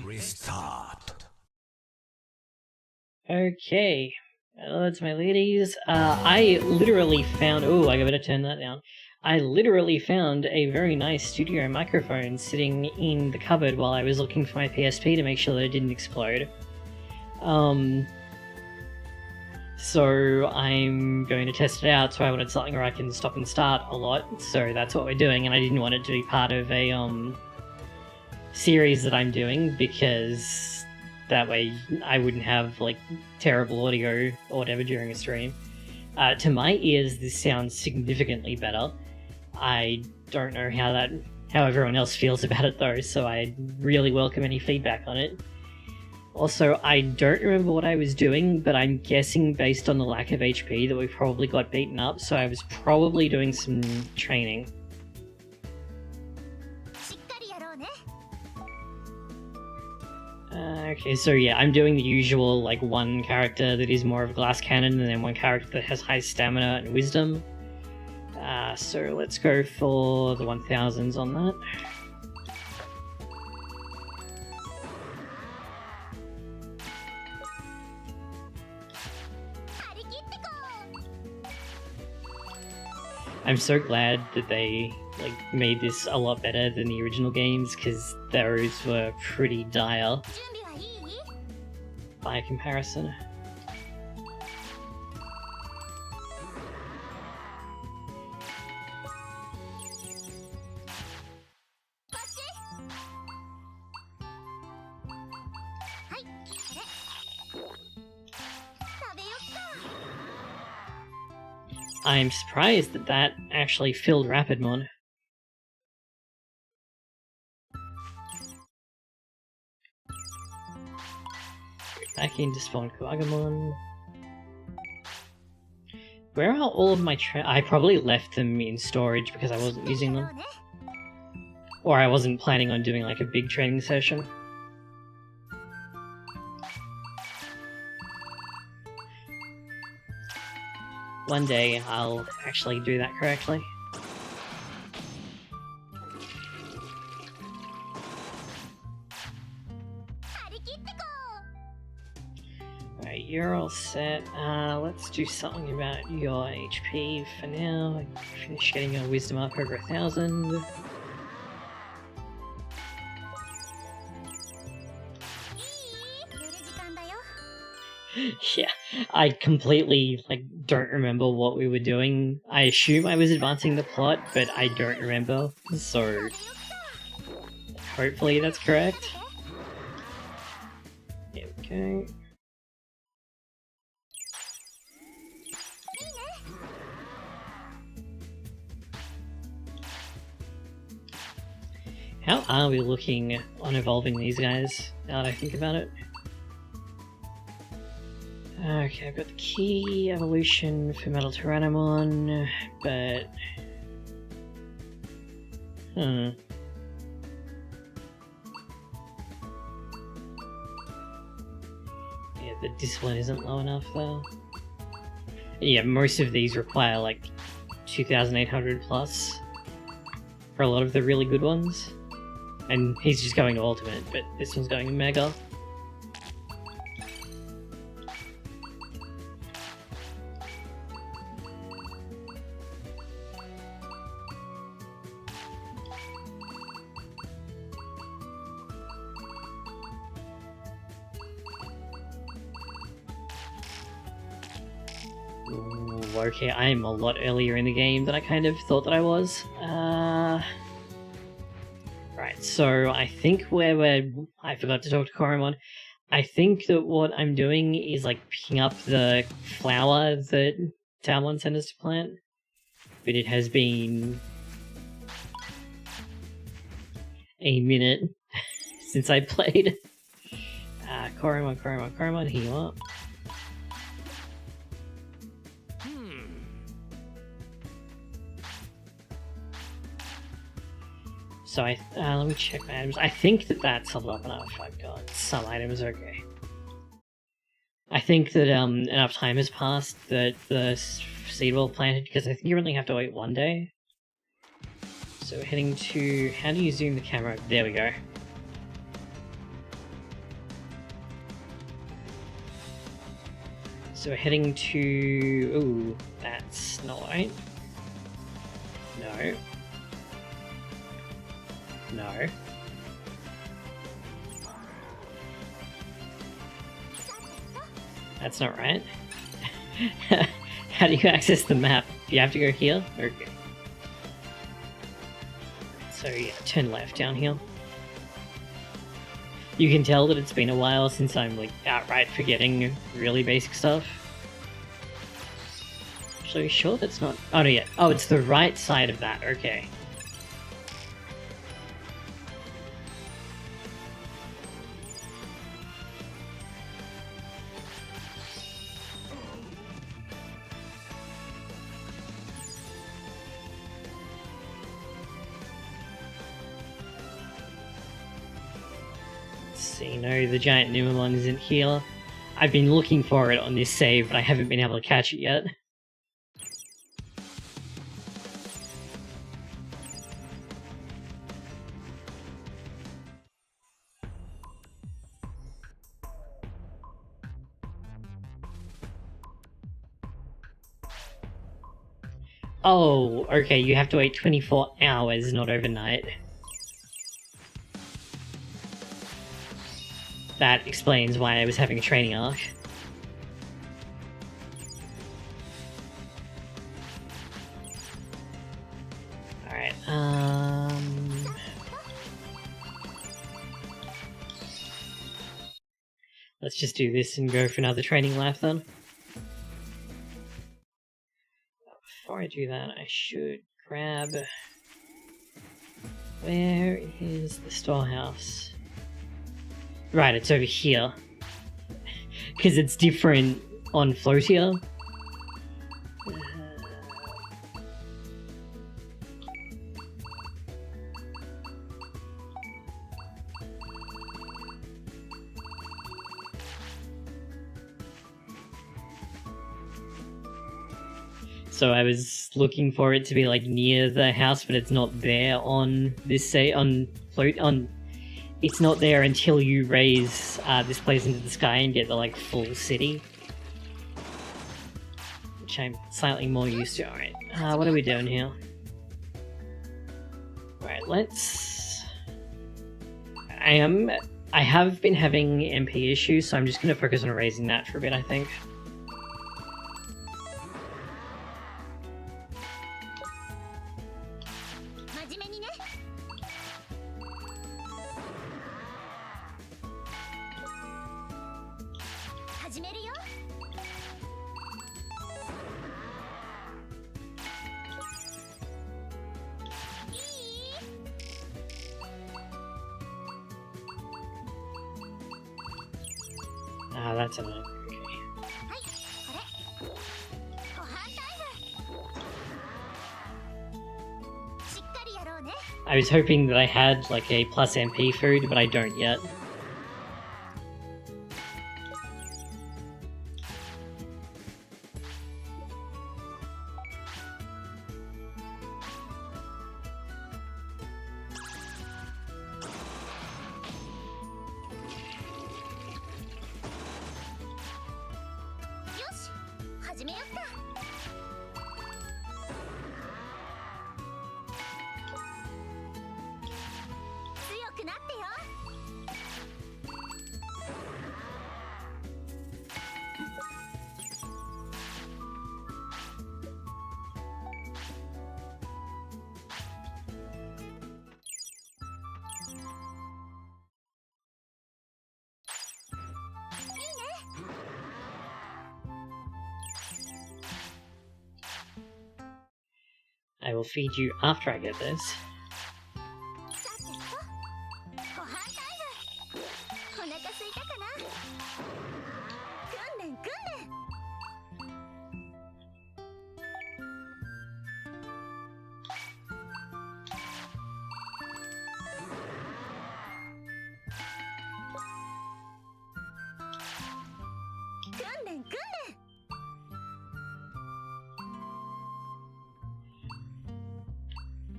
Restart. Okay, that's my ladies. I literally found... Oh, I better turn that down. I literally found a very nice studio microphone sitting in the cupboard while I was looking for my PSP to make sure that it didn't explode. So I'm going to test it out, so I wanted something where I can stop and start a lot, so that's what we're doing, and I didn't want it to be part of a, series that I'm doing, because that way I wouldn't have, like, terrible audio or whatever during a stream. To my ears, this sounds significantly better. I don't know how everyone else feels about it though, so I really welcome any feedback on it. Also, I don't remember what I was doing, but I'm guessing based on the lack of HP that we probably got beaten up, so I was probably doing some training. Okay, so yeah, I'm doing the usual, like, one character that is more of a glass cannon, and then one character that has high stamina and wisdom. So let's go for the 1000s on that. I'm so glad that they made this a lot better than the original games, because those were pretty dire by comparison. I'm surprised that that actually filled Rapidmon. Back into spawn Kuagamon. Where are all of my I probably left them in storage because I wasn't using them. Or I wasn't planning on doing like a big training session. one day I'll actually do that correctly. Alright, you're all set. Let's do something about your HP for now. Finish getting your wisdom up over 1,000. Yeah, I completely, don't remember what we were doing. I assume I was advancing the plot, but I don't remember, so hopefully that's correct. There we go. How are we looking on evolving these guys, now that I think about it? Okay, I've got the key evolution for Metal Tyrannomon, but... Yeah, the discipline isn't low enough, though. Yeah, most of these require, 2,800 plus for a lot of the really good ones. And he's just going to Ultimate, but this one's going to Mega. Ooh, okay, I am a lot earlier in the game than I kind of thought that I was. Right, so I think I forgot to talk to Koromon. I think that what I'm doing is picking up the flower that Talmon sent us to plant. But it has been a minute since I played. Koromon, here you are. So let me check my items. I think that that's leveled up enough. I've got some items, okay. I think that enough time has passed that the seed will planted, because I think you only have to wait 1 day. So we're heading to... How do you zoom the camera? There we go. So we're heading to... Ooh, that's not right. No. No. That's not right. How do you access the map? Do you have to go here? Okay. So yeah, turn left down here. You can tell that it's been a while since I'm outright forgetting really basic stuff. So you sure that's not... Oh no, yeah. Oh, it's the right side of that, okay. See, no, the giant Numemon isn't here. I've been looking for it on this save, but I haven't been able to catch it yet. Oh, okay, you have to wait 24 hours, not overnight. That explains why I was having a training arc. Alright, let's just do this and go for another training lap then. Before I do that, I should grab... Where is the storehouse? Right, it's over here. Because it's different on Floatia. So I was looking for it to be like near the house, but it's not there on this it's not there until you raise this place into the sky and get the like full city, which I'm slightly more used to. Alright, what are we doing here? Alright, let's... I have been having MP issues, so I'm just going to focus on raising that for a bit, I think. That's annoying. Okay. I was hoping that I had like a plus MP food, but I don't yet. I will feed you after I get this.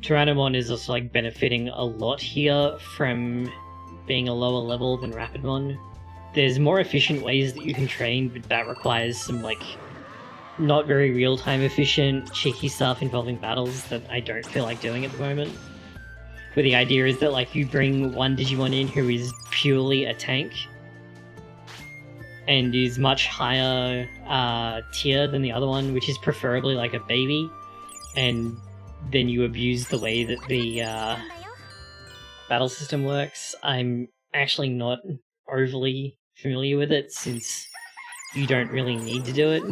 Tyrannomon is also like benefiting a lot here from being a lower level than Rapidmon. There's more efficient ways that you can train, but that requires some like not very real-time efficient, cheeky stuff involving battles that I don't feel like doing at the moment. But the idea is that like you bring one Digimon in who is purely a tank and is much higher tier than the other one, which is preferably like a baby, and then you abuse the way that the battle system works. I'm actually not overly familiar with it since you don't really need to do it.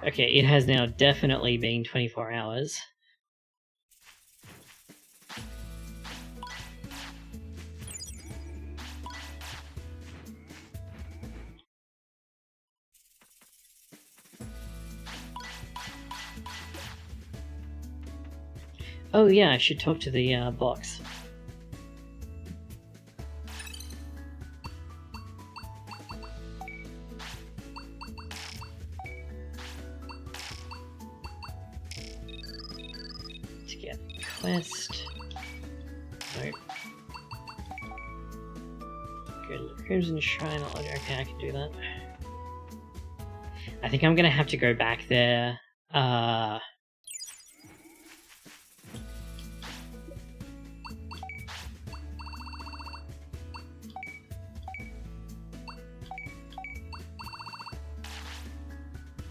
Okay, it has now definitely been 24 hours. Oh yeah, I should talk to the box. To get quest. Nope. Go to the Crimson Shrine. Okay, I can do that. I think I'm gonna have to go back there.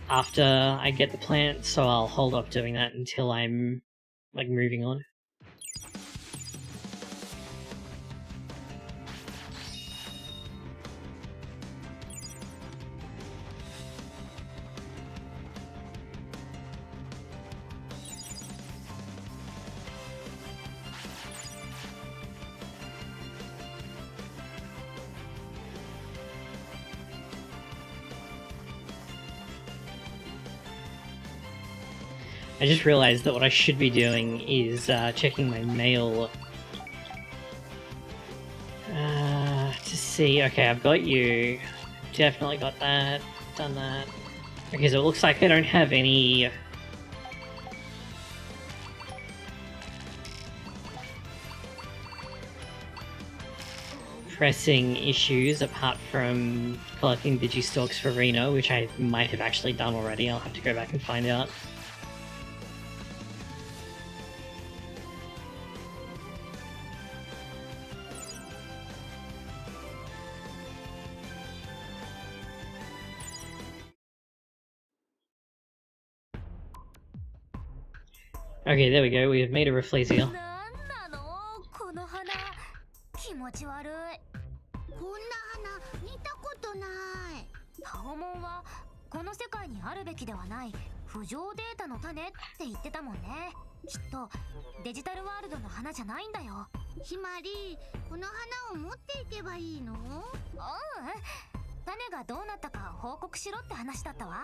After I get the plant, so I'll hold off doing that until I'm, like, moving on. I just realized that what I should be doing is checking my mail to see. Okay, I've got you. definitely got that. Done that. Okay, so it looks like I don't have any... pressing issues apart from collecting Digistalks for Reno, which I might have actually done already. I'll have to go back and find out. Okay, there we go. We have made a Rafflesia. 気持ち悪い。こんな花見たことない。タオモンはこの世界にあるべきではない浮上データの種って言ってたもんね。きっとデジタルワールドの花じゃないんだよ。ひまり、この花を持っていけばいいの？種がどうなったか報告しろって話だったわ。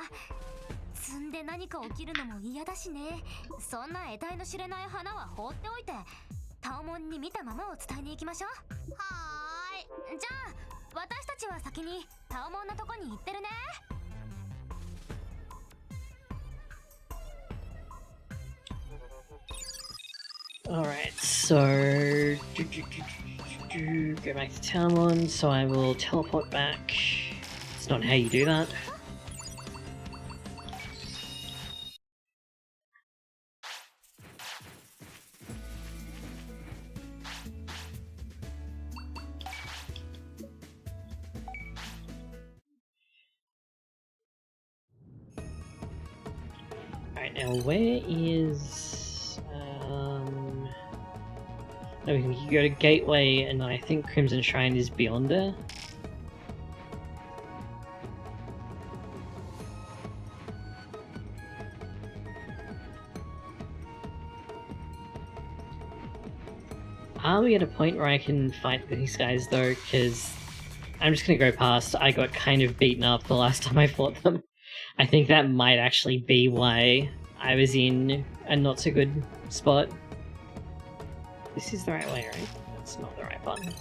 積んで何か起きるのも嫌だしね。そんな得体の知れない花は放っておいて、タオモンに見たままを伝えに行きましょう。はーい。じゃあ私たちは先にタオモンのとこに行ってるね。Alright, so... go back to Talmon, so I will teleport back. It's not how you do that. Alright, now where is... No, we can go to Gateway, and I think Crimson Shrine is beyond there. Are we at a point where I can fight these guys though? Because I'm just gonna go past. I got kind of beaten up the last time I fought them. I think that might actually be why I was in a not so good spot. This is the right way, right? That's not the right button.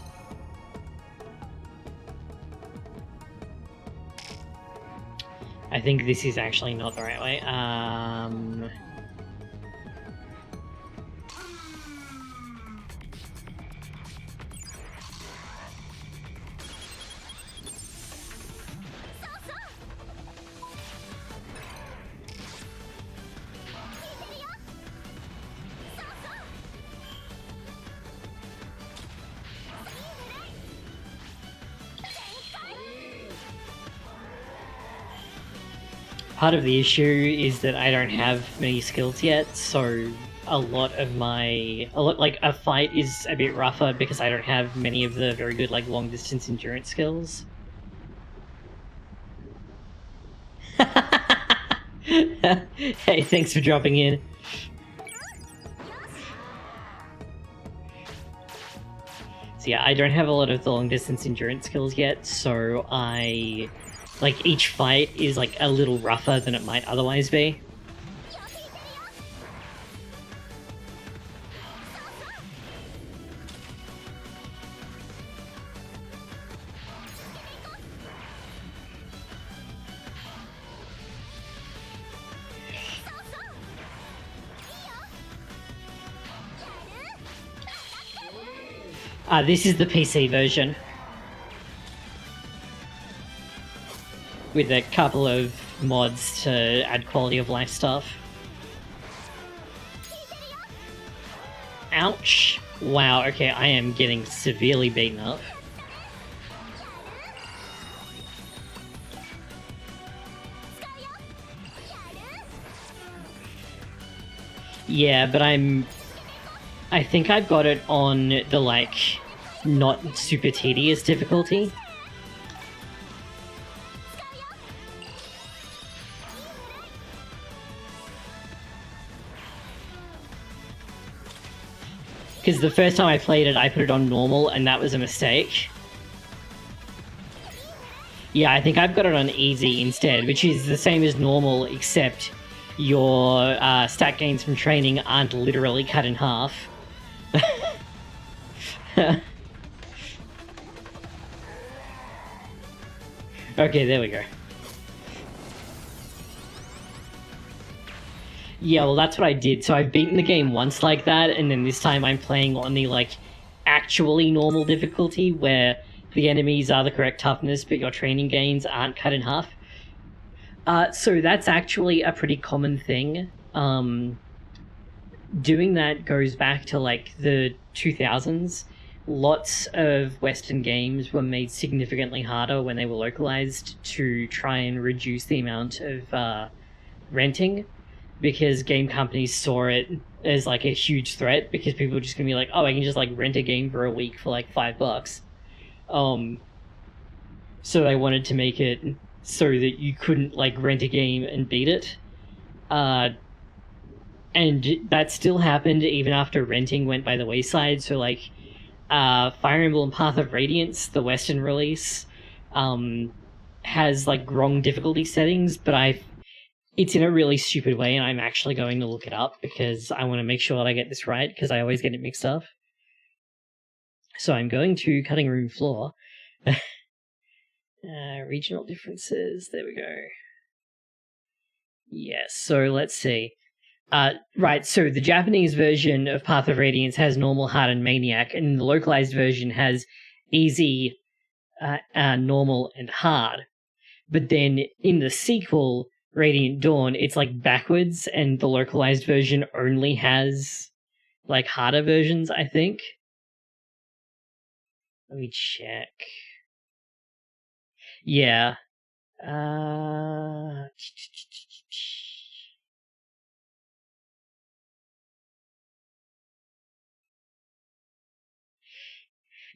I think this is actually not the right way. Part of the issue is that I don't have many skills yet, so a fight is a bit rougher because I don't have many of the very good long distance endurance skills. Hey, thanks for dropping in. So yeah, I don't have a lot of the long distance endurance skills yet, so each fight is a little rougher than it might otherwise be. This is the PC version. With a couple of mods to add quality of life stuff. Ouch! Wow, okay, I am getting severely beaten up. Yeah, but I think I've got it on the, not super tedious difficulty. Because the first time I played it, I put it on normal, and that was a mistake. Yeah, I think I've got it on easy instead, which is the same as normal, except your stat gains from training aren't literally cut in half. Okay, there we go. Yeah, well, that's what I did. So I've beaten the game once like that, and then this time I'm playing on the, like, actually normal difficulty, where the enemies are the correct toughness, but your training gains aren't cut in half. So that's actually a pretty common thing. Doing that goes back to, like, the 2000s. Lots of Western games were made significantly harder when they were localized to try and reduce the amount of renting, because game companies saw it as like a huge threat, because people were just gonna be like, oh, I can just like rent a game for a week for like $5. So they wanted to make it so that you couldn't like rent a game and beat it. And that still happened even after renting went by the wayside. So like Fire Emblem Path of Radiance, the Western release, has like wrong difficulty settings, but it's in a really stupid way, and I'm actually going to look it up because I want to make sure that I get this right, because I always get it mixed up. So I'm going to Cutting Room Floor. Regional differences, there we go. Yes, so let's see. Right, so the Japanese version of Path of Radiance has normal, hard, and maniac, and the localized version has easy, normal, and hard. But then in the sequel, Radiant Dawn, it's like backwards, and the localized version only has like harder versions, I think. Let me check. Yeah.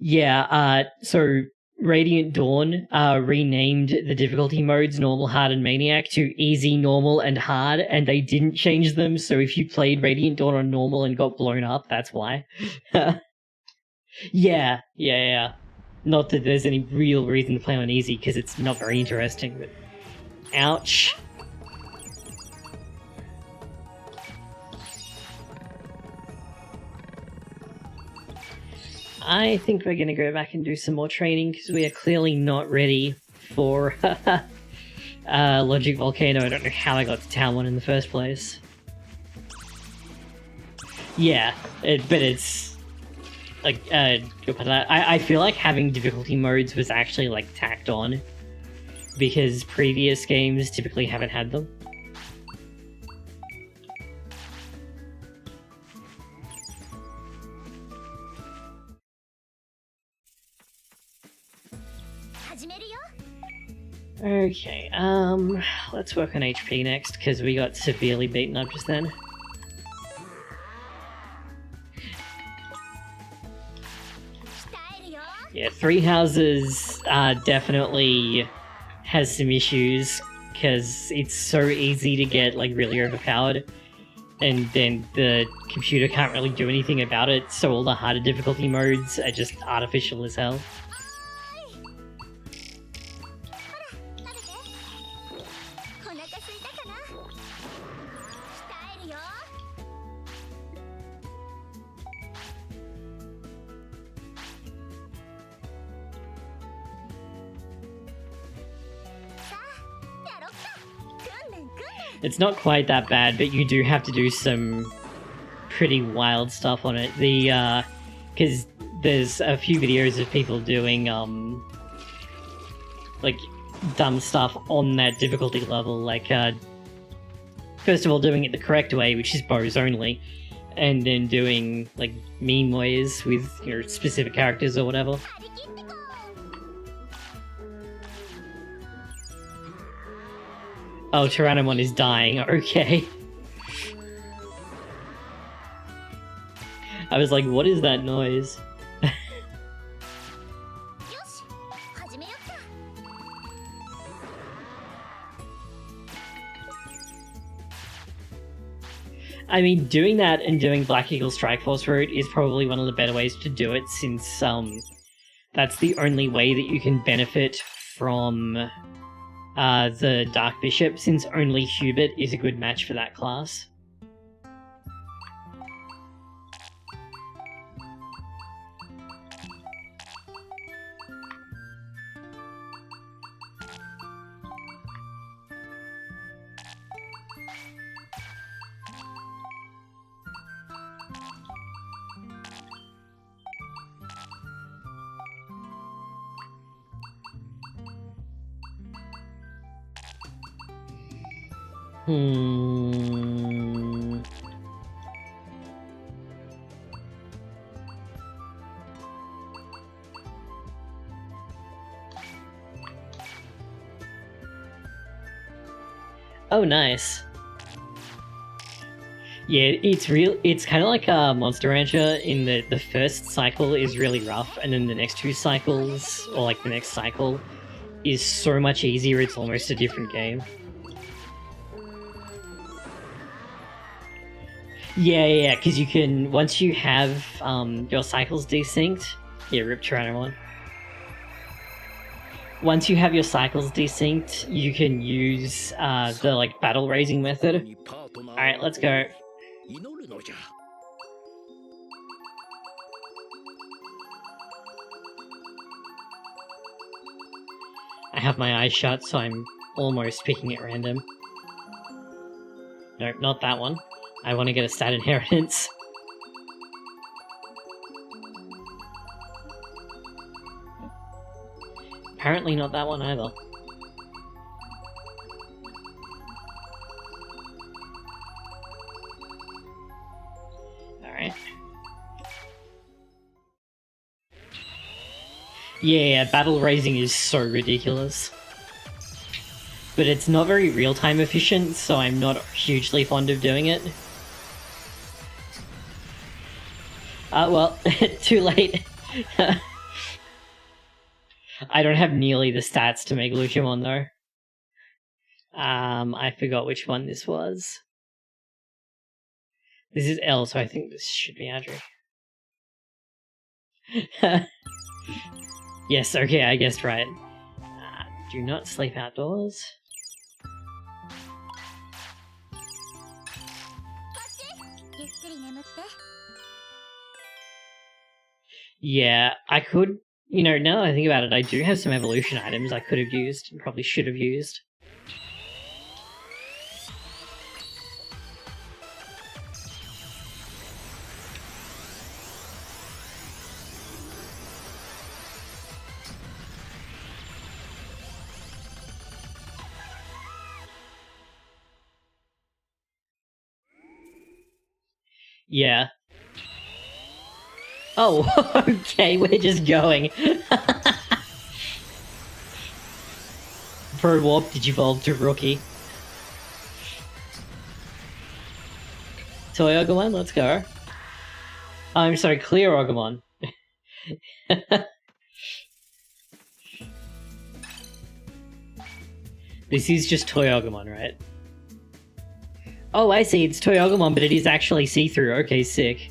Yeah, so Radiant Dawn renamed the difficulty modes Normal, Hard, and Maniac to Easy, Normal, and Hard, and they didn't change them, so if you played Radiant Dawn on Normal and got blown up, that's why. Yeah. Not that there's any real reason to play on Easy, because it's not very interesting, but... Ouch. I think we're going to go back and do some more training, because we are clearly not ready for Logic Volcano. I don't know how I got to Town 1 in the first place. Yeah, but it's... like, I feel like having difficulty modes was actually, like, tacked on, because previous games typically haven't had them. Okay, let's work on HP next, because we got severely beaten up just then. Yeah, Three Houses definitely has some issues, because it's so easy to get, like, really overpowered, and then the computer can't really do anything about it, so all the harder difficulty modes are just artificial as hell. It's not quite that bad, but you do have to do some pretty wild stuff on it. Because there's a few videos of people doing, like, dumb stuff on that difficulty level, like, first of all doing it the correct way, which is bows only, and then doing, like, meme ways with, you know, specific characters or whatever. Oh, Tyrannomon is dying, okay. I was like, what is that noise? I mean, doing that and doing Black Eagle Strike Force route is probably one of the better ways to do it, since that's the only way that you can benefit from the Dark Bishop, since only Hubert is a good match for that class. Hmm. Oh, nice. Yeah, it's kind of like a Monster Rancher in that the first cycle is really rough, and then the next two cycles, or like the next cycle, is so much easier, it's almost a different game. Yeah, because you can, once you have your cycles desynced, yeah, rip Tyrannomon. Once you have your cycles desynced, you can use the like battle raising method. Alright, let's go. I have my eyes shut, so I'm almost picking at random. Nope, not that one. I want to get a stat inheritance. Apparently not that one either. Alright. Yeah, battle raising is so ridiculous. But it's not very real-time efficient, so I'm not hugely fond of doing it. Well, too late. I don't have nearly the stats to make Luciamon, though. I forgot which one this was. This is L, so I think this should be Andrew. Yes, okay, I guessed right. Do not sleep outdoors. Yeah, I could, you know, now that I think about it, I do have some evolution items I could have used, and probably should have used. Yeah. Oh, okay, we're just going. Pro Warp Digivolve to Rookie. Toy Agumon, let's go. I'm sorry, Clear Agumon. This is just Toy Agumon, right? Oh, I see, it's Toy Agumon, but it is actually see-through. Okay, sick.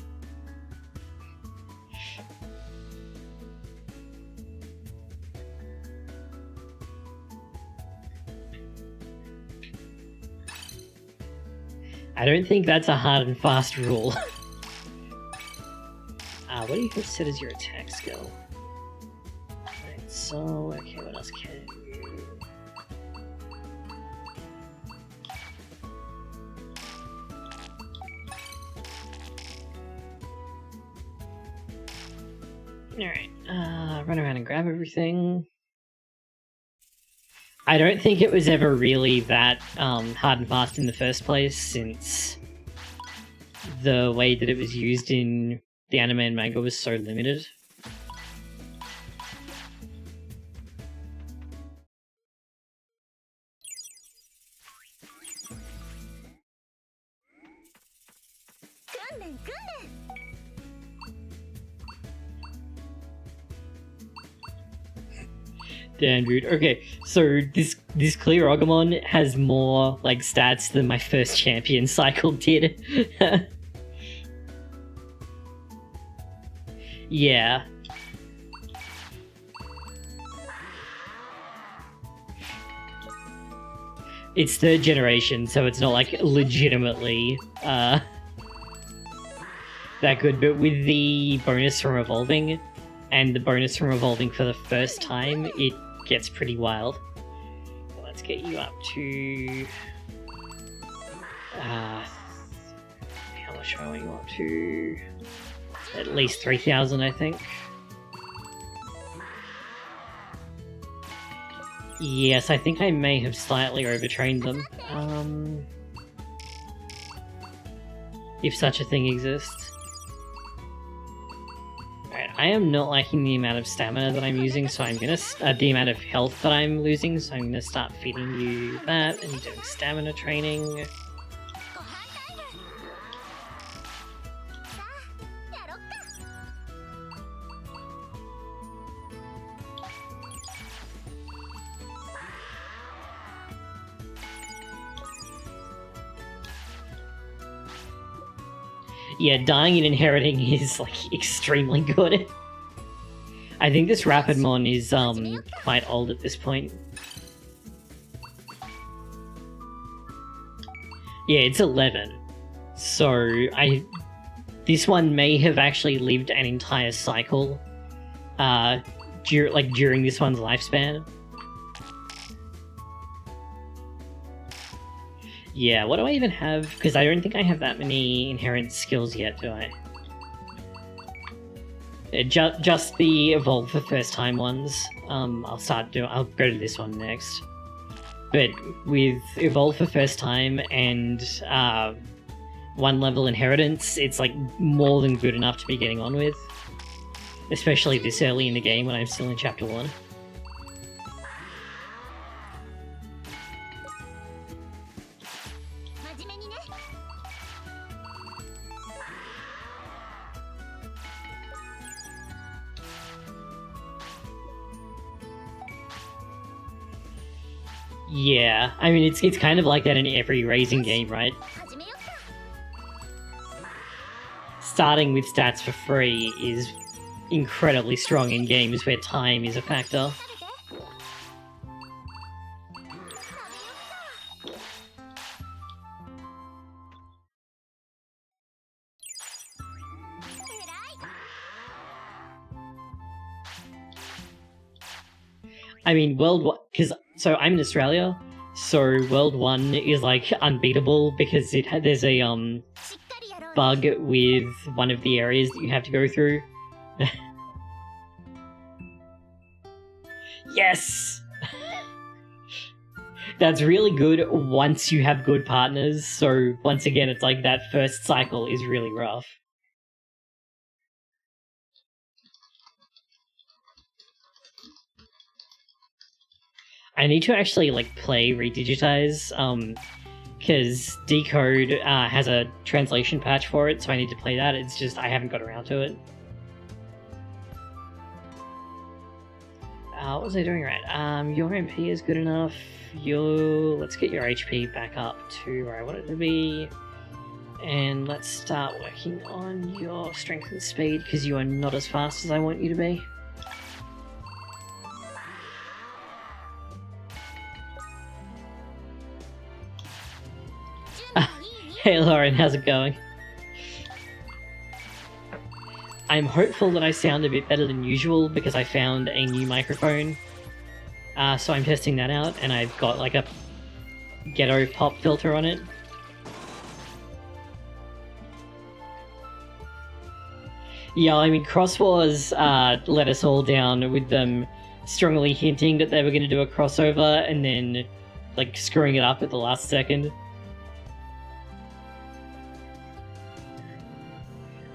I don't think that's a hard and fast rule. What do you have set as your attack skill? Right, so, okay, what else can you... Alright, run around and grab everything. I don't think it was ever really that hard and fast in the first place, since the way that it was used in the anime and manga was so limited. Damn, dude. Okay, so this Clear Agumon has more like stats than my first champion cycle did. Yeah. It's third generation, so it's not like legitimately that good, but with the bonus from evolving and the bonus from evolving for the first time, it gets pretty wild. Let's get you up to how much are we up to? At least 3,000, I think. Yes, I think I may have slightly overtrained them. if such a thing exists. Alright, I am not liking the amount of stamina that I'm using, so I'm gonna the amount of health that I'm losing, so I'm gonna start feeding you that and doing stamina training. Yeah, dying and inheriting is, like, extremely good. I think this Rapidmon is, quite old at this point. Yeah, it's 11. So, this one may have actually lived an entire cycle, during this one's lifespan. Yeah, what do I even have? Because I don't think I have that many inherent skills yet, do I? Just the evolve for first time ones. I'll go to this one next. But with evolve for first time and 1 level inheritance, it's like more than good enough to be getting on with. Especially this early in the game when I'm still in chapter 1. Yeah, I mean, it's kind of like that in every raising game, right? Starting with stats for free is incredibly strong in games where time is a factor. I mean, so I'm in Australia, so World 1 is, like, unbeatable because there's a, bug with one of the areas that you have to go through. Yes! That's really good once you have good partners, so once again, it's like that first cycle is really rough. I need to actually, like, play Redigitize, because Decode has a translation patch for it, so I need to play that. It's just I haven't got around to it. What was I doing right? Your MP is good enough. Let's get your HP back up to where I want it to be. And let's start working on your strength and speed, because you are not as fast as I want you to be. Hey Lauren, how's it going? I'm hopeful that I sound a bit better than usual because I found a new microphone. So I'm testing that out, and I've got like a ghetto pop filter on it. Yeah, I mean, Crosswars let us all down with them strongly hinting that they were going to do a crossover and then, like, screwing it up at the last second.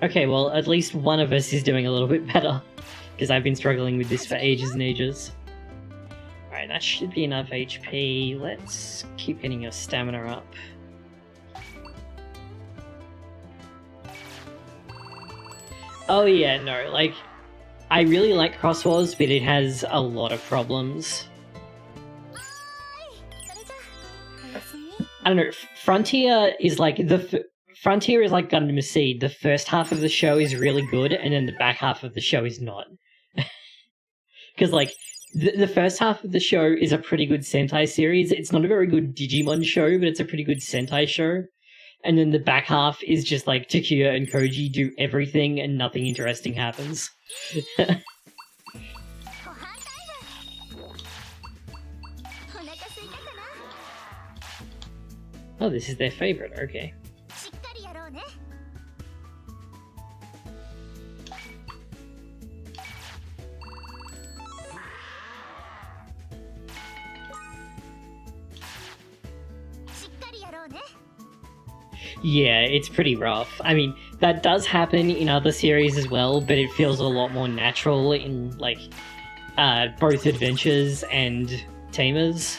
Okay, well, at least one of us is doing a little bit better, because I've been struggling with this for ages and ages. Alright, that should be enough HP. Let's keep getting your stamina up. Oh yeah, no, like, I really like Crosswars, but it has a lot of problems. I don't know, Frontier is like Frontier is like Gundam Seed. The first half of the show is really good, and then the back half of the show is not. Because, like, the first half of the show is a pretty good Sentai series. It's not a very good Digimon show, but it's a pretty good Sentai show. And then the back half is just like Takuya and Koji do everything and nothing interesting happens. Oh, this is their favorite, okay. Yeah, it's pretty rough. I mean, that does happen in other series as well, but it feels a lot more natural in, like, both Adventures and Tamers.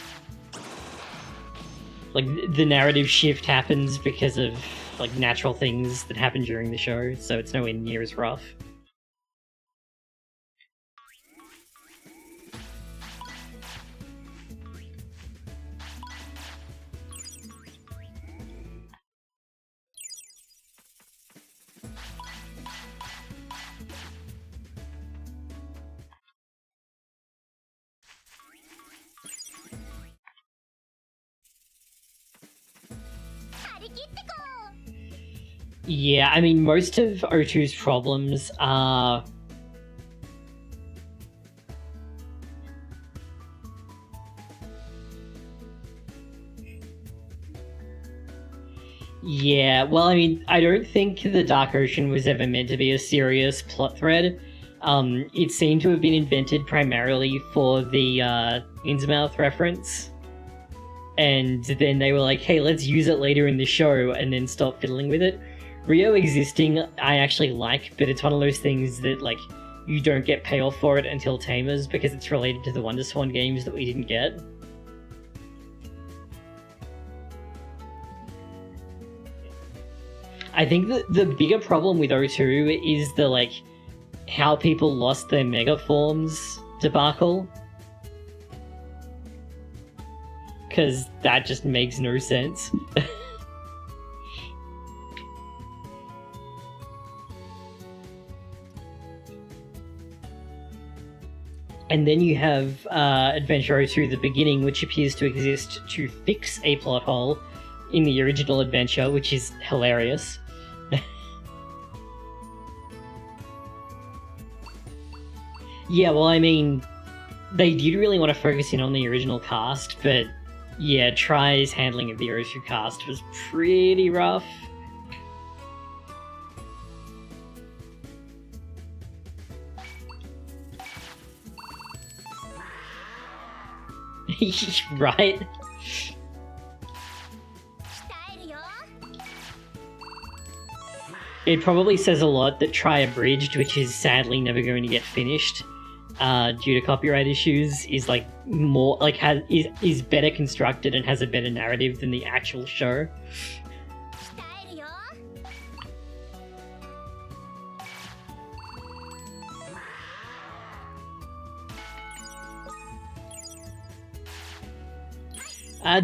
Like, the narrative shift happens because of, like, natural things that happen during the show, so it's nowhere near as rough. Yeah, I mean, most of O2's problems are... Yeah, well, I mean, I don't think the Dark Ocean was ever meant to be a serious plot thread. It seemed to have been invented primarily for the Innsmouth reference. And then they were like, hey, let's use it later in the show, and then stop fiddling with it. Rio existing, I actually like, but it's one of those things that, like, you don't get payoff for it until Tamers, because it's related to the WonderSwan games that we didn't get. I think that the bigger problem with O2 is the, like, how people lost their Mega Forms debacle. Because that just makes no sense. And then you have Adventure 02 The Beginning, which appears to exist to fix a plot hole in the original adventure, which is hilarious. Yeah, well, I mean, they did really want to focus in on the original cast, but yeah, Try's handling of the O2 cast was pretty rough. Right? It probably says a lot that Try Abridged, which is sadly never going to get finished due to copyright issues, is like more like is better constructed and has a better narrative than the actual show.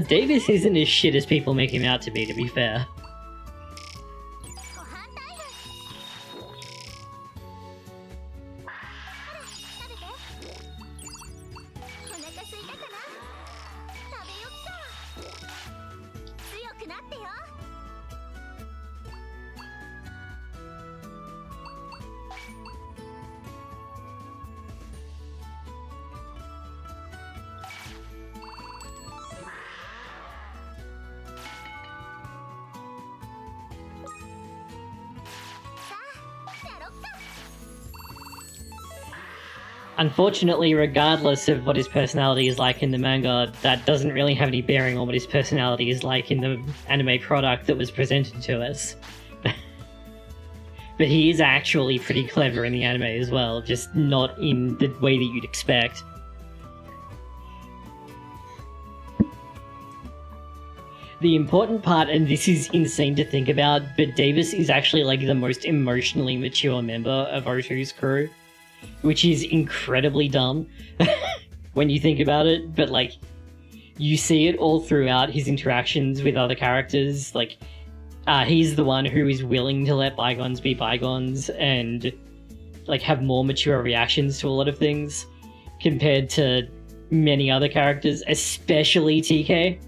Davis isn't as shit as people make him out to be fair. Unfortunately, regardless of what his personality is like in the manga, that doesn't really have any bearing on what his personality is like in the anime product that was presented to us. But he is actually pretty clever in the anime as well, just not in the way that you'd expect. The important part, and this is insane to think about, but Davis is actually like the most emotionally mature member of O2's crew. Which is incredibly dumb when you think about it, but like, you see it all throughout his interactions with other characters. Like, he's the one who is willing to let bygones be bygones and like have more mature reactions to a lot of things compared to many other characters, especially TK.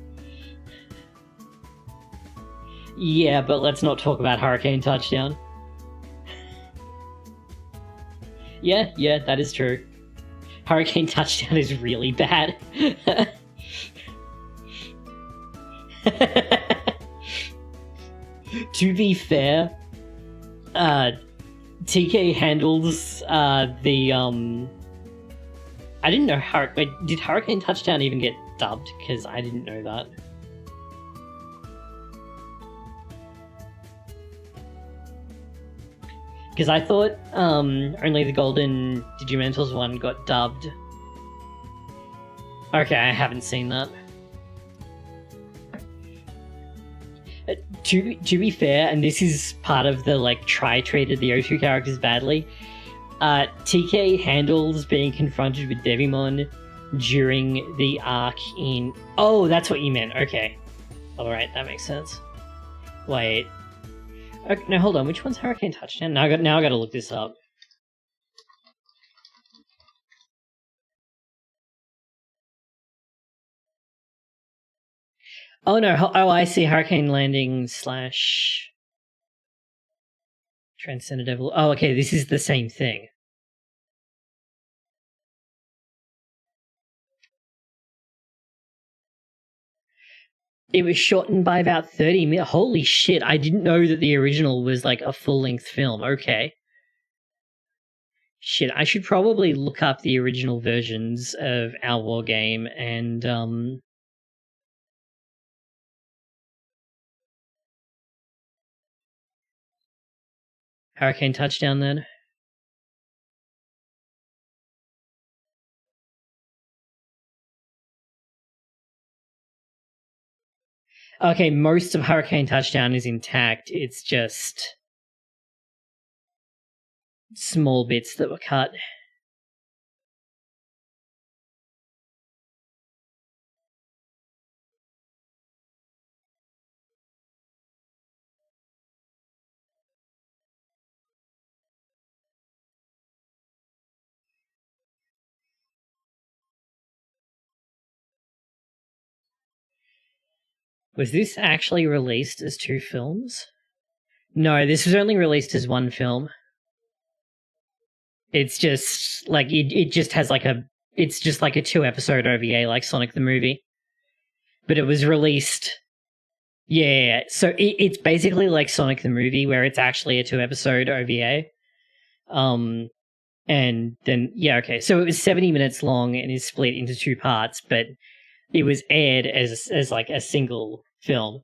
Yeah, but let's not talk about Hurricane Touchdown. Yeah, that is true. Hurricane Touchdown is really bad. To be fair, TK handles the I didn't know wait, did Hurricane Touchdown even get dubbed? Because I didn't know that. Because I thought only the Golden Digimentals one got dubbed. Okay, I haven't seen that. To be fair, and this is part of the like Try treated the O2 characters badly, TK handles being confronted with Devimon during the arc in... Oh, that's what you meant. Okay. Alright, that makes sense. Wait. Okay, no, hold on. Which one's Hurricane Touchdown? Now I gotta look this up. Oh no, oh I see Hurricane Landing / Transcendent Devil. Oh, okay, this is the same thing. It was shortened by about 30 minutes. Holy shit, I didn't know that the original was like a full-length film. Okay. Shit, I should probably look up the original versions of our war game and Hurricane Touchdown then. Okay, most of Hurricane Touchdown is intact. It's just small bits that were cut. Was this actually released as 2 films? No, this was only released as 1 film. It's just like it just has like it's just like a 2-episode OVA like Sonic the Movie. But it was released. Yeah, so it's basically like Sonic the Movie where it's actually a 2-episode OVA. And then yeah, okay. So it was 70 minutes long and is split into 2 parts, but it was aired as like a single film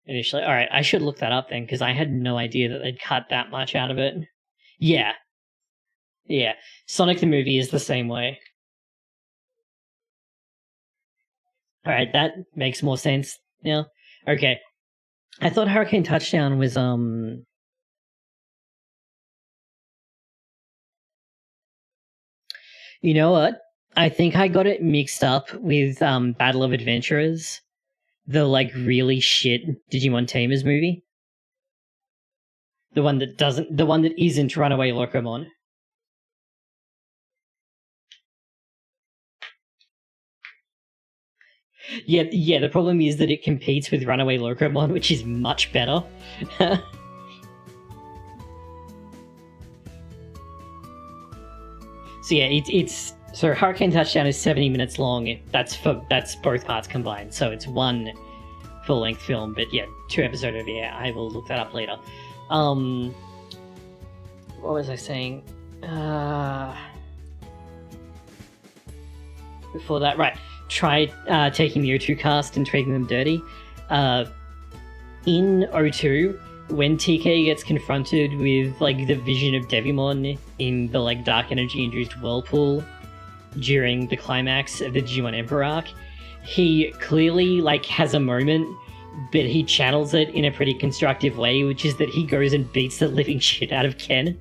initially. All right, I should look that up then because I had no idea that they'd cut that much out of it. Yeah. Yeah. Sonic the Movie is the same way. All right, that makes more sense now. Okay. I thought Hurricane Touchdown was You know what? I think I got it mixed up with Battle of Adventurers, the like really shit Digimon Tamers movie. The one that isn't Runaway Locomon. Yeah, the problem is that it competes with Runaway Locomon, which is much better. So yeah, so Hurricane Touchdown is 70 minutes long. That's both parts combined. So it's 1 full-length film, but yeah, 2-episode OVA. I will look that up later. What was I saying? Before that, right. Try taking the O2 cast and treating them dirty. In O2, when TK gets confronted with like the vision of Devimon in the like dark energy induced whirlpool during the climax of the Digimon Emperor arc, he clearly like has a moment, but he channels it in a pretty constructive way, which is that he goes and beats the living shit out of Ken.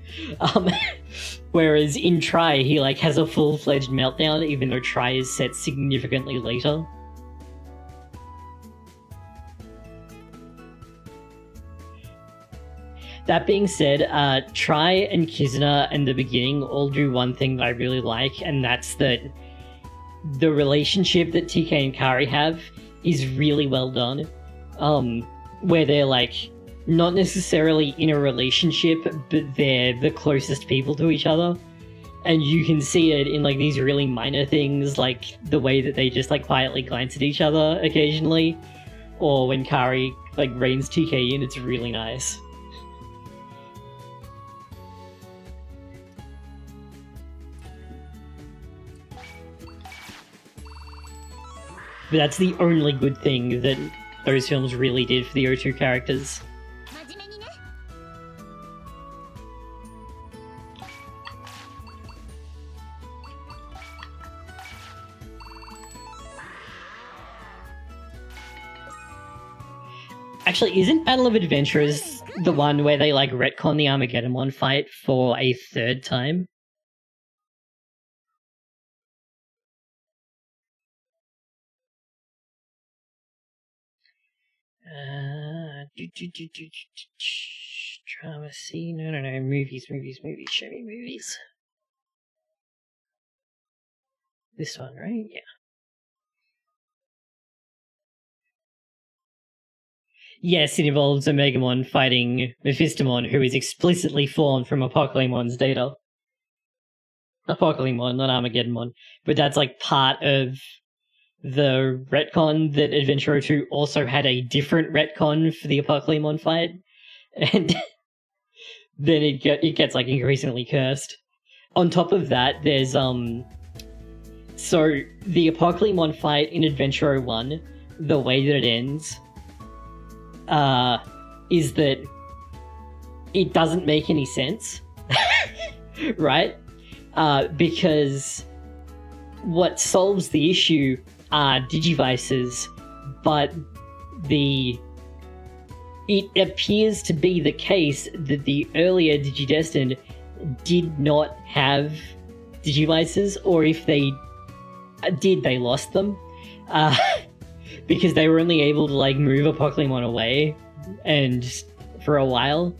Whereas in Try, he like has a full-fledged meltdown, even though Try is set significantly later. That being said, Try and Kizuna and the beginning all do one thing that I really like, and that's that the relationship that TK and Kari have is really well done. Where they're like not necessarily in a relationship, but they're the closest people to each other. And you can see it in like these really minor things, like the way that they just like quietly glance at each other occasionally, or when Kari like reins TK in, it's really nice. But that's the only good thing that those films really did for the O2 characters. Actually, isn't Battle of Adventurers the one where they like retcon the Armageddon fight for a third time? Drama C? No, movies, show me movies. This one, right? Yeah. Yes, it involves Omegamon fighting Mephistomon, who is explicitly formed from Apocalymon's data. Apocalypmon, not Armageddonmon. But that's like part of the retcon that Adventure 2 also had a different retcon for the Apocalypmon fight. And then it gets like increasingly cursed. On top of that, there's so the Apocalypmon fight in Adventure 1, the way that it ends, is that it doesn't make any sense. Right? Because what solves the issue are Digivices, but it appears to be the case that the earlier Digidestined did not have Digivices, or if they did, they lost them. Because they were only able to like move Apocalypmon away and for a while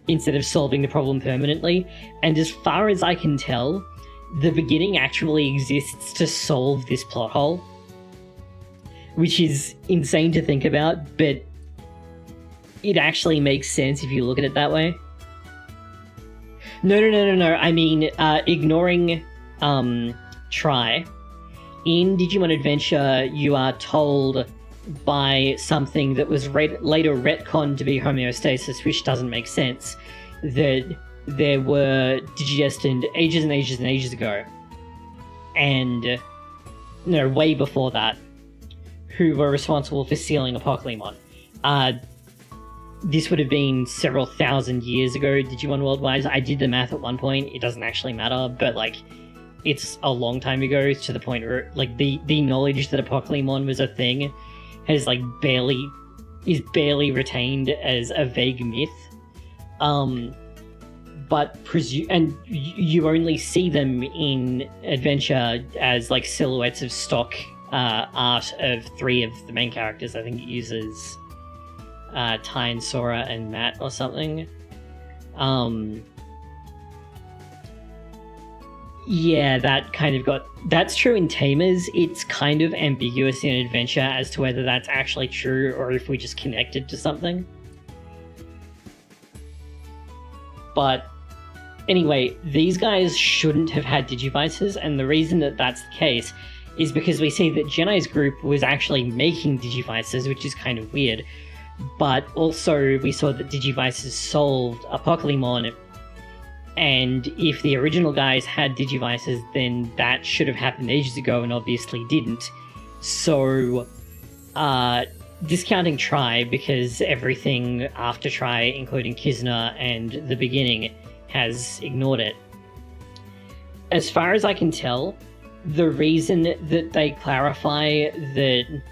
instead of solving the problem permanently. And as far as I can tell, the beginning actually exists to solve this plot hole, which is insane to think about, but it actually makes sense if you look at it that way. No. I mean, ignoring Try. In Digimon Adventure, you are told by something that was later retconned to be homeostasis, which doesn't make sense, that there were Digidestined ages and ages and ages ago, and no, way before that, who were responsible for sealing Apocalypmon. This would have been several thousand years ago, Digimon World-wise. I did the math at one point, it doesn't actually matter, but like, it's a long time ago, to the point where like the knowledge that Apocalypmon was a thing has like barely retained as a vague myth. But you only see them in Adventure as like silhouettes of stock art of 3 of the main characters. I think it uses Tyne, Sora, and Matt or something. Yeah, that's true in Tamers. It's kind of ambiguous in Adventure as to whether that's actually true or if we just connected to something. But anyway, these guys shouldn't have had Digivices, and the reason that that's the case is because we see that Genai's group was actually making Digivices, which is kind of weird. But also we saw that Digivices solved Apocalypmon, and if the original guys had Digivices, then that should have happened ages ago and obviously didn't. So, discounting Try, because everything after Try, including Kizuna and the beginning, has ignored it. As far as I can tell, the reason that they clarify that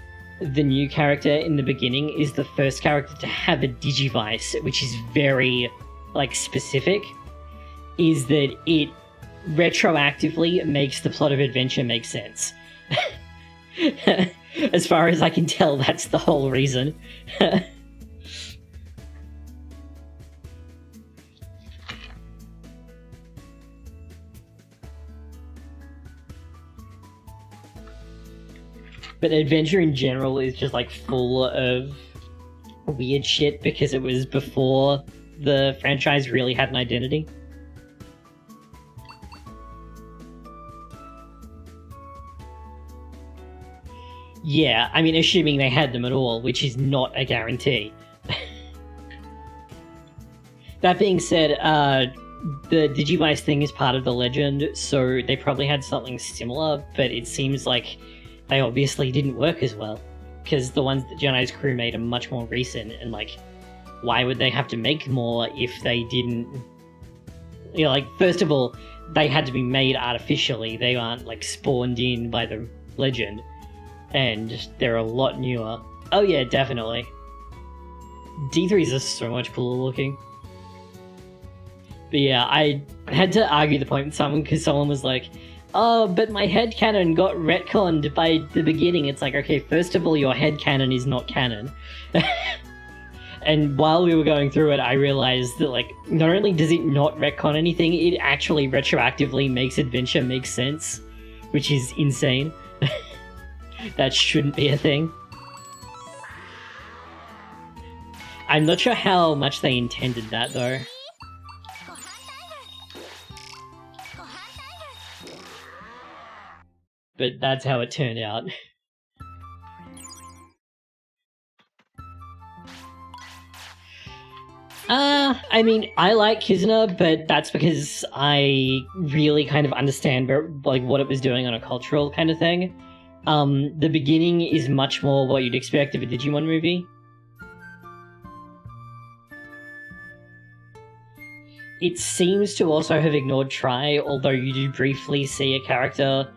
the new character in the beginning is the first character to have a Digivice, which is very, like, specific, is that it retroactively makes the plot of Adventure make sense. As far as I can tell, that's the whole reason. But Adventure in general is just like full of weird shit because it was before the franchise really had an identity. Yeah, I mean, assuming they had them at all, which is not a guarantee. That being said, the Digivice thing is part of the legend, so they probably had something similar, but it seems like they obviously didn't work as well, because the ones that Genai's crew made are much more recent, and like, why would they have to make more if they didn't... You know, like, first of all, they had to be made artificially, they aren't, like, spawned in by the legend. And they're a lot newer. Oh yeah, definitely. D3s are so much cooler looking. But yeah, I had to argue the point with someone because someone was like, oh, but my headcanon got retconned by the beginning. It's like, okay, first of all, your headcanon is not canon. And while we were going through it, I realized that, like, not only does it not retcon anything, it actually retroactively makes adventure make sense, which is insane. That shouldn't be a thing. I'm not sure how much they intended that, though. But that's how it turned out. I mean, I like Kizuna, but that's because I really kind of understand like what it was doing on a cultural kind of thing. The beginning is much more what you'd expect of a Digimon movie. It seems to also have ignored Tri, although you do briefly see a character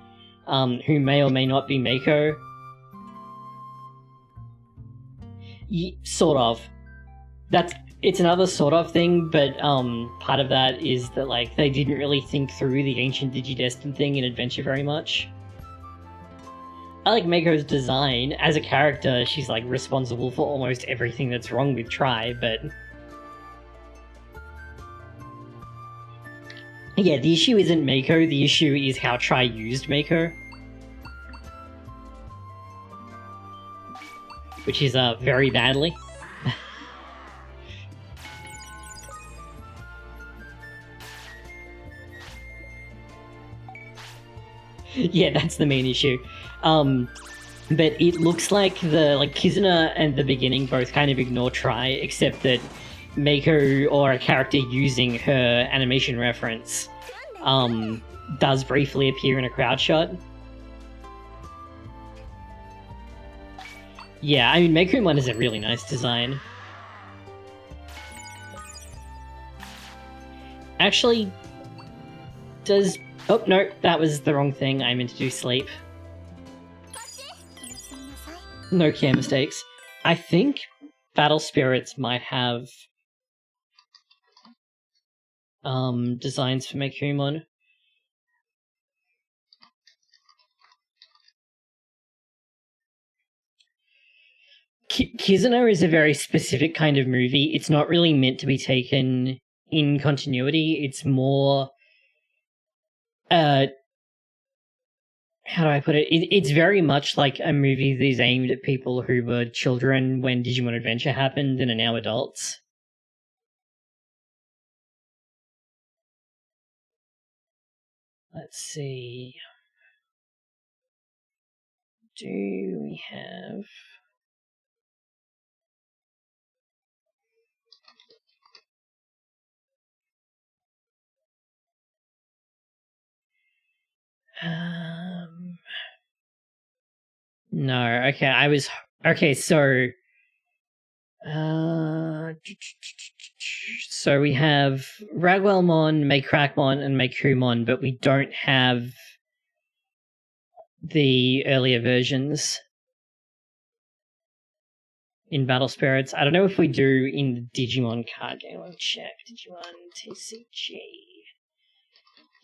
who may or may not be Mako. Sort of. It's another sort of thing, but part of that is that, like, they didn't really think through the ancient Digidestined thing in Adventure very much. I like Mako's design. As a character, she's, like, responsible for almost everything that's wrong with Tri, but... yeah, the issue isn't Mako, the issue is how Tri used Mako. Which is, very badly. Yeah, that's the main issue. But it looks like Kizuna and the beginning both kind of ignore Tri, except that Mako, or a character using her animation reference, does briefly appear in a crowd shot. Yeah, I mean, Mekumon is a really nice design. Actually, does... oh, no, that was the wrong thing. I meant to do sleep. No care mistakes. I think Battle Spirits might have designs for Mekumon. Kizuna is a very specific kind of movie. It's not really meant to be taken in continuity. It's more... how do I put it? It's very much like a movie that is aimed at people who were children when Digimon Adventure happened and are now adults. Let's see. Do we have... no, okay, okay, so... so we have Ragwellmon, Makrakmon, and Makumon, but we don't have the earlier versions in Battle Spirits. I don't know if we do in the Digimon card game. I'll check. Digimon TCG.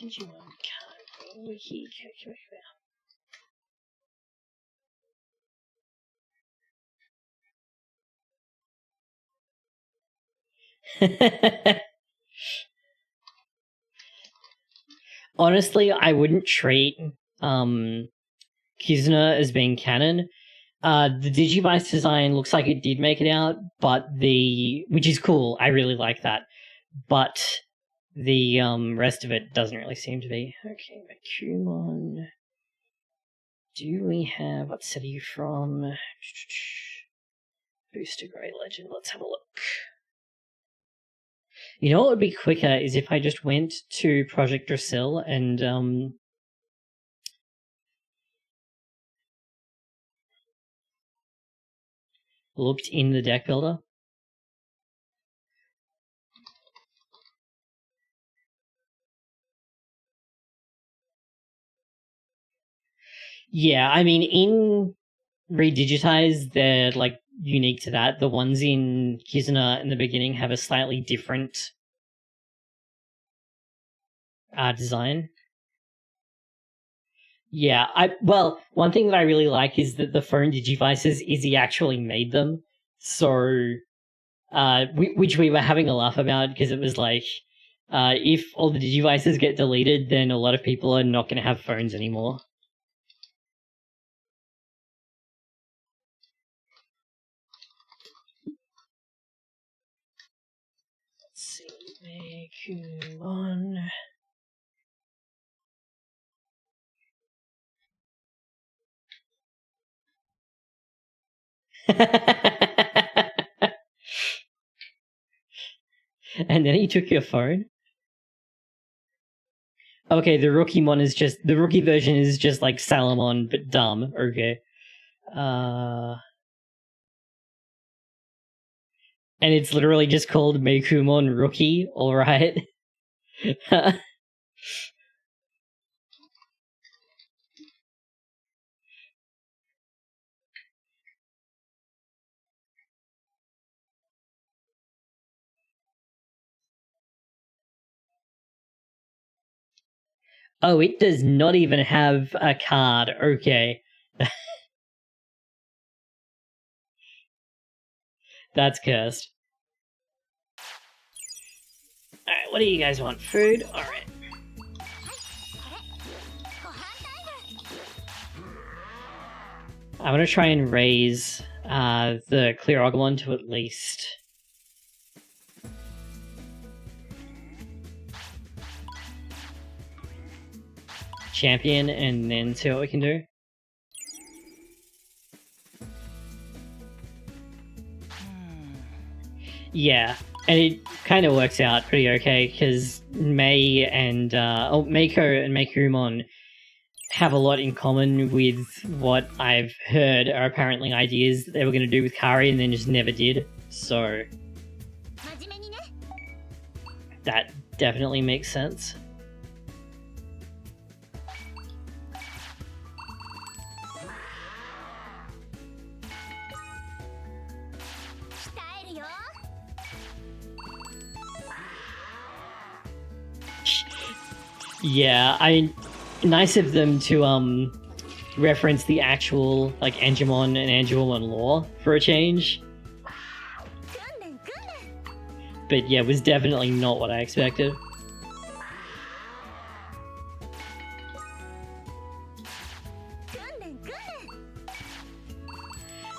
Digimon card game wiki. Honestly, I wouldn't treat Kizuna as being canon. The Digivice design looks like it did make it out, but which is cool. I really like that. But the rest of it doesn't really seem to be. Okay, Makumon. Do we have... what set are you from? Booster Grey Legend. Let's have a look. You know what would be quicker is if I just went to Project Drasil and looked in the deck builder. Yeah, I mean, in Redigitize, they're like unique to that. The ones in Kizuna in the beginning have a slightly different design. Yeah, one thing that I really like is that the phone digivices, Izzy actually made them. So, which we were having a laugh about, because it was like, if all the digivices get deleted, then a lot of people are not going to have phones anymore. Let's see, DIGIMON. And then he took your phone? Okay, the rookie version is just like Salamon, but dumb. Okay. And it's literally just called Meikumon Rookie, alright. Oh, it does not even have a card. Okay. That's cursed. Alright, what do you guys want? Food? Alright. I'm gonna try and raise the Clear Agumon to at least... champion, and then see what we can do. Yeah, and it kind of works out pretty okay, because Mei and Meiko and Meikumon have a lot in common with what I've heard are apparently ideas that they were going to do with Kari and then just never did, so that definitely makes sense. Yeah, nice of them to reference the actual like Angemon and Angemon lore for a change. But yeah, it was definitely not what I expected.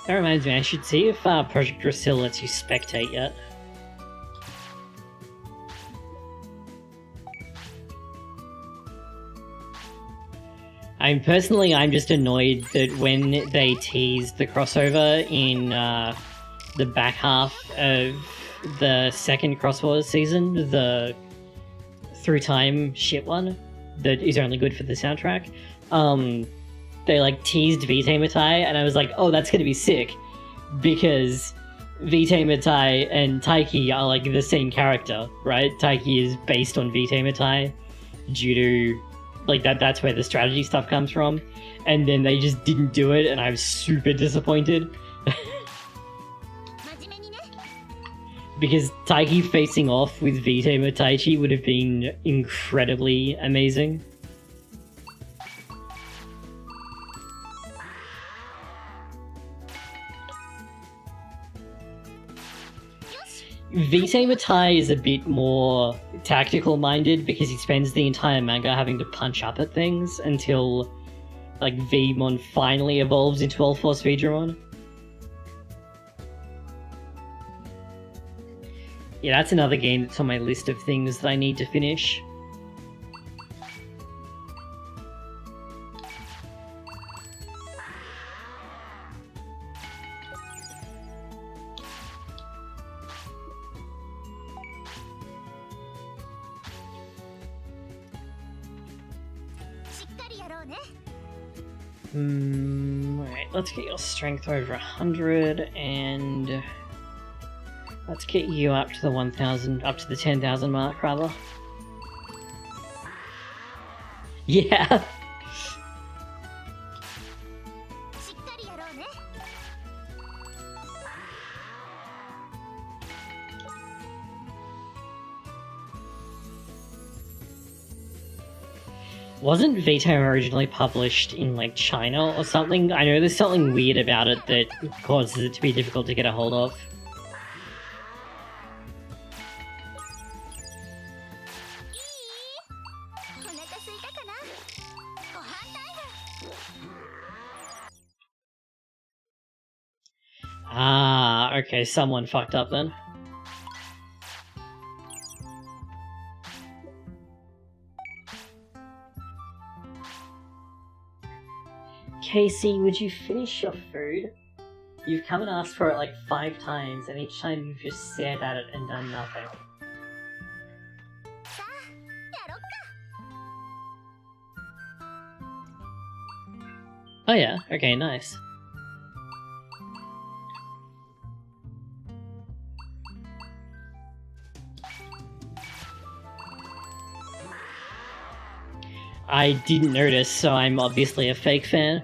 That reminds me, I should see if Project Drasil lets you spectate yet. I'm just annoyed that when they teased the crossover in the back half of the second Cross Wars season, the Through Time shit one that is only good for the soundtrack, they like teased Vitae Matai, and I was like, oh, that's gonna be sick, because Vitae Matai and Taiki are like the same character, right? Taiki is based on Vitae Matai due to like that's where the strategy stuff comes from, and then they just didn't do it, and I was super disappointed. Because Taiki facing off with Vitae Mataichi would have been incredibly amazing. Vitae Matai is a bit more tactical minded because he spends the entire manga having to punch up at things until like Vmon finally evolves into All Force Veedramon. Yeah, that's another game that's on my list of things that I need to finish. Alright, let's get your strength over 100, and let's get you up to the 1,000, up to the 10,000 mark, rather. Yeah! Wasn't Vito originally published in, like, China or something? I know there's something weird about it that causes it to be difficult to get a hold of. Ah, okay, someone fucked up then. Casey, would you finish your food? You've come and asked for it like 5 times, and each time you've just stared at it and done nothing. Oh yeah, okay, nice. I didn't notice, so I'm obviously a fake fan.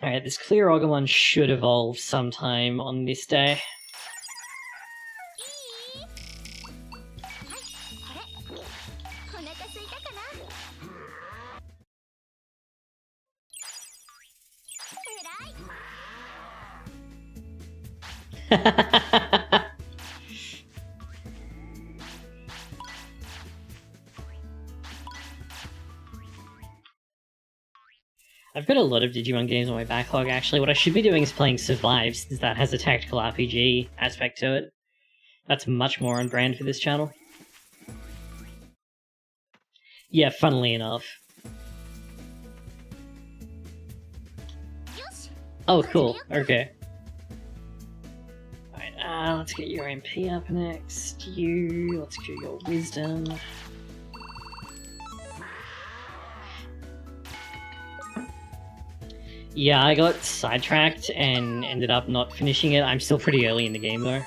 Alright, this clear Agumon should evolve sometime on this day. I've got a lot of Digimon games on my backlog, actually. What I should be doing is playing Survive, since that has a tactical RPG aspect to it. That's much more on brand for this channel. Yeah, funnily enough. Oh, cool. Okay. Alright, let's get your MP up next. Let's do your Wisdom. Yeah, I got sidetracked and ended up not finishing it. I'm still pretty early in the game, though.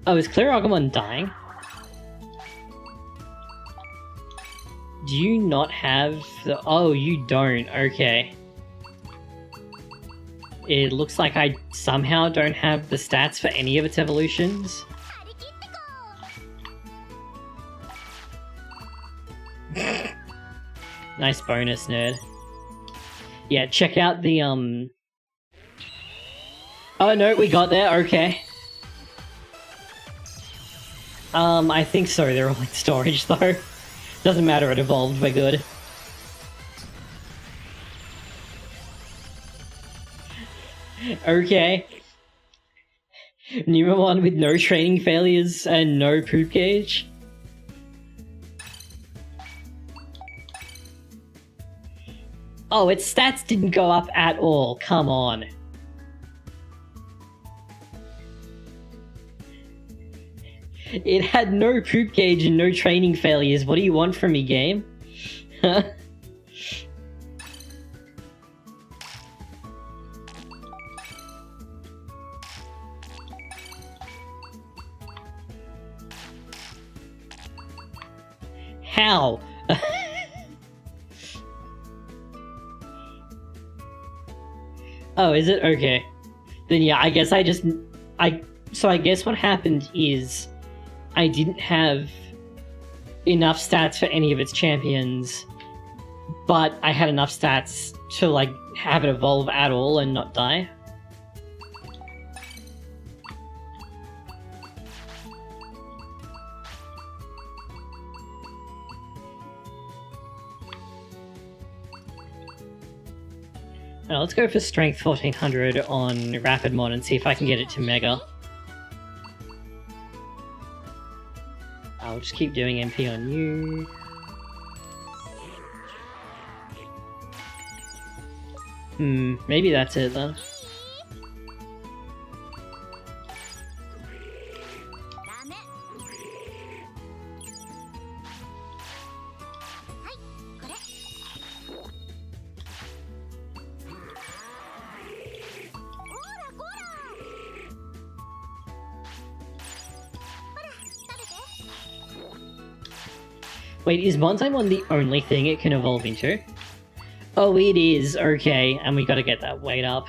Oh, is Clear Agumon dying? Do you not have the... Oh, you don't. Okay. It looks like I somehow don't have the stats for any of its evolutions. Nice bonus, nerd. Yeah, check out the, Oh no, we got there, okay. I think so, they're all in storage though. Doesn't matter, it evolved, we're good. Okay. Numemon with no training failures and no poop gauge. Oh, its stats didn't go up at all, come on. It had no poop gauge and no training failures. What do you want from me, game? How? Oh, is it? Okay. Then yeah, I guess so I guess what happened is I didn't have enough stats for any of its champions, but I had enough stats to, like, have it evolve at all and not die. Now, let's go for Strength 1400 on Rapidmon and see if I can get it to Mega. just keep doing MP on you. Maybe that's it then. Wait, is Bonsaimon the only thing it can evolve into? Oh, it is. Okay, and we gotta get that weight up.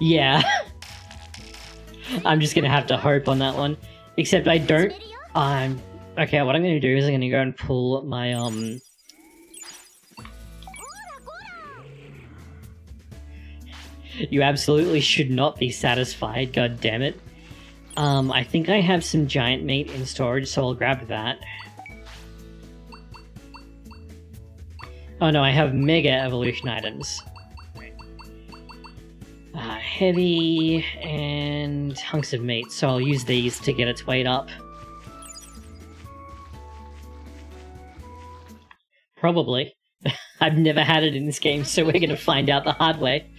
Yeah. I'm just gonna have to hope on that one. Except I don't... okay, what I'm gonna do is I'm gonna go and pull my, You absolutely should not be satisfied, god damn it. I think I have some giant meat in storage, so I'll grab that. Oh no, I have mega evolution items. Heavy and hunks of meat, so I'll use these to get its weight up. Probably. I've never had it in this game, so we're gonna find out the hard way.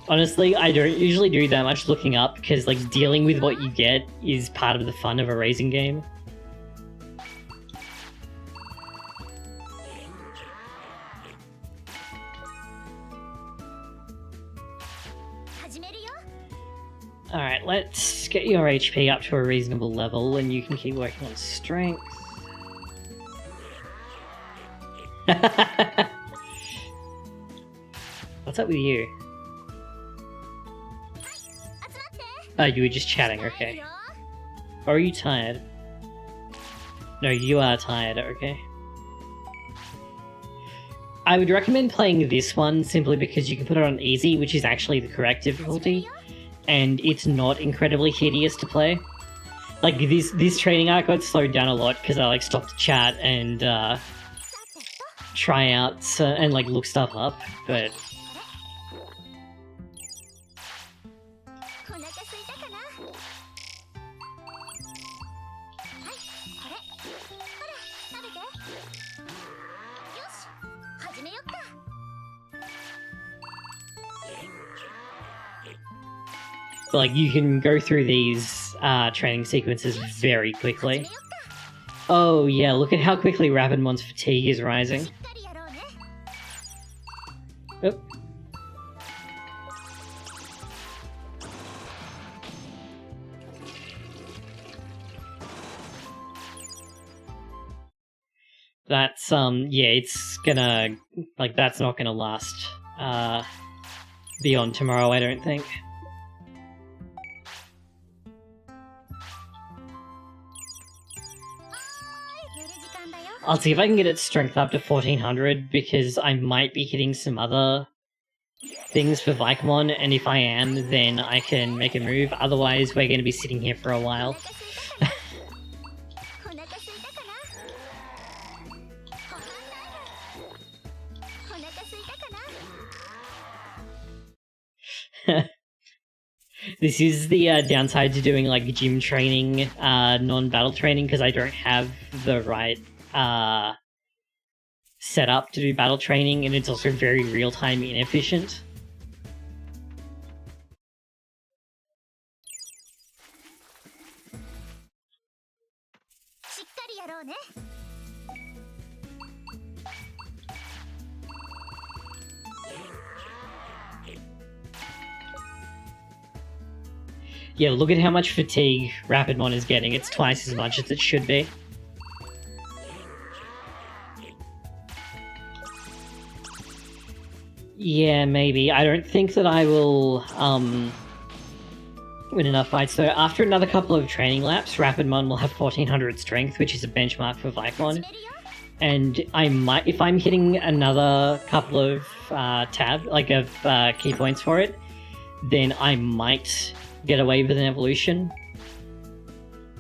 Honestly, I don't usually do that much looking up, because like dealing with what you get is part of the fun of a racing game. Alright, let's get your HP up to a reasonable level, and you can keep working on strength. What's up with you? Oh, you were just chatting, okay. Or are you tired? No, you are tired, okay. I would recommend playing this one simply because you can put it on easy, which is actually the correct difficulty, and it's not incredibly hideous to play. Like, this training arc got slowed down a lot because I, like, stopped to chat and, try out, and, like, look stuff up, but... But, like, you can go through these training sequences very quickly. Oh yeah, look at how quickly Rapidmon's fatigue is rising. Oh. That's, yeah, it's gonna, like, that's not gonna last, beyond tomorrow, I don't think. I'll see if I can get its strength up to 1400, because I might be hitting some other things for Vicomon, and if I am, then I can make a move, otherwise we're going to be sitting here for a while. This is the downside to doing like gym training, non-battle training, because I don't have the right setup to do battle training, and it's also very real-time inefficient. Yeah, look at how much fatigue Rapidmon is getting. It's twice as much as it should be. Yeah, maybe. I don't think that I will win enough fights. So after another couple of training laps, Rapidmon will have 1400 strength, which is a benchmark for Vicomon. And I might, if I'm hitting another couple of key points for it, then I might get away with an evolution.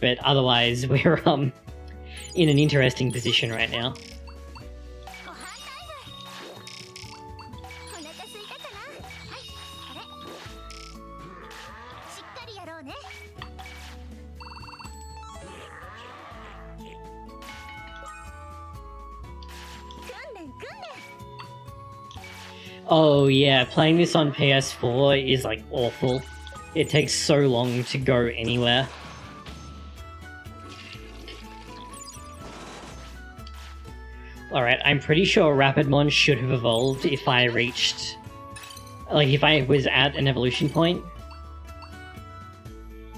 But otherwise, we're in an interesting position right now. Oh yeah, playing this on PS4 is like awful. It takes so long to go anywhere. Alright, I'm pretty sure Rapidmon should have evolved if I reached... like, if I was at an evolution point.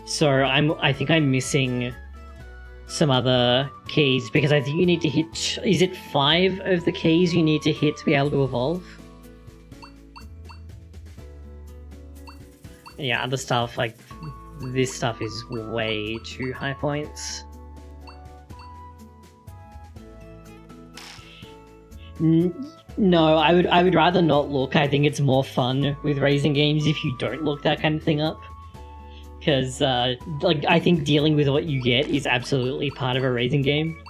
So I think I'm missing some other keys, because I think you need to hit... is it 5 of the keys you need to hit to be able to evolve? Yeah, other stuff, like, this stuff is way too high points. No, I would rather not look. I think it's more fun with racing games if you don't look that kind of thing up. Because, like, I think dealing with what you get is absolutely part of a racing game.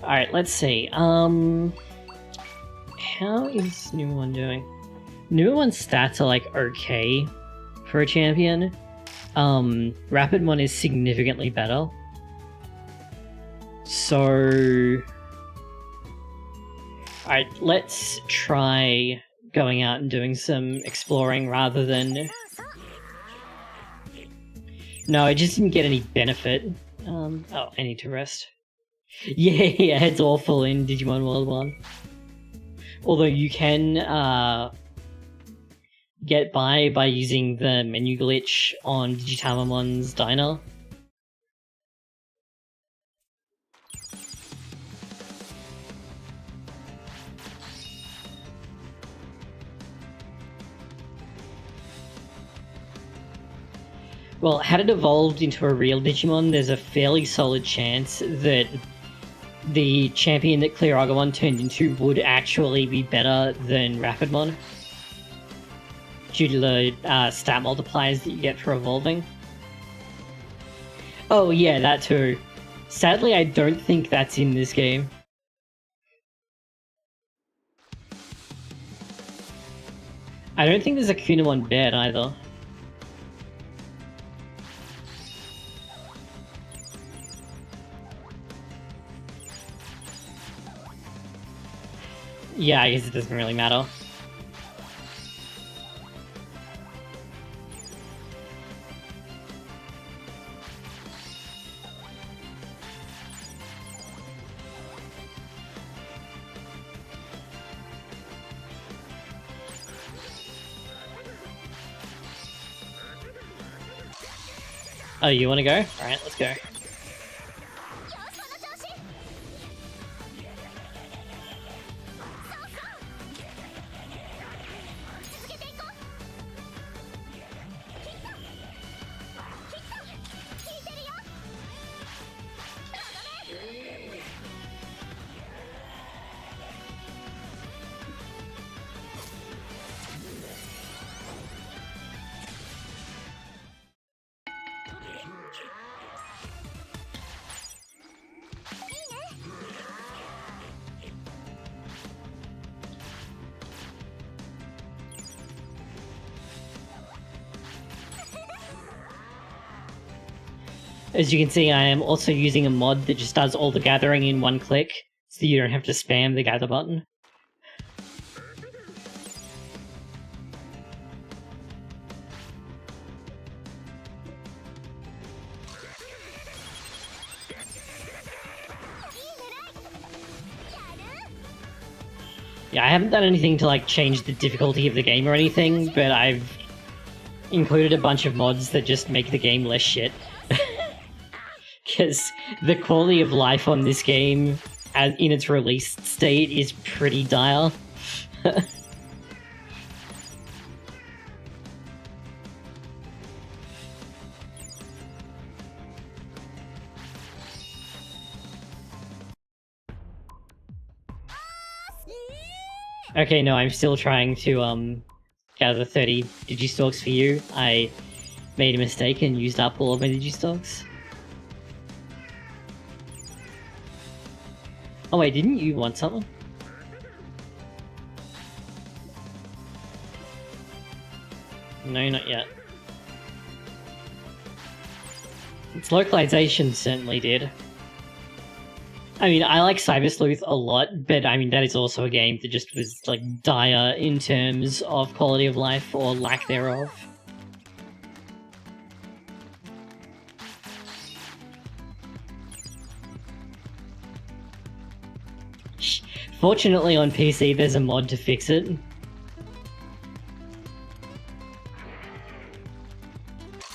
Alright, let's see. How is Number 1 doing? Number 1's stats are, like, okay for a champion. Rapidmon is significantly better. So... alright, let's try going out and doing some exploring rather than... no, I just didn't get any benefit. Oh, I need to rest. Yeah, it's awful in Digimon World 1. Although you can, get by using the menu glitch on Digitamamon's diner. Well, had it evolved into a real Digimon, there's a fairly solid chance that the champion that Clearagamon turned into would actually be better than Rapidmon, due to the stat multipliers that you get for evolving. Oh yeah, that too. Sadly, I don't think that's in this game. I don't think there's a Kunamon bed either. Yeah, I guess it doesn't really matter. Oh, you wanna go? Alright, let's go. As you can see, I am also using a mod that just does all the gathering in one click, so you don't have to spam the gather button. Yeah, I haven't done anything to like change the difficulty of the game or anything, but I've included a bunch of mods that just make the game less shit. Because the quality of life on this game, as in its released state, is pretty dire. Okay, no, I'm still trying to gather 30 Digistalks for you. I made a mistake and used up all of my Digistalks. Oh wait, didn't you want something? No, not yet. Its localization certainly did. I mean, I like Cyber Sleuth a lot, but I mean, that is also a game that just was, like, dire in terms of quality of life, or lack thereof. Fortunately on PC there's a mod to fix it.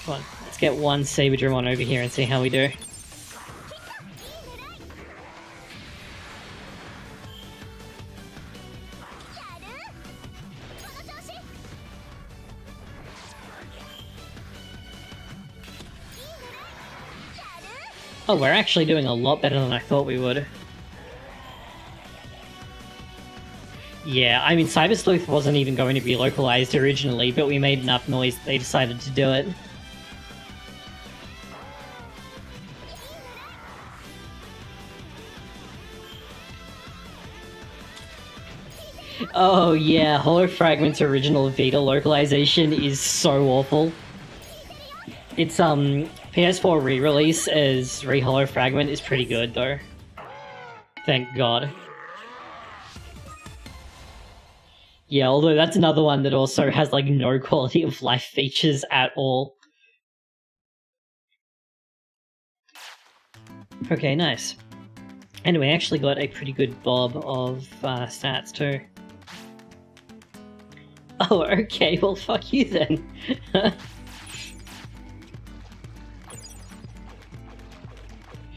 Come on, let's get one Saberdramon over here and see how we do. Oh, we're actually doing a lot better than I thought we would. Yeah, I mean, Cyber Sleuth wasn't even going to be localized originally, but we made enough noise that they decided to do it. Oh yeah, Hollow Fragment's original Vita localization is so awful. Its PS4 re-release as Re-Hollow Fragment is pretty good though. Thank God. Yeah, although that's another one that also has like no quality of life features at all. Okay, nice. Anyway, I actually got a pretty good bob of stats too. Oh, okay, well fuck you then.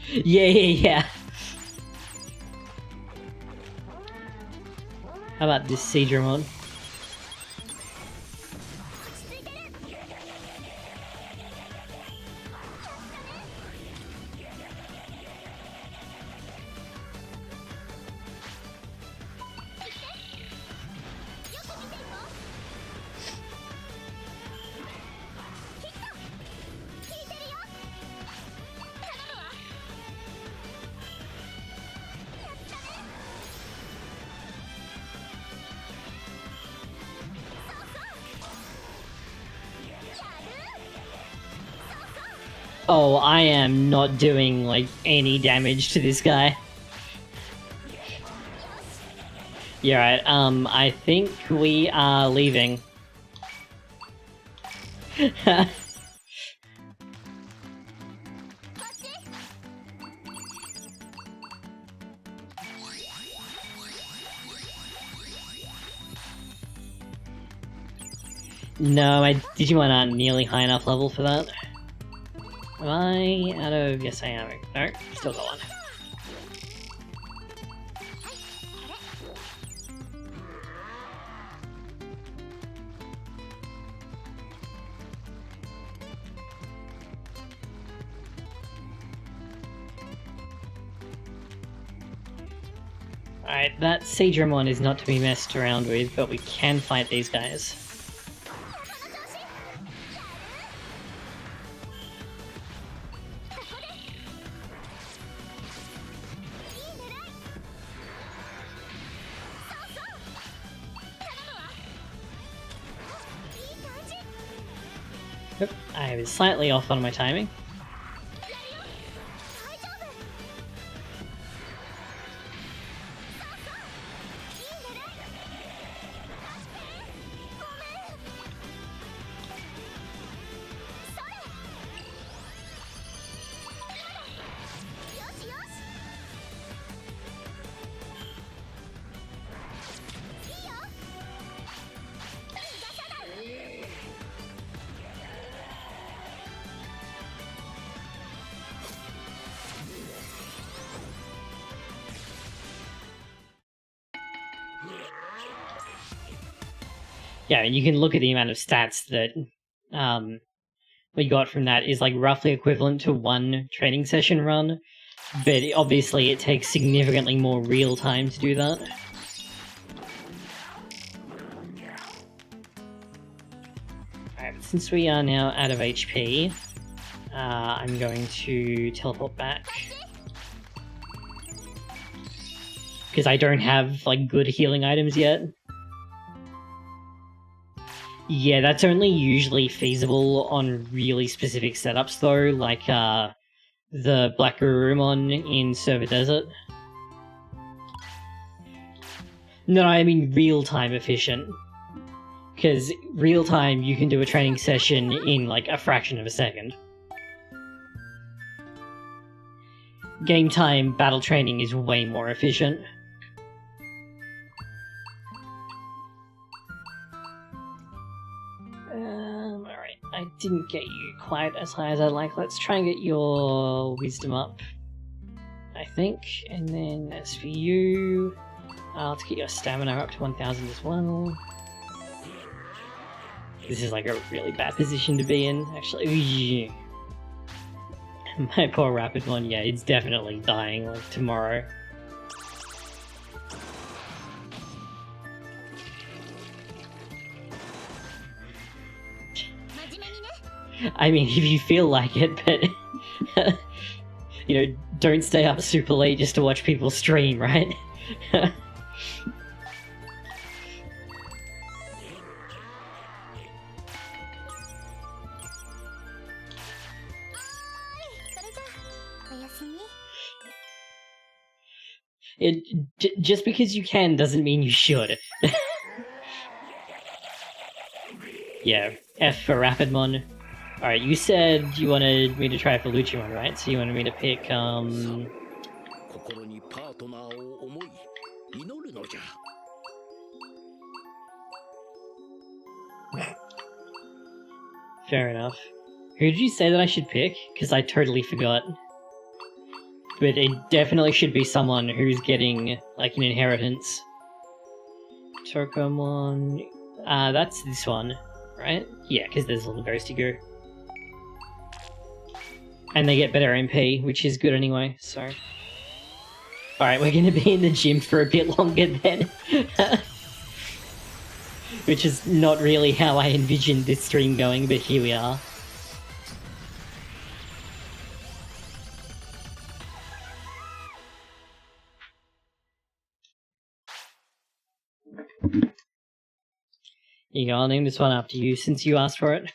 Yeah. How about this Seadramon? Oh, I am not doing, like, any damage to this guy. Yeah, right, I think we are leaving. No, my Digimon aren't nearly high enough level for that. Am I out of... Yes, I am. No, still got one. Alright, that Seadramon is not to be messed around with, but we can fight these guys. Yep, I was slightly off on my timing. Yeah, and you can look at the amount of stats that we got from that is like roughly equivalent to one training session run, but obviously it takes significantly more real time to do that. since we are now out of HP, I'm going to teleport back. Because I don't have, like, good healing items yet. Yeah, that's only usually feasible on really specific setups, though, like, the Black Garurumon in Server Desert. No, I mean real-time efficient. Because real-time, you can do a training session in, like, a fraction of a second. Game time battle training is way more efficient. Alright, I didn't get you quite as high as I'd like. Let's try and get your wisdom up, I think. And then as for you, let's get your stamina up to 1000 as well. This is like a really bad position to be in, actually. My poor rapid one, yeah, it's definitely dying like tomorrow. I mean, if you feel like it, but you know, don't stay up super late just to watch people stream, right? Just because you can doesn't mean you should. Yeah, F for Rapidmon. Alright, you said you wanted me to try for Lucimon, right? So you wanted me to pick, fair enough. Who did you say that I should pick? Because I totally forgot. But it definitely should be someone who's getting, like, an inheritance. Turkomon... that's this one, right? Yeah, because there's all the Ghosty Goo. And they get better MP, which is good anyway, so... Alright, we're gonna be in the gym for a bit longer then. Which is not really how I envisioned this stream going, but here we are. Here you go, I'll name this one after you, since you asked for it.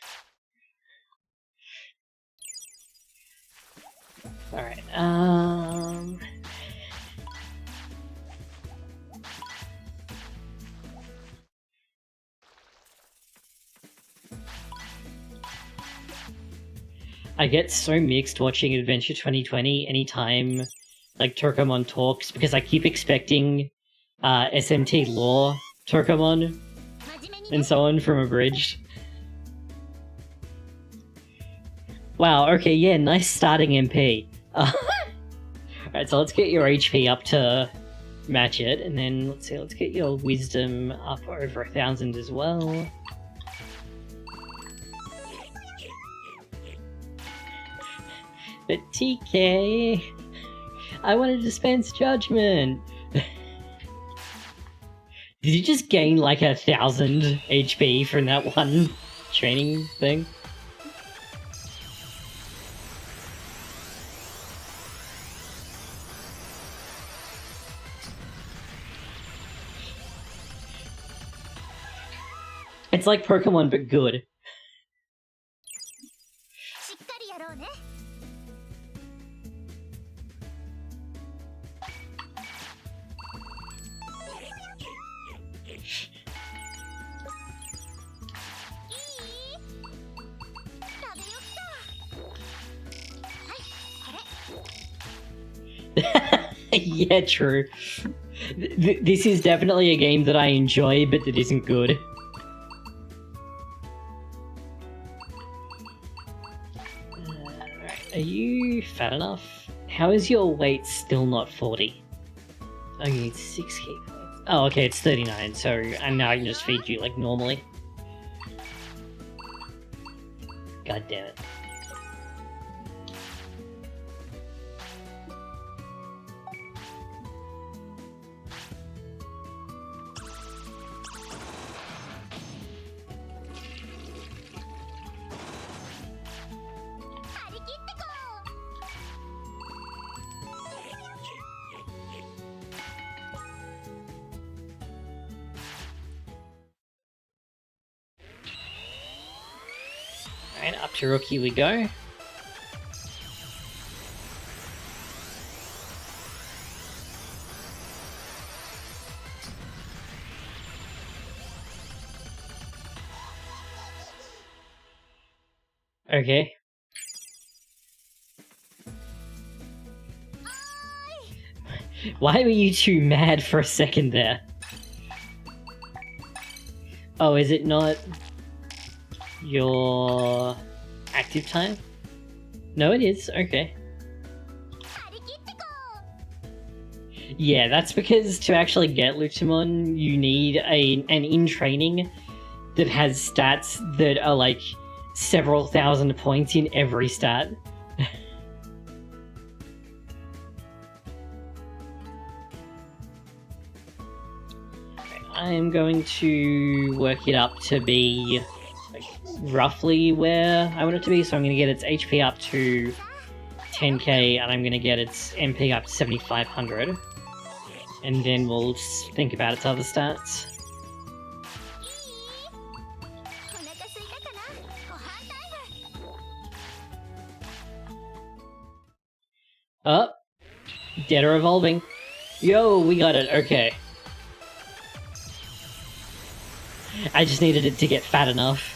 Alright, I get so mixed watching Adventure 2020 anytime, like, Turkomon talks, because I keep expecting, SMT Law Turkomon and so on from Abridged. Wow, okay, yeah, nice starting MP. Alright, so let's get your HP up to match it, and then, let's see, let's get your Wisdom up over 1000 as well. But TK, I want to dispense judgment. Did you just gain like 1000 HP from that one training thing? It's like Pokemon, but good. Yeah, true. This is definitely a game that I enjoy, but that isn't good. Alright, are you fat enough? How is your weight still not 40? Oh, you need 6 key points. Oh, okay, it's 39, so and now I can just feed you like normally. God damn it. Alright, up to rookie we go. Okay. Why were you two mad for a second there? Oh, is it not your active time? No, it is. Okay. Yeah, that's because to actually get DIGIMON, you need an in-training that has stats that are like several thousand points in every stat. I'm going to work it up to be like, roughly where I want it to be, so I'm going to get its HP up to 10k and I'm going to get its MP up to 7500, and then we'll think about its other stats. Oh, dead or evolving. Yo, we got it, okay. I just needed it to get fat enough.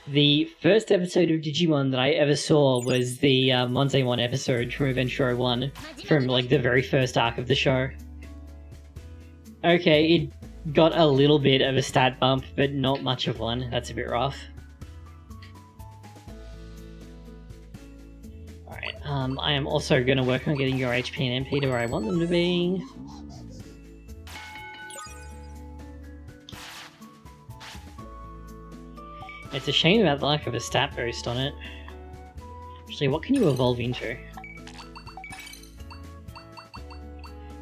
The first episode of Digimon that I ever saw was the Monzaemon episode from Adventure 01, from like the very first arc of the show. Okay, it got a little bit of a stat bump, but not much of one. That's a bit rough. Alright, I am also going to work on getting your HP and MP to where I want them to be. It's a shame about the lack of a stat boost on it. Actually, what can you evolve into?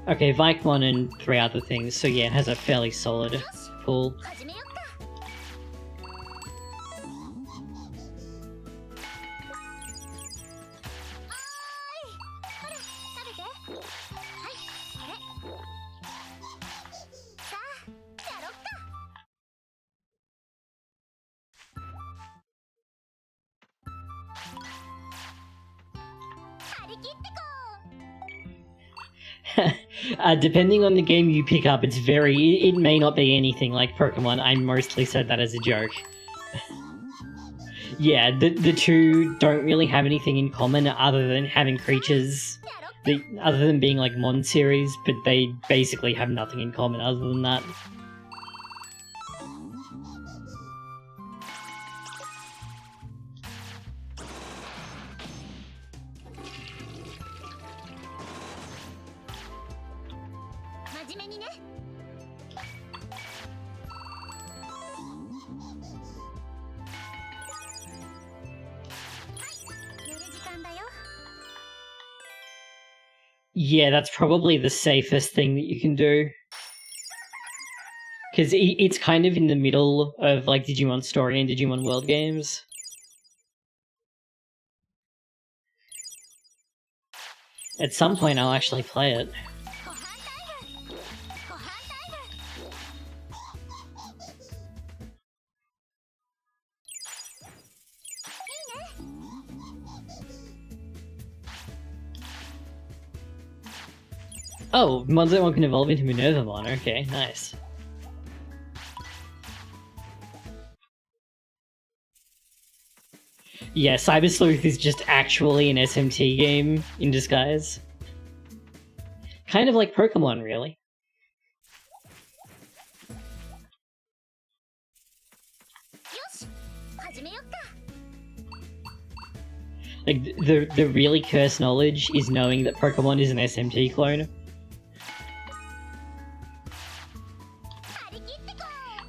Okay, Vikemon and 3 other things, so yeah, it has a fairly solid pool. Depending on the game you pick up, it may not be anything like Pokemon. I mostly said that as a joke. Yeah, the two don't really have anything in common other than having creatures, other than being like Mon series, but they basically have nothing in common other than that. Yeah, that's probably the safest thing that you can do. Because it's kind of in the middle of like Digimon Story and Digimon World games. At some point I'll actually play it. Oh, Monzaemon can evolve into Minervamon. Okay, nice. Yeah, Cyber Sleuth is just actually an SMT game in disguise. Kind of like Pokemon, really. Like, the really cursed knowledge is knowing that Pokemon is an SMT clone.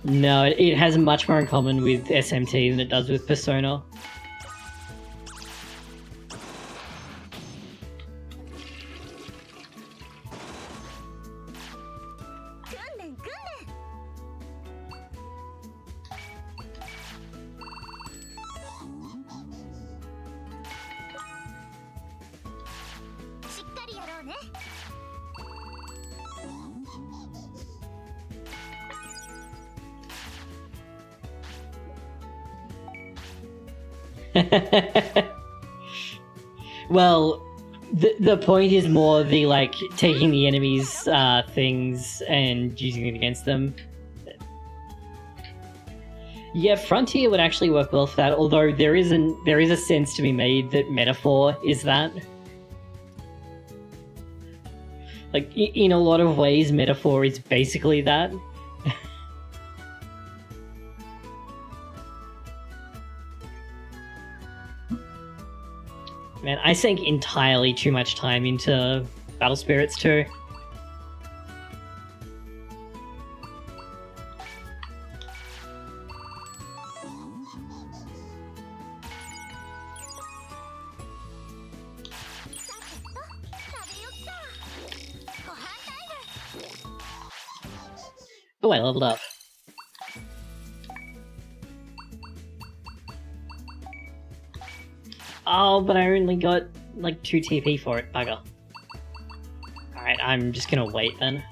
No, it has much more in common with SMT than it does with Persona. Well, the point is more the, like, taking the enemy's things and using it against them. Yeah, Frontier would actually work well for that, although there is a sense to be made that Metaphor is that. Like, in a lot of ways, Metaphor is basically that. Man, I sank entirely too much time into Battle Spirits too. Oh, I leveled up. Oh, but I only got, like, 2 TP for it, bugger. Alright, I'm just gonna wait then.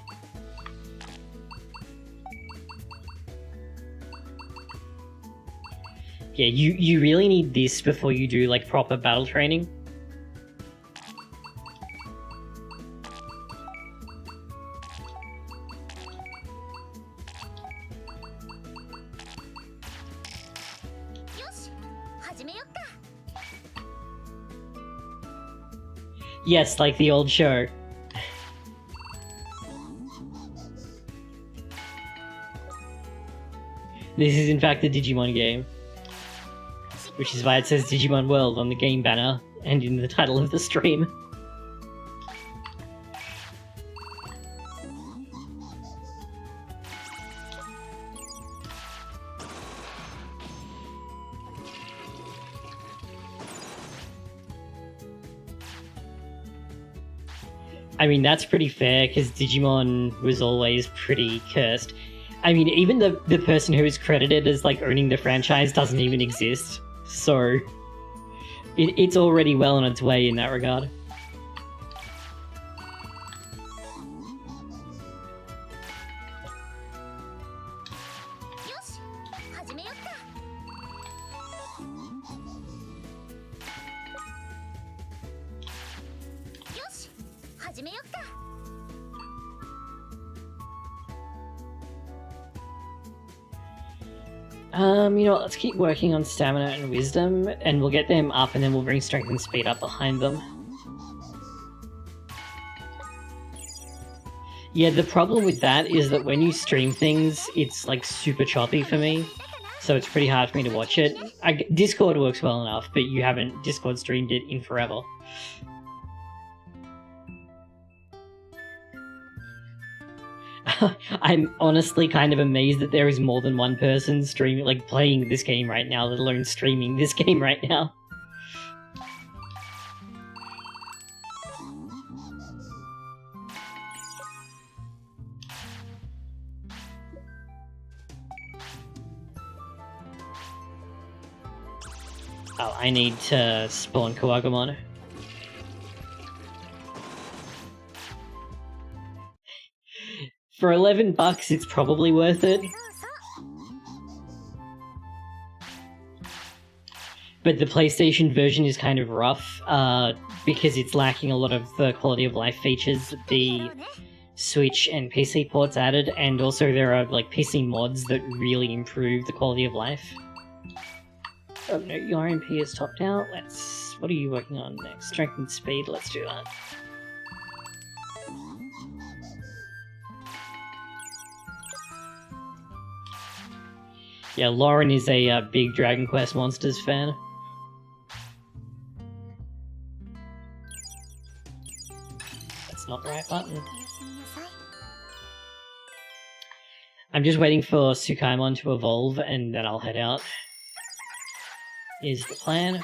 Yeah, you really need this before you do, like, proper battle training. Yes, like the old show. This is in fact the Digimon game. Which is why it says Digimon World on the game banner and in the title of the stream. I mean, that's pretty fair, because Digimon was always pretty cursed. I mean, even the person who is credited as, like, owning the franchise doesn't even exist. So, it's already well on its way in that regard. You know what, let's keep working on stamina and wisdom, and we'll get them up, and then we'll bring strength and speed up behind them. Yeah, the problem with that is that when you stream things, it's, like, super choppy for me, so it's pretty hard for me to watch it. Discord works well enough, but you haven't Discord streamed it in forever. I'm honestly kind of amazed that there is more than one person streaming, like, playing this game right now, let alone streaming this game right now. Oh, I need to spawn Kawagumon. For $11, it's probably worth it. But the PlayStation version is kind of rough, because it's lacking a lot of the quality of life features that the Switch and PC ports added, and also there are, like, PC mods that really improve the quality of life. Oh no, your MP is topped out. What are you working on next? Strength and speed, let's do that. Yeah, Lauren is a big Dragon Quest Monsters fan. That's not the right button. I'm just waiting for Tsukaimon to evolve, and then I'll head out. Is the plan.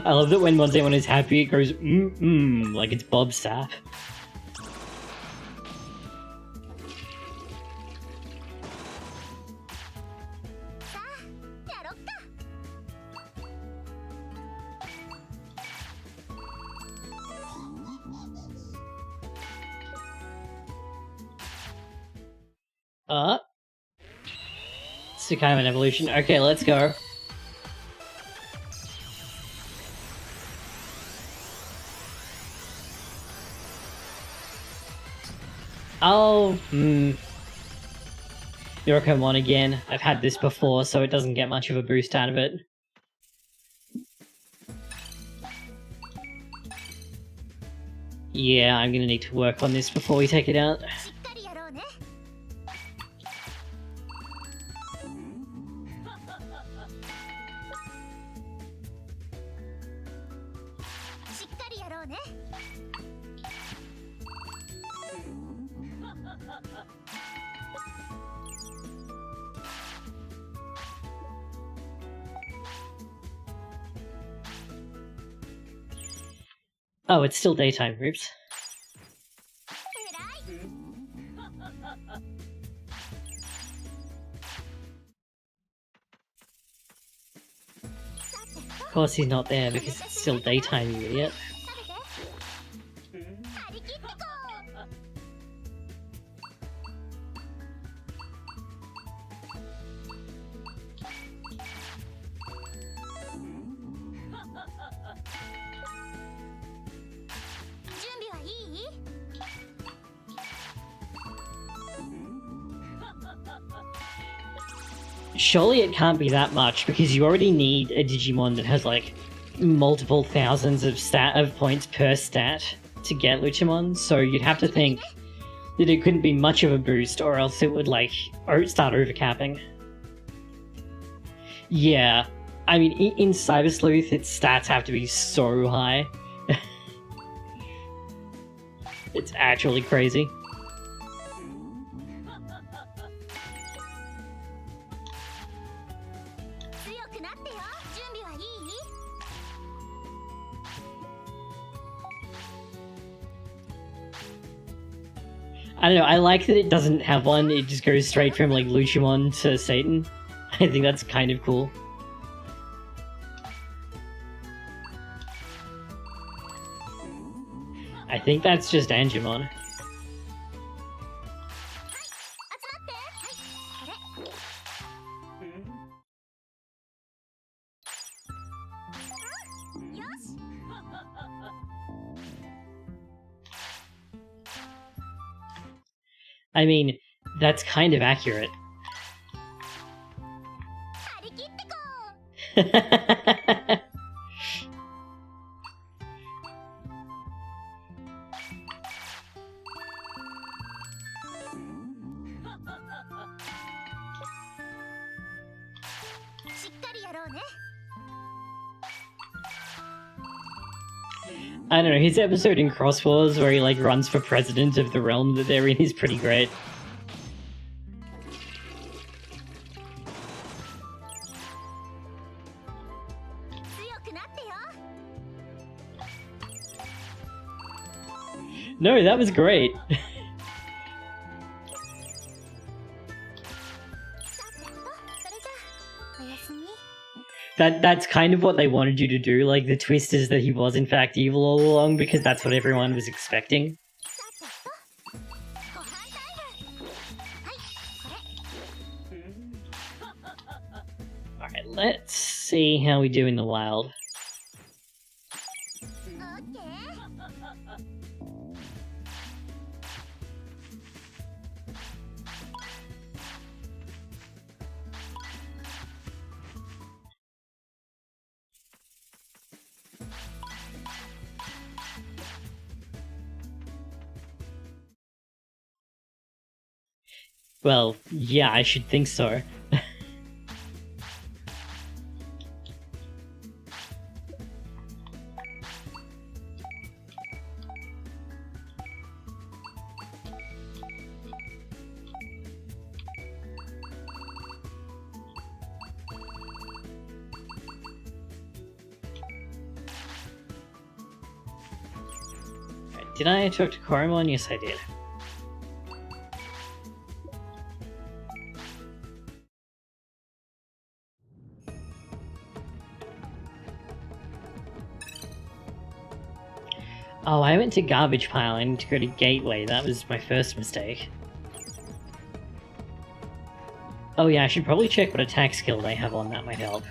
I love that when Monzaemon is happy, it goes like it's Bob Sapp. It's kind of an evolution. Okay, let's go. Oh, Yorkomon again. I've had this before, so it doesn't get much of a boost out of it. Yeah, I'm gonna need to work on this before we take it out. Oh, it's still daytime, Roops. Of course he's not there because it's still daytime, you idiot. Surely it can't be that much, because you already need a Digimon that has like multiple thousands of points per stat to get Luchamon, so you'd have to think that it couldn't be much of a boost, or else it would like start overcapping. Yeah, I mean in Cyber Sleuth its stats have to be so high. It's actually crazy. I don't know, I like that it doesn't have one, it just goes straight from like Luchamon to Satan. I think that's kind of cool. I think that's just Angemon. I mean, that's kind of accurate. I don't know, his episode in Cross Wars where he like runs for president of the realm that they're in is pretty great. No, that was great. That's kind of what they wanted you to do, like the twist is that he was in fact evil all along because that's what everyone was expecting. Alright, let's see how we do in the wild. Well, yeah, I should think so. Did I talk to Koromon? Yes, I did. Oh, I went to Garbage Pile. I need to go to Gateway. That was my first mistake. Oh yeah, I should probably check what attack skill they have on. That might help.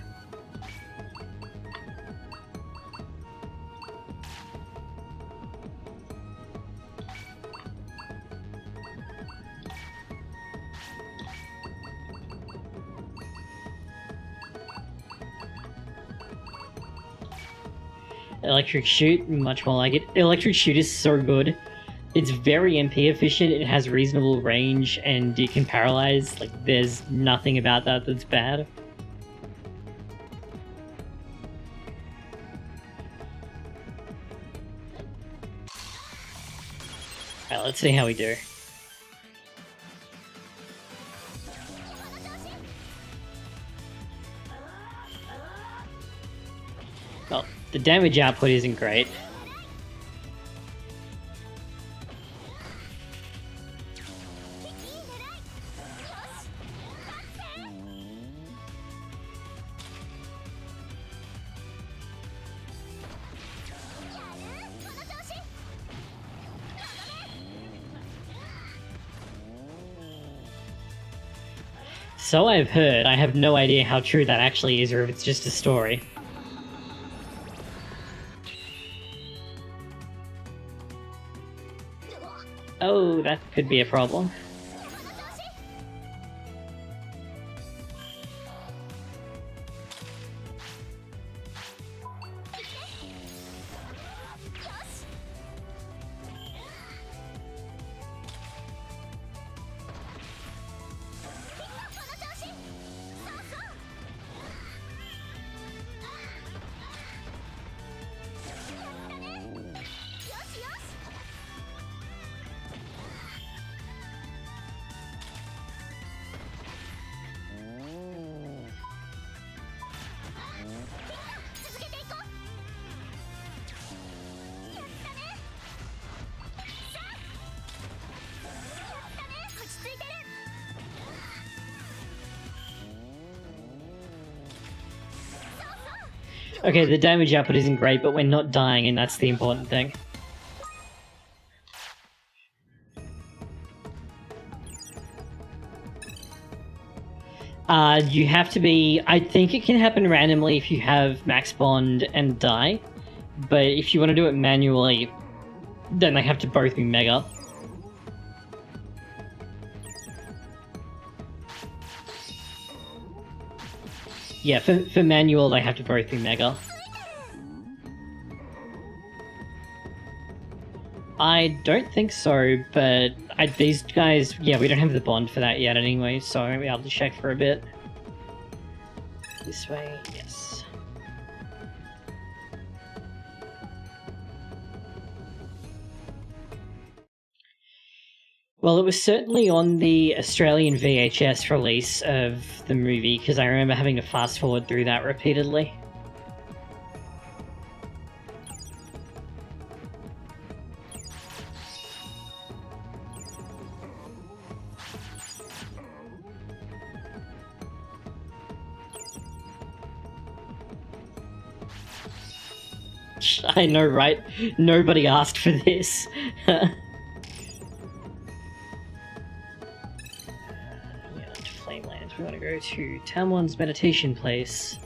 Electric Shoot, much more like it. Electric Shoot is so good. It's very MP efficient, it has reasonable range, and it can paralyze. Like, there's nothing about that that's bad. Alright, let's see how we do. Well, the damage output isn't great. So I've heard. I have no idea how true that actually is, or if it's just a story. Oh, that could be a problem. Okay, the damage output isn't great, but we're not dying, and that's the important thing. You have to be... I think it can happen randomly if you have max bond and die, but if you want to do it manually, then they have to both be mega. Yeah, for manual, they have to both be mega. I don't think so, but these guys... Yeah, we don't have the bond for that yet anyway, so I won't be able to check for a bit. This way, yes. Well, it was certainly on the Australian VHS release of the movie, because I remember having to fast forward through that repeatedly. I know, right? Nobody asked for this. We want to go to Tamon's meditation place.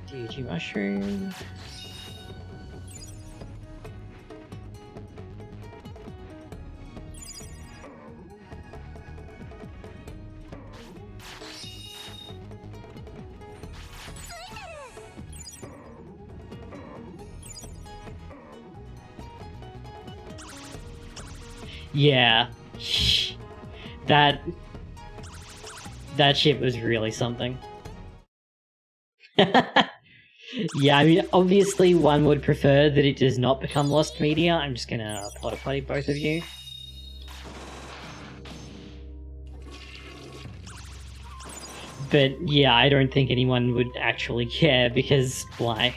Digimushroom. Yeah. That shit was really something. Yeah, I mean, obviously one would prefer that it does not become lost media. I'm just gonna potty both of you. But yeah, I don't think anyone would actually care, because why?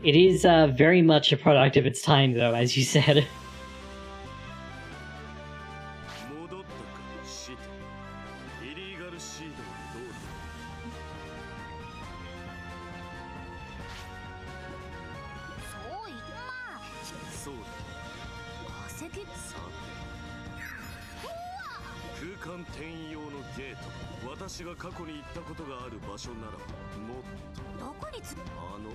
It is very much a product of its time, though, as you said. 戻ったかしてイリーガルシードはどうだ。そういまあそうだ。化石さて空間転移用のゲート、私が過去に行ったことがある場所ならもっとどこにつあの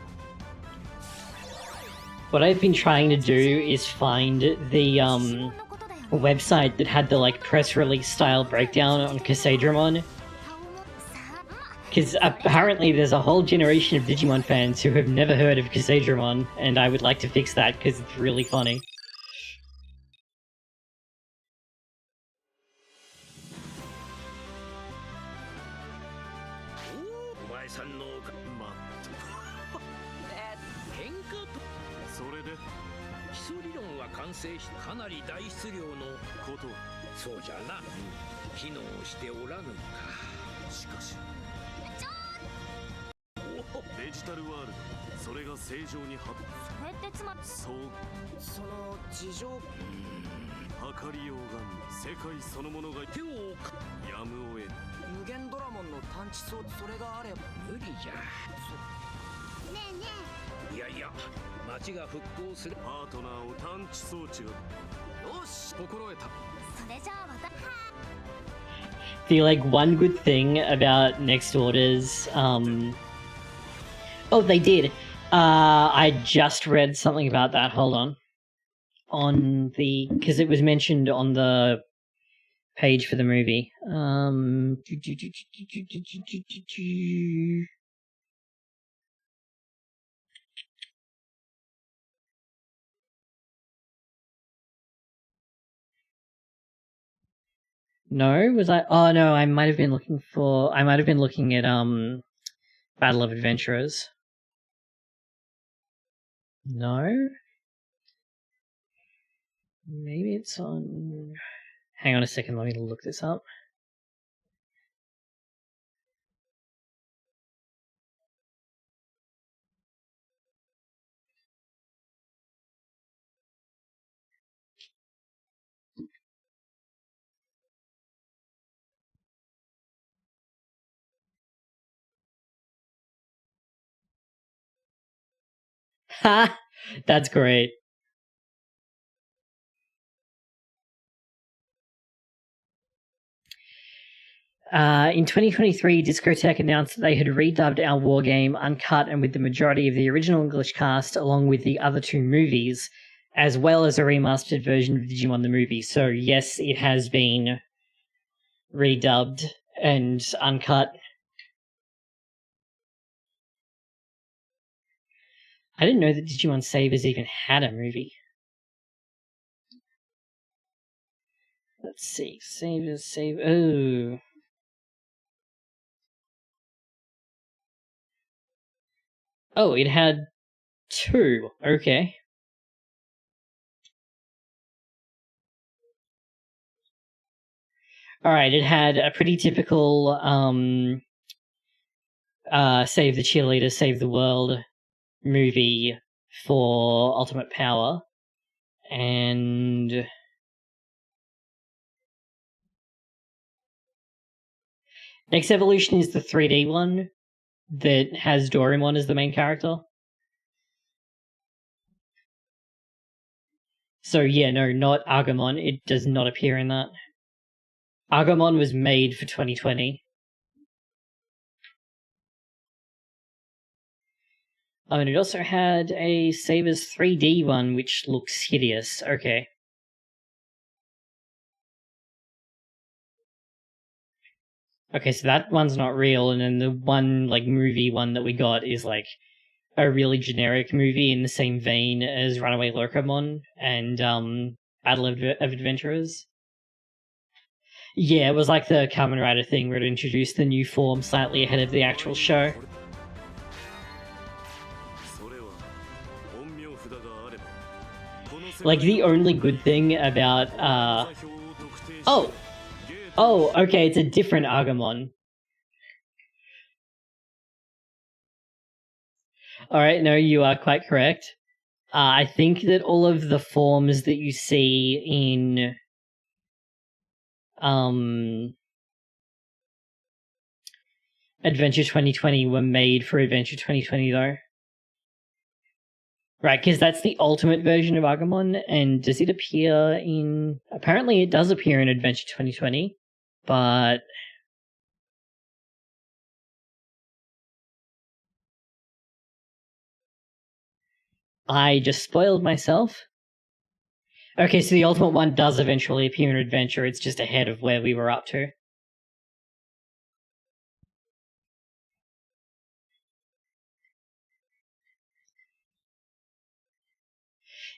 What I've been trying to do is find the のことだよね website that had the like press release style breakdown on Casadramon. 顔もさまあ Because apparently there's a whole generation of Digimon fans who have never heard of Casadramon, and I would like to fix that because it's really funny. お前さんのおかま喧嘩とそれで基礎理論は完成しかなり大質量のことはそうじゃな、機能しておらぬか。しかしデジタルワールドそれが正常に発それってつまりそうその事情測りようが世界そのものが手をかやむを得ぬ無限ドラモンの探知装置それがあれば無理じゃ。ねえねいやいや、町が復興する。パートナーを探知装置がよし心得たえそれじゃあまた The like one good thing about Next Orders, oh, they did. I just read something about that. Hold on the because it was mentioned on the page for the movie. No, was I? Oh no, I might have been looking at Battle of Adventurers. No? Maybe it's on... Hang on a second, let me look this up. Ha! That's great. In 2023, Discotech announced that they had redubbed our wargame uncut and with the majority of the original English cast, along with the other two movies, as well as a remastered version of Digimon the movie. So yes, it has been redubbed and uncut. I didn't know that Digimon Savers even had a movie. Let's see. Savers, save. Oh. Oh, it had two. Okay. Alright, it had a pretty typical, save the cheerleader, save the world movie for Ultimate Power. And Next Evolution is the 3D one that has Doraemon as the main character. So yeah, no, not Agumon. It does not appear in that. Agumon was made for 2020. Oh, and it also had a Savers 3D one, which looks hideous. Okay. Okay, so that one's not real, and then the one, like, movie one that we got is, like, a really generic movie in the same vein as Runaway Locomon and, Battle of Adventurers. Yeah, it was like the Kamen Rider thing where it introduced the new form slightly ahead of the actual show. それは陰陽札があればこの世界 Like, the only good thing about, 座標を特定し Oh! ゲート Oh, okay, it's a different Agumon. Alright, no, you are quite correct. I think that all of the forms that you see in Adventure 2020 were made for Adventure 2020 though. Right, because that's the ultimate version of Agumon, and does it appear in... Apparently it does appear in Adventure 2020, but... I just spoiled myself. Okay, so the ultimate one does eventually appear in Adventure, it's just ahead of where we were up to.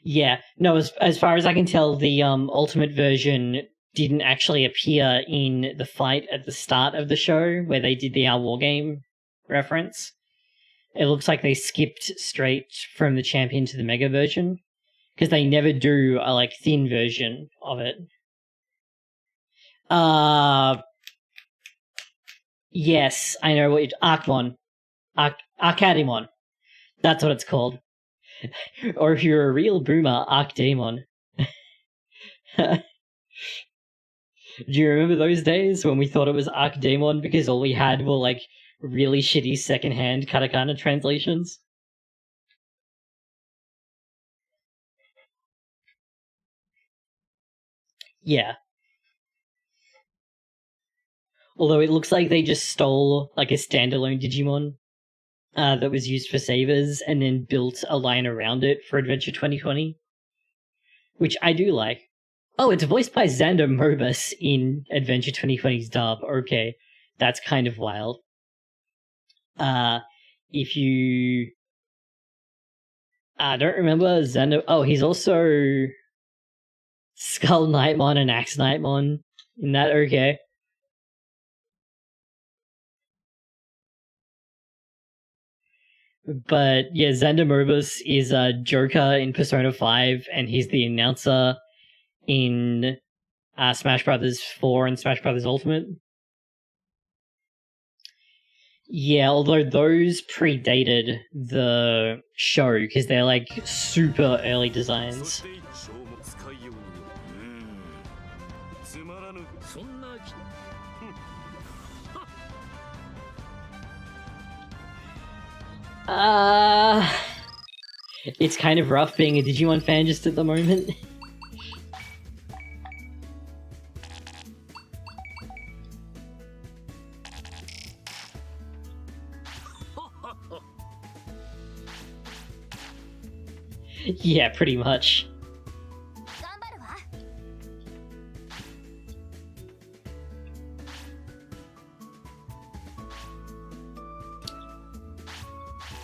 Yeah, no, as far as I can tell, the ultimate version didn't actually appear in the fight at the start of the show, where they did the Our War Game reference. It looks like they skipped straight from the champion to the mega version, because they never do a, like, thin version of it. Yes, I know what Arcmon. Arcadimon. That's what it's called. Or if you're a real boomer, Arcdaemon. Do you remember those days when we thought it was Arcdaemon because all we had were, like, really shitty secondhand katakana translations? Yeah. Although it looks like they just stole, like, a standalone Digimon that was used for Savers and then built a line around it for Adventure 2020. Which I do like. Oh, it's voiced by Xander Mobus in Adventure 2020's dub. Okay, that's kind of wild. If you... I don't remember Xander... Oh, he's also Skull Knightmon and Axe Knightmon in that. Okay. But yeah, Xander Mobus is a Joker in Persona 5, and he's the announcer in Smash Bros. 4 and Smash Bros. Ultimate. Yeah, although those predated the show, because they're like super early designs. It's kind of rough being a Digimon fan just at the moment. Yeah, pretty much.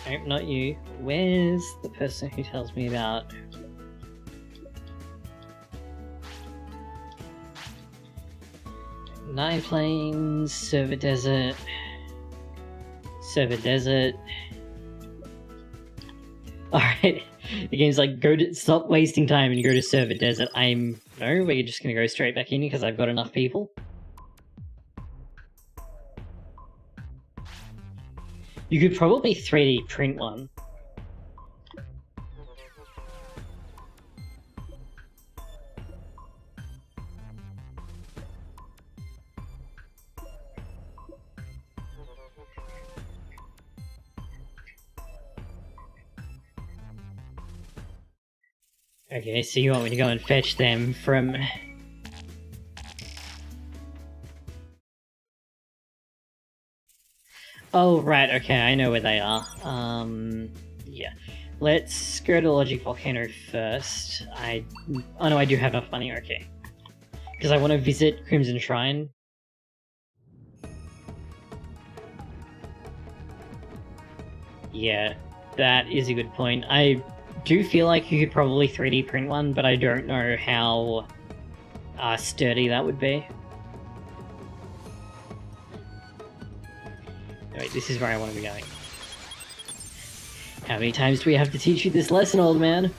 Nope, not you. Where's the person who tells me about... Nine Plains, Server Desert... Server Desert... Alright, the game's like, stop wasting time and go to Server Desert. No, we're just gonna go straight back in because I've got enough people. You could probably 3D print one. Okay, so you want me to go and fetch them from... Oh, right, okay, I know where they are. Yeah. Let's go to Logic Volcano first. Oh no, I do have enough money, okay. Because I want to visit Crimson Shrine. Yeah, that is a good point. I do feel like you could probably 3D print one, but I don't know how sturdy that would be. Wait, this is where I want to be going. How many times do we have to teach you this lesson, old man?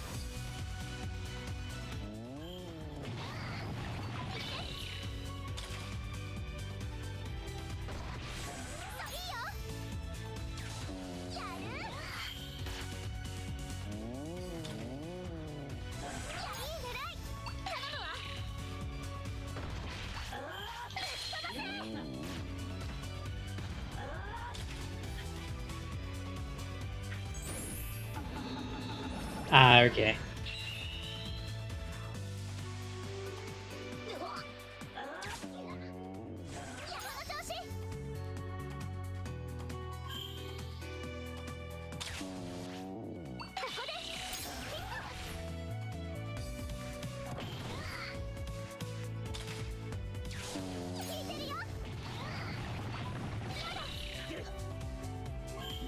Ah, okay.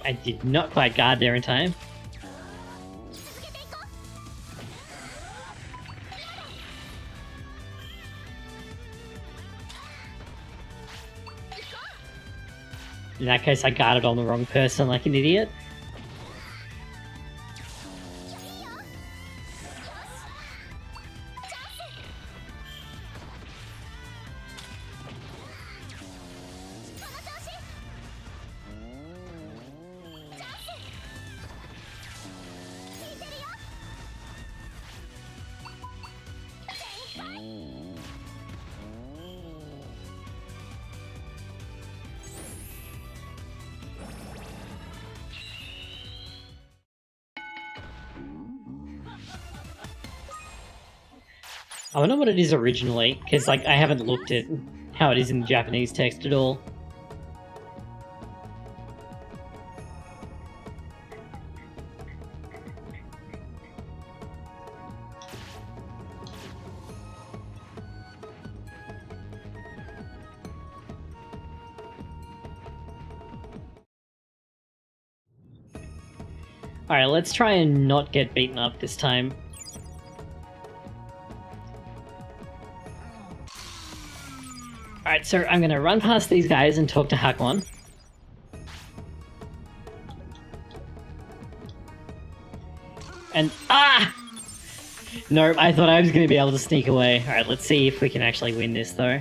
I did not quite guard there in time. In that case, I guarded on the wrong person like an idiot. I wonder what it is originally, because like I haven't looked at how it is in the Japanese text at all. Alright, let's try and not get beaten up this time. Alright, so I'm gonna run past these guys and talk to Hakon. And ah! No, I thought I was gonna be able to sneak away. Alright, let's see if we can actually win this though.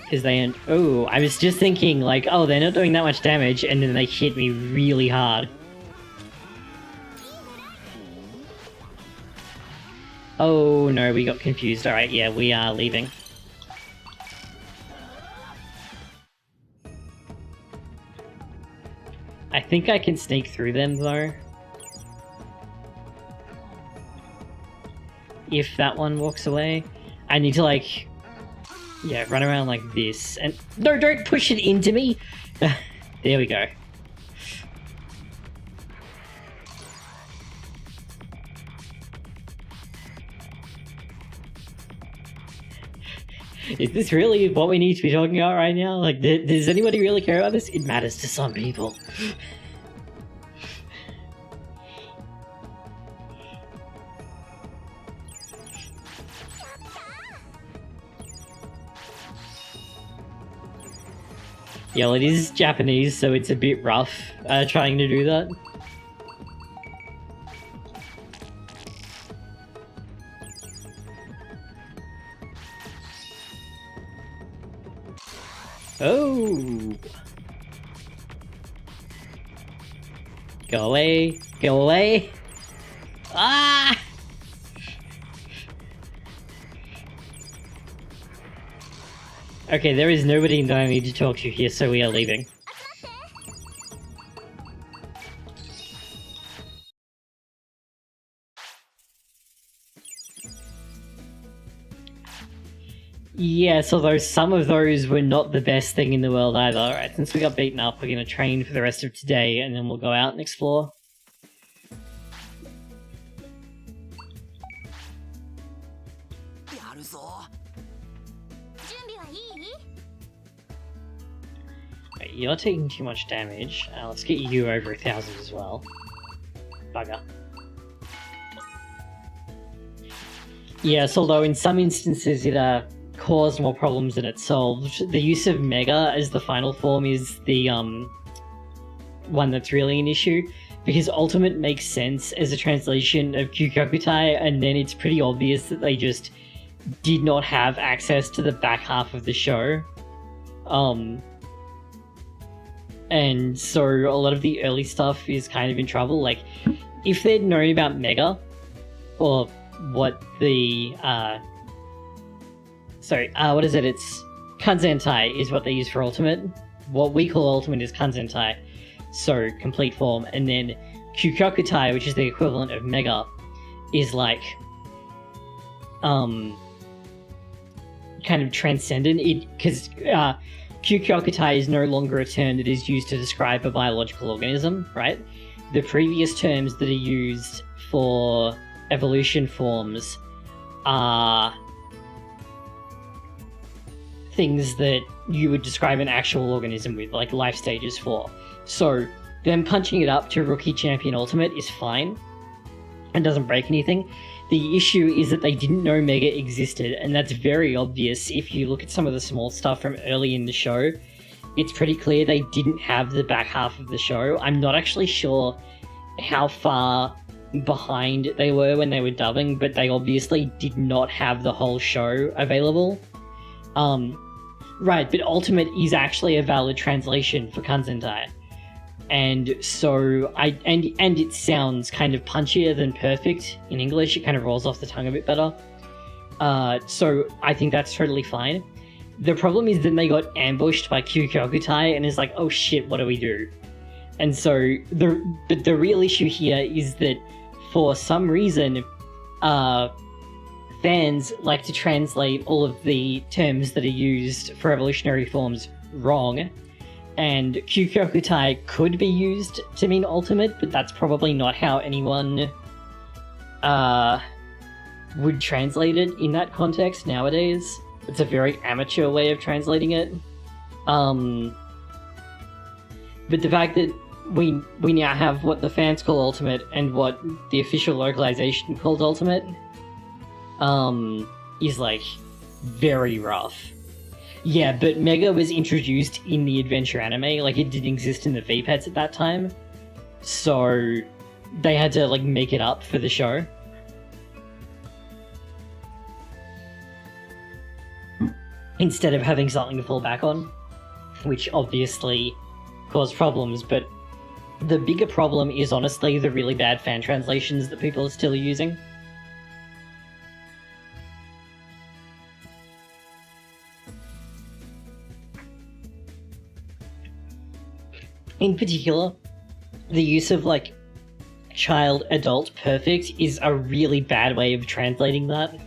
Because they... Oh, I was just thinking like, oh, they're not doing that much damage, and then they hit me really hard. Oh no, we got confused. Alright, yeah, we are leaving. I think I can sneak through them though. If that one walks away. I need to like... Yeah, run around like this. And no, don't push it into me! There we go. Is this really what we need to be talking about right now? Like, does anybody really care about this? It matters to some people. Yeah, well, it is Japanese, so it's a bit rough trying to do that. Oh! Go away! Go away! Ah! Okay, there is nobody that I need to talk to here, so we are leaving. Yes, although some of those were not the best thing in the world either. Alright, since we got beaten up, we're gonna train for the rest of today, and then we'll go out and explore. Wait, you're taking too much damage. Let's get you over 1,000 as well. Bugger. Yes, although in some instances it caused more problems than it solved. The use of Mega as the final form is the one that's really an issue, because Ultimate makes sense as a translation of Kyukokutai, and then it's pretty obvious that they just did not have access to the back half of the show. And so a lot of the early stuff is kind of in trouble. Like, if they'd known about Mega, or what the, what is it? It's Kanzentai is what they use for Ultimate. What we call Ultimate is Kanzentai. so complete form, and then Kyukyokutai, which is the equivalent of Mega, is like kind of transcendent, because Kyukyokutai is no longer a term that is used to describe a biological organism, right? The previous terms that are used for evolution forms are things that you would describe an actual organism with, like life stages for. So them punching it up to Rookie Champion Ultimate is fine and doesn't break anything. The issue is that they didn't know Mega existed, and that's very obvious if you look at some of the small stuff from early in the show. It's pretty clear they didn't have the back half of the show. I'm not actually sure how far behind they were when they were dubbing, but they obviously did not have the whole show available. Right, but Ultimate is actually a valid translation for Kanzentai. And so and it sounds kind of punchier than perfect in English. It kind of rolls off the tongue a bit better. So I think that's totally fine. The problem is then they got ambushed by Kyukyokutai and is like, oh shit, what do we do? And so the real issue here is that for some reason, fans like to translate all of the terms that are used for evolutionary forms wrong. And Kyukyokutai could be used to mean ultimate, but that's probably not how anyone would translate it in that context nowadays. It's a very amateur way of translating it. But the fact that we now have what the fans call ultimate and what the official localization called ultimate is like very rough. Yeah, but Mega was introduced in the adventure anime, like it didn't exist in the V-Pets at that time, so they had to like make it up for the show. Instead of having something to fall back on, which obviously caused problems, but the bigger problem is honestly the really bad fan translations that people are still using. In particular, the use of, like, child, adult, perfect is a really bad way of translating that.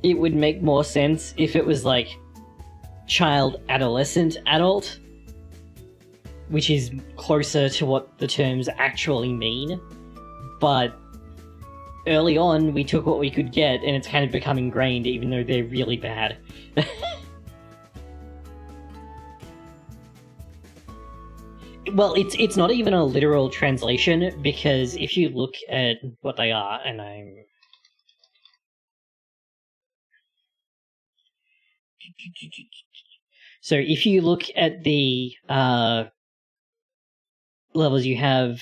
It would make more sense if it was, like, child, adolescent, adult, which is closer to what the terms actually mean. But early on, we took what we could get, and it's kind of become ingrained, even though they're really bad. Well, it's not even a literal translation, because if you look at what they are, and I'm... So if you look at the levels, you have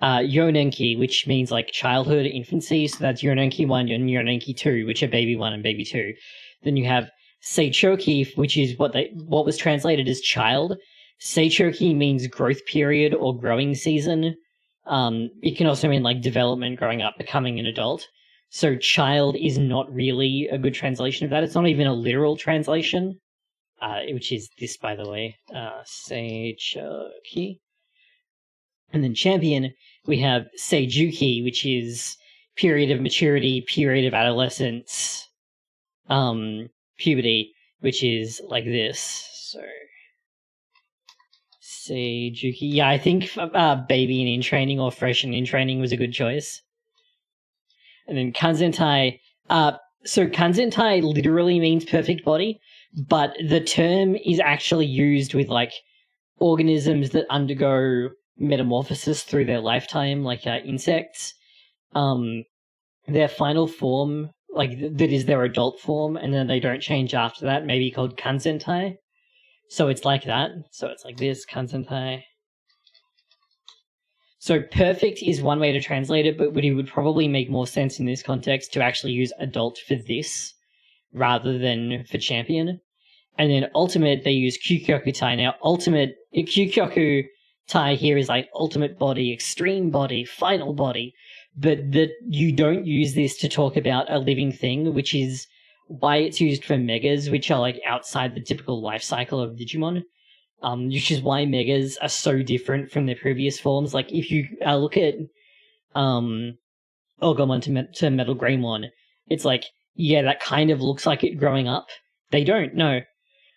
Yonenki, which means like childhood, infancy, so that's Yonenki 1 and Yonenki 2, which are baby 1 and baby 2. Then you have Seichoki, which is what was translated as child. Seichoki means growth period or growing season. It can also mean like development, growing up, becoming an adult. So child is not really a good translation of that. It's not even a literal translation, which is this, by the way, Seichoki. And then champion, we have Seijuki, which is period of maturity, period of adolescence, puberty, which is like this. So Seijuki. Yeah, I think baby and in training or fresh and in training was a good choice. And then Kanzentai. So Kanzentai literally means perfect body, but the term is actually used with like organisms that undergo metamorphosis through their lifetime, like insects. Their final form, like that is their adult form, and then they don't change after that, may be called Kanzentai. So it's like that. So it's like this, Kanzentai. So perfect is one way to translate it, but it would probably make more sense in this context to actually use adult for this rather than for champion. And then ultimate, they use Kyukyokutai. Now ultimate, Kyukyokutai here is like ultimate body, extreme body, final body, but that you don't use this to talk about a living thing, which is why it's used for megas, which are like outside the typical life cycle of Digimon. which is why Megas are so different from their previous forms. Like, if you look at Orgomon to Metal Greymon, it's like, yeah, that kind of looks like it growing up. They don't, no.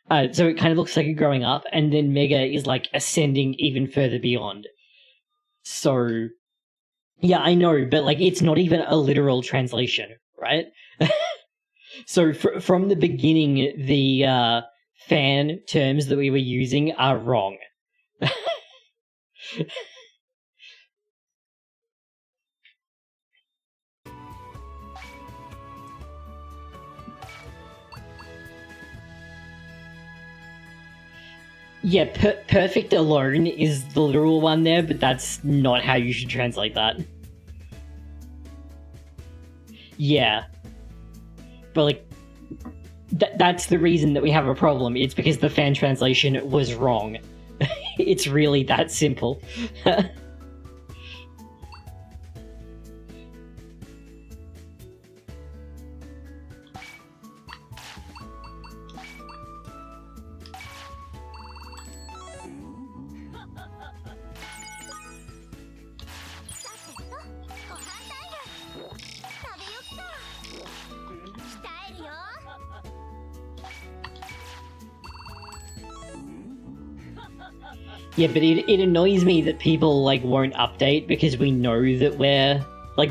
So it kind of looks like it growing up, and then Mega is, like, ascending even further beyond. So, yeah, I know, but, like, it's not even a literal translation, right? So from the beginning, the fan terms that we were using are wrong. Yeah, perfect alone is the literal one there, but that's not how you should translate that. Yeah. But, like, that's the reason that we have a problem. It's because the fan translation was wrong. It's really that simple. Yeah, but it annoys me that people, like, won't update because we know that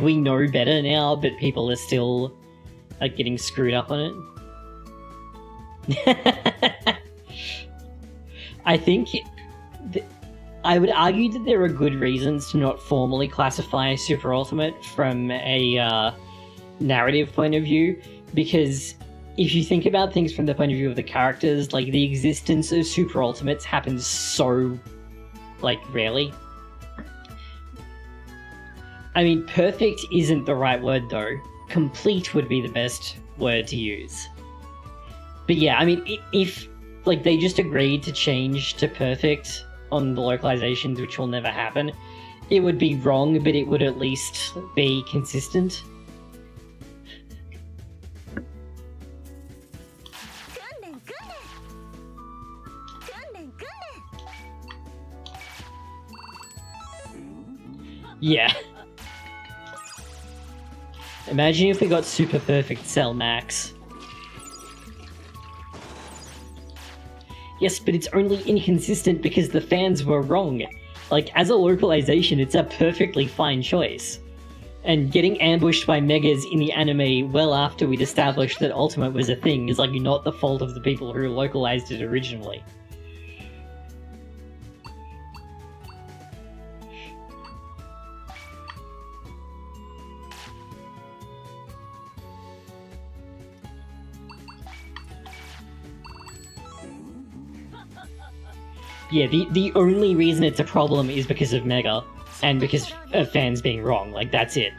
we know better now, but people are still, like, getting screwed up on it. I think I would argue that there are good reasons to not formally classify Super Ultimate from a narrative point of view, because if you think about things from the point of view of the characters, like, the existence of Super Ultimates happens so, like, rarely. I mean, perfect isn't the right word, though. Complete would be the best word to use. But yeah, I mean, if, like, they just agreed to change to perfect on the localizations, which will never happen, it would be wrong, but it would at least be consistent. Yeah. Imagine if we got Super Perfect Cell Max. Yes, but it's only inconsistent because the fans were wrong. Like, as a localization, it's a perfectly fine choice. And getting ambushed by Megas in the anime well after we'd established that Ultimate was a thing is, like, not the fault of the people who localized it originally. Yeah, the only reason it's a problem is because of Mega, and because of fans being wrong, like, that's it.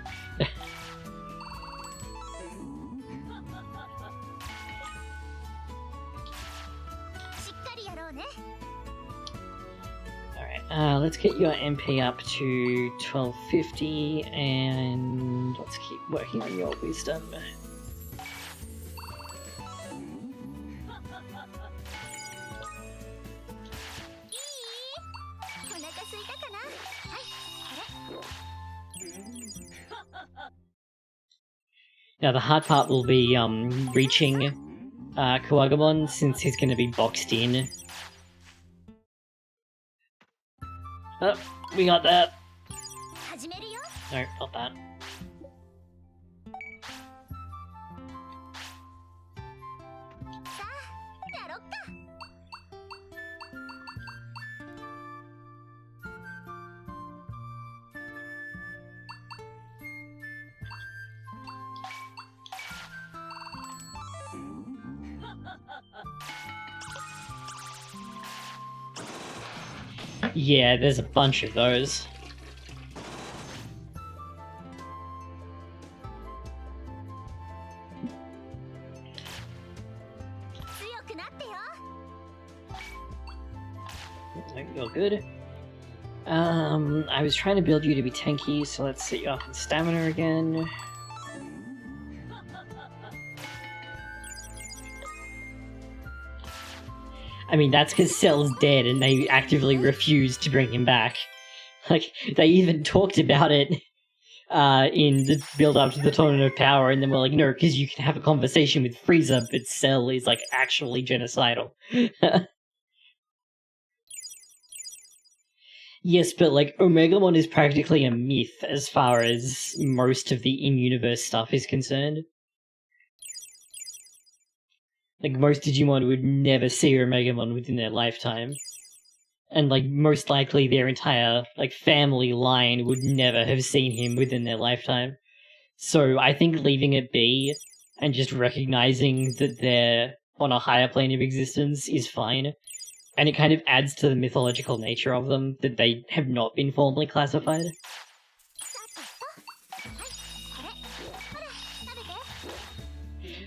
Alright, let's get your MP up to 1250, and let's keep working on your wisdom. Now the hard part will be reaching Kuwagamon, since he's going to be boxed in. Oh, we got that. No, not that. Yeah, there's a bunch of those. You're good. I was trying to build you to be tanky, so let's set you off in stamina again. I mean, that's because Cell's dead and they actively refuse to bring him back. Like, they even talked about it in the build-up to the Tournament of Power, and then we're like, no, because you can have a conversation with Frieza, but Cell is, like, actually genocidal. Yes, but, like, Omegamon is practically a myth as far as most of the in-universe stuff is concerned. Like, most Digimon would never see Omegamon within their lifetime. And, like, most likely their entire, like, family line would never have seen him within their lifetime. So I think leaving it be and just recognizing that they're on a higher plane of existence is fine. And it kind of adds to the mythological nature of them that they have not been formally classified.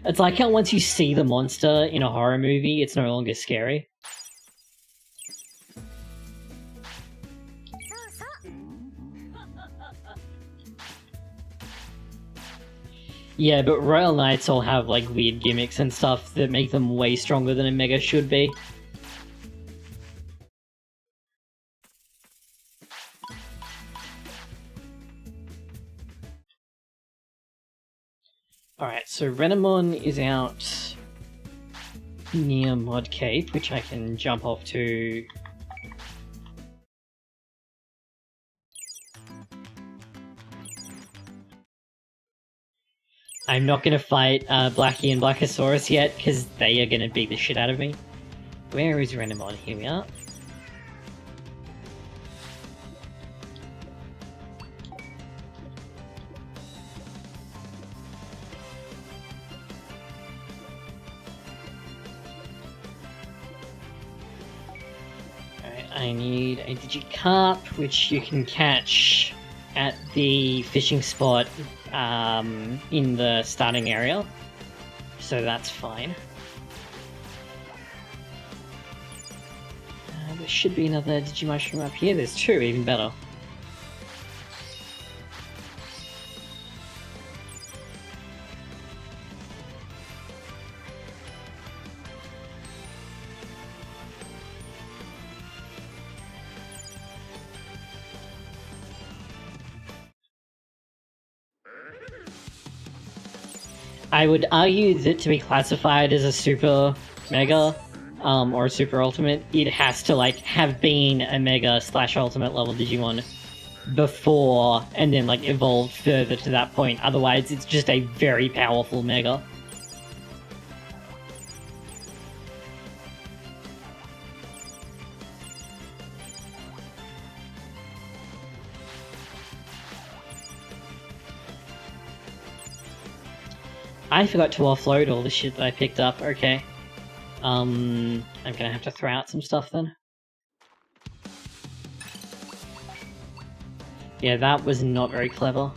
It's like how once you see the monster in a horror movie, it's no longer scary. Yeah, but Royal Knights all have, like, weird gimmicks and stuff that make them way stronger than a Mega should be. Alright, so Renamon is out near Mod Cape, which I can jump off to. I'm not going to fight Blackie and Blackosaurus yet, because they are going to beat the shit out of me. Where is Renamon? Here we are. Alright, I need a Digicarp, which you can catch at the fishing spot in the starting area, so that's fine. There should be another Digimushroom up here. There's two, even better. I would argue that to be classified as a Super Mega, or a Super Ultimate, it has to, like, have been a Mega / Ultimate level Digimon before, and then, like, evolved further to that point. Otherwise, it's just a very powerful Mega. I forgot to offload all the shit that I picked up. Okay. I'm gonna have to throw out some stuff then. Yeah, that was not very clever.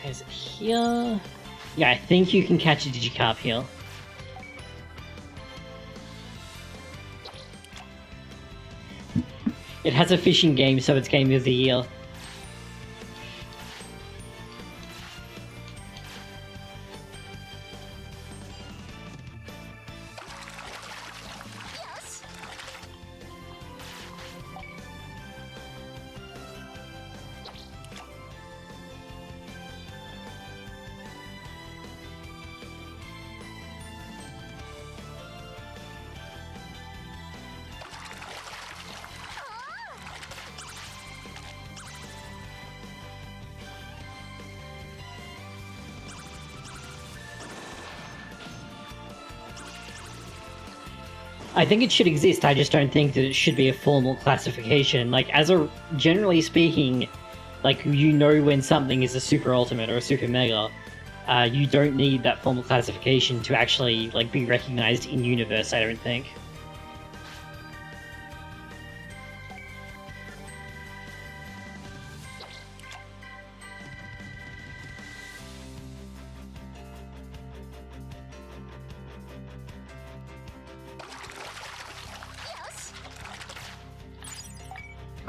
Is it here? Yeah, I think you can catch a Digicarp here. It has a fishing game, so it's Game of the Year. I think it should exist, I just don't think that it should be a formal classification. Like, generally speaking, like, you know when something is a Super Ultimate or a Super Mega. You don't need that formal classification to actually, like, be recognized in universe, I don't think.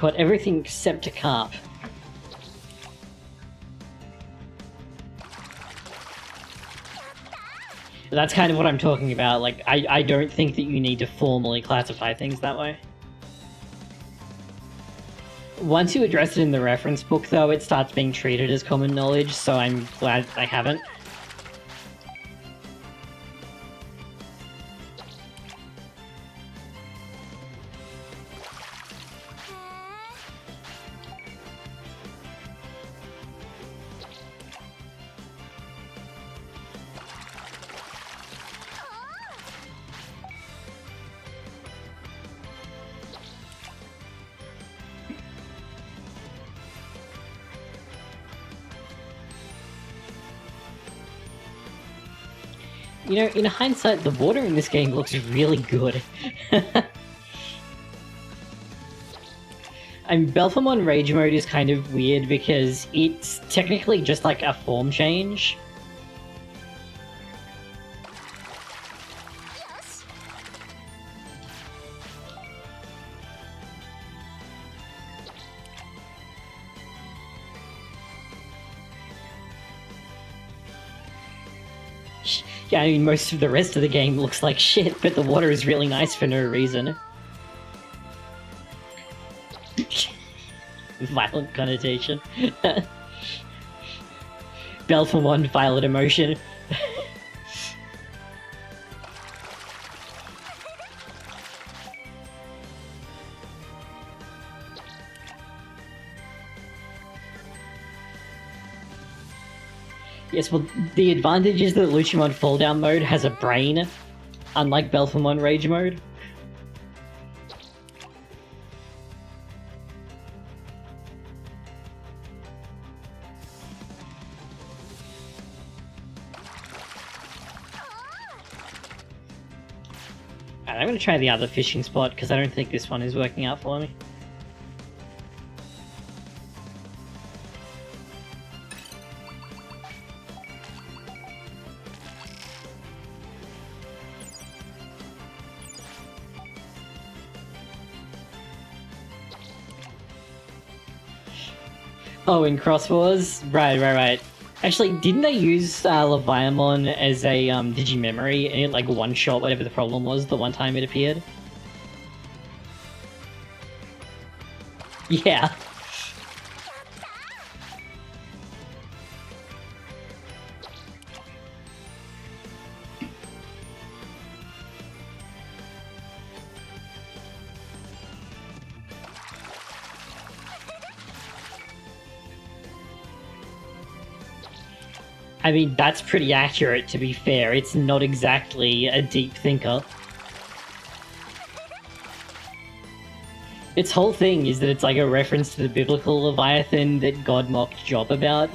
Caught everything except a carp. That's kind of what I'm talking about. Like, I don't think that you need to formally classify things that way. Once you address it in the reference book, though, it starts being treated as common knowledge, so I'm glad I haven't. You know, in hindsight, the water in this game looks really good. Belphemon Rage Mode is kind of weird because it's technically just like a form change. Yeah, I mean, most of the rest of the game looks like shit, but the water is really nice for no reason. Violent connotation. Belphemon, violent emotion. Yes, well, the advantage is that Lucimon Fall Down mode has a brain, unlike Belphemon Rage mode. Alright, I'm gonna try the other fishing spot, because I don't think this one is working out for me. Oh, in Cross Wars? Right. Actually, didn't they use Leviamon as a Digimemory and it like one-shot whatever the problem was the one time it appeared? Yeah. I mean, that's pretty accurate, to be fair. It's not exactly a deep thinker. Its whole thing is that it's like a reference to the biblical Leviathan that God mocked Job about.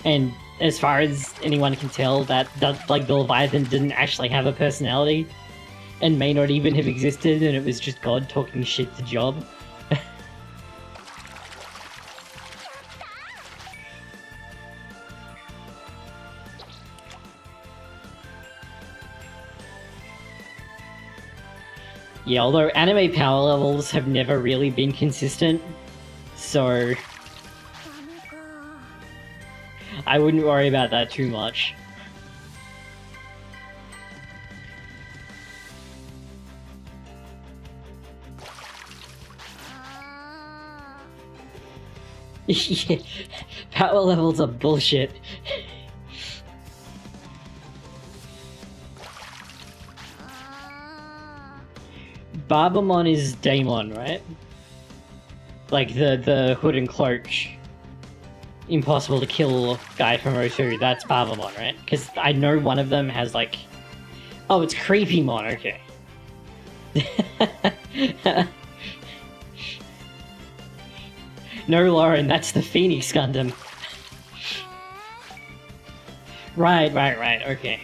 And as far as anyone can tell, that like the Leviathan didn't actually have a personality. And may not even have existed, and it was just God talking shit to Job. Yeah, although anime power levels have never really been consistent, so I wouldn't worry about that too much. Yeah, power levels are bullshit. Barbamon is Daemon, right? Like the hood and cloak. Impossible to kill guy from O2, that's Barbamon, right? Because I know one of them has like... Oh, it's Creepymon, okay. No, Lauren, that's the Phoenix Gundam. Right, okay.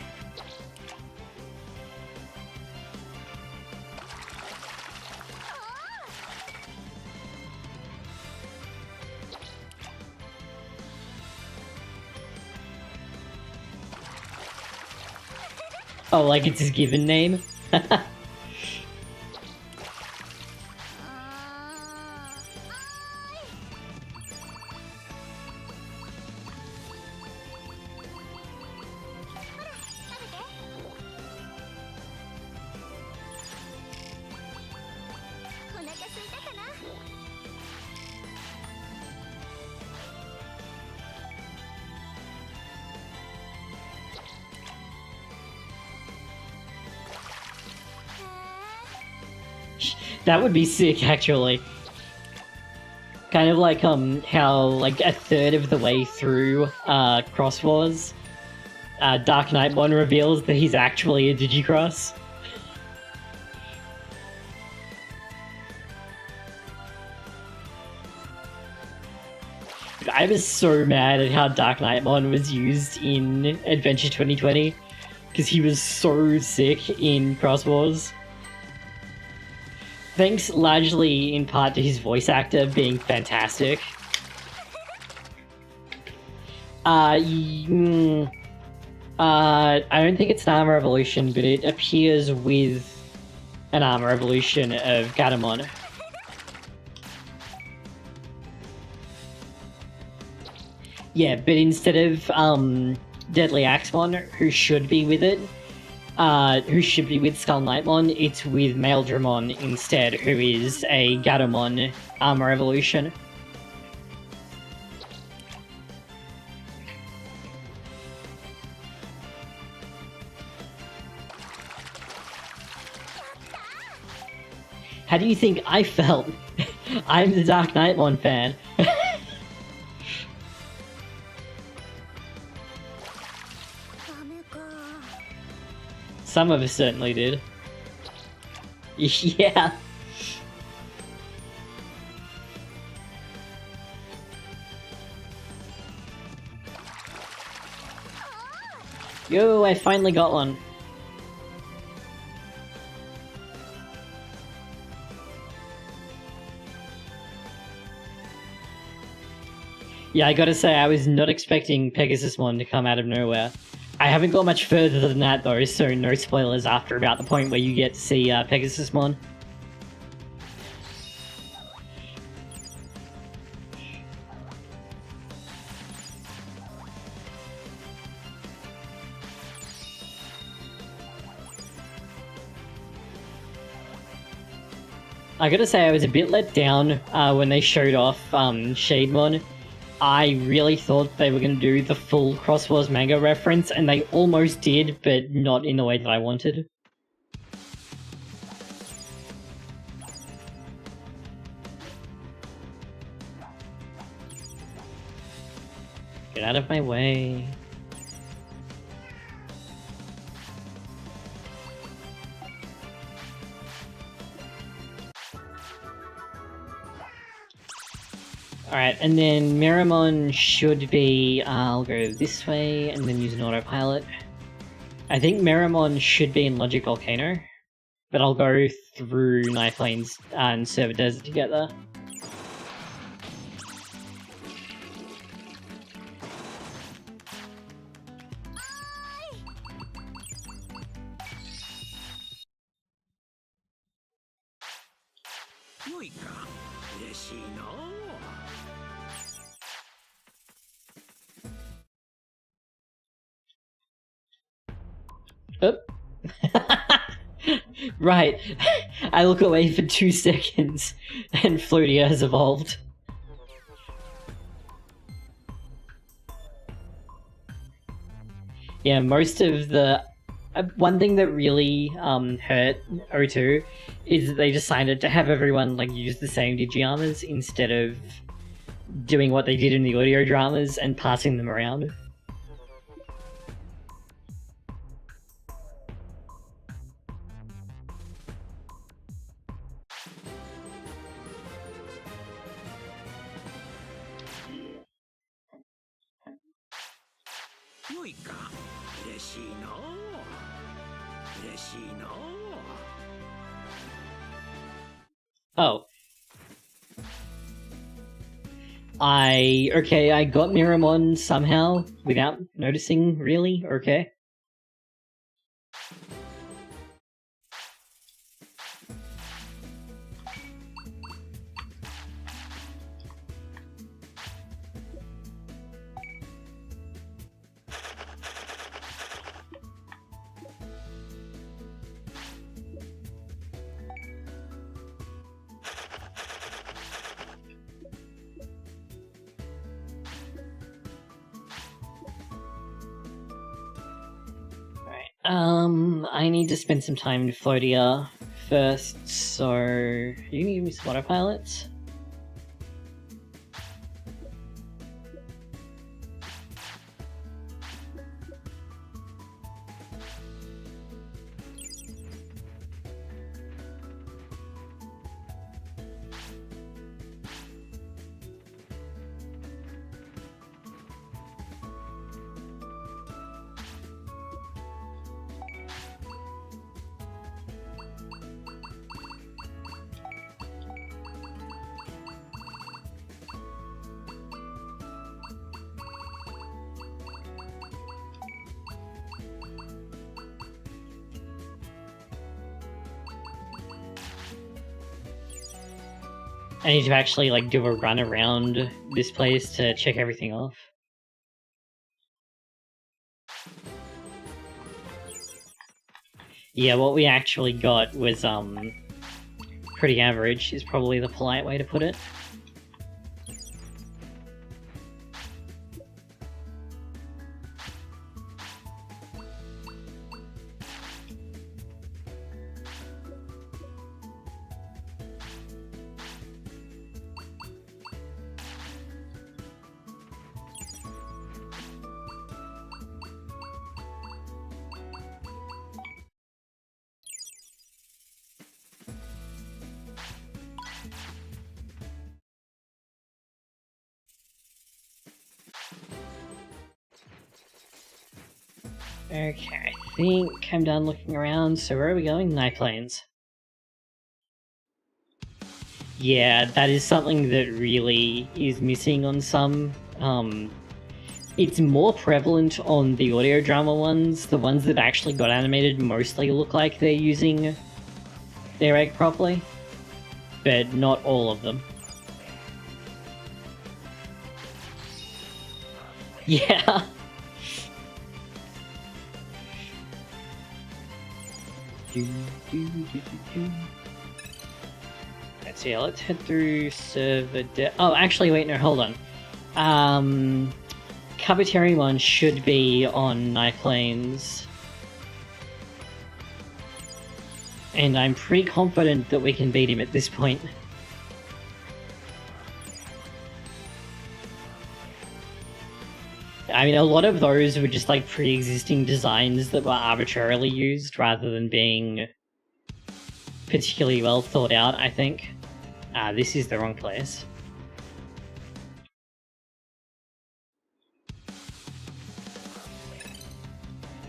Oh, like it's his given name? That would be sick, actually. Kind of like how like a third of the way through Cross Wars, Dark Knightmon reveals that he's actually a Digicross. I was so mad at how Dark Knightmon was used in Adventure 2020 because he was so sick in Cross Wars. Thanks largely in part to his voice actor being fantastic. I don't think it's an armor evolution, but it appears with an armor evolution of Gatomon. Yeah, but instead of Deadly Axemon, who should be with it, who should be with Skull Knightmon, it's with Maeldramon instead, who is a Gatomon armor evolution. How do you think I felt? I'm the Dark Knightmon fan. Some of us certainly did. Yeah. Yo, I finally got one. Yeah, I gotta say, I was not expecting Pegasusmon to come out of nowhere. I haven't got much further than that though, so no spoilers after about the point where you get to see Pegasusmon. I gotta say, I was a bit let down when they showed off Shademon. I really thought they were going to do the full Cross Wars manga reference, and they almost did, but not in the way that I wanted. Get out of my way. Alright, and then Miramon should be, I'll go this way and then use an autopilot. I think Miramon should be in Logic Volcano, but I'll go through Knife Lanes and Server Desert to get there. Oh. Right, I look away for 2 seconds and Floatia has evolved. Yeah, most of the... one thing that really hurt O2 is that they decided to have everyone like use the same Digiarmors instead of doing what they did in the audio dramas and passing them around. Oh. Okay, I got Miramon somehow, without noticing, really? Okay. I need to spend some time in Floatia first, so you can give me some autopilots. I need to actually like do a run around this place to check everything off. Yeah, what we actually got was pretty average is probably the polite way to put it. Okay, I think I'm done looking around, so where are we going? Night Plains. Yeah, that is something that really is missing on some. It's more prevalent on the audio drama ones. The ones that actually got animated mostly look like they're using their egg properly, but not all of them. Yeah. Let's see, let's head through server oh, actually, wait, no, hold on. Kabuterimon should be on Night Plains. And I'm pretty confident that we can beat him at this point. I mean, a lot of those were just like pre-existing designs that were arbitrarily used rather than being particularly well thought out, I think. This is the wrong place.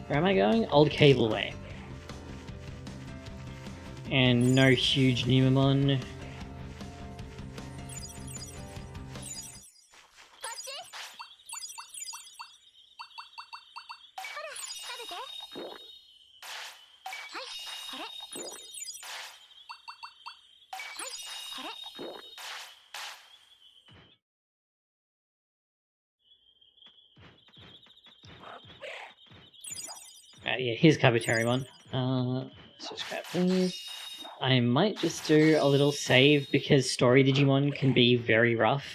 Where am I going? Old Cableway. And no huge Numemon. Yeah, here's Kabuterimon. So scrap these. I might just do a little save because story Digimon can be very rough.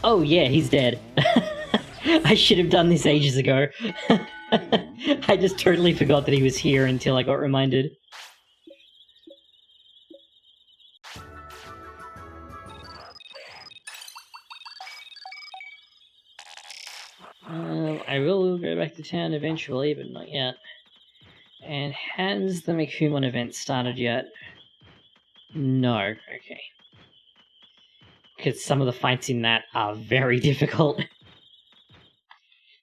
Oh yeah, he's dead. I should have done this ages ago. I just totally forgot that he was here until I got reminded. I will go back to town eventually, but not yet. And has the Mikumon event started yet? No, okay. Because some of the fights in that are very difficult.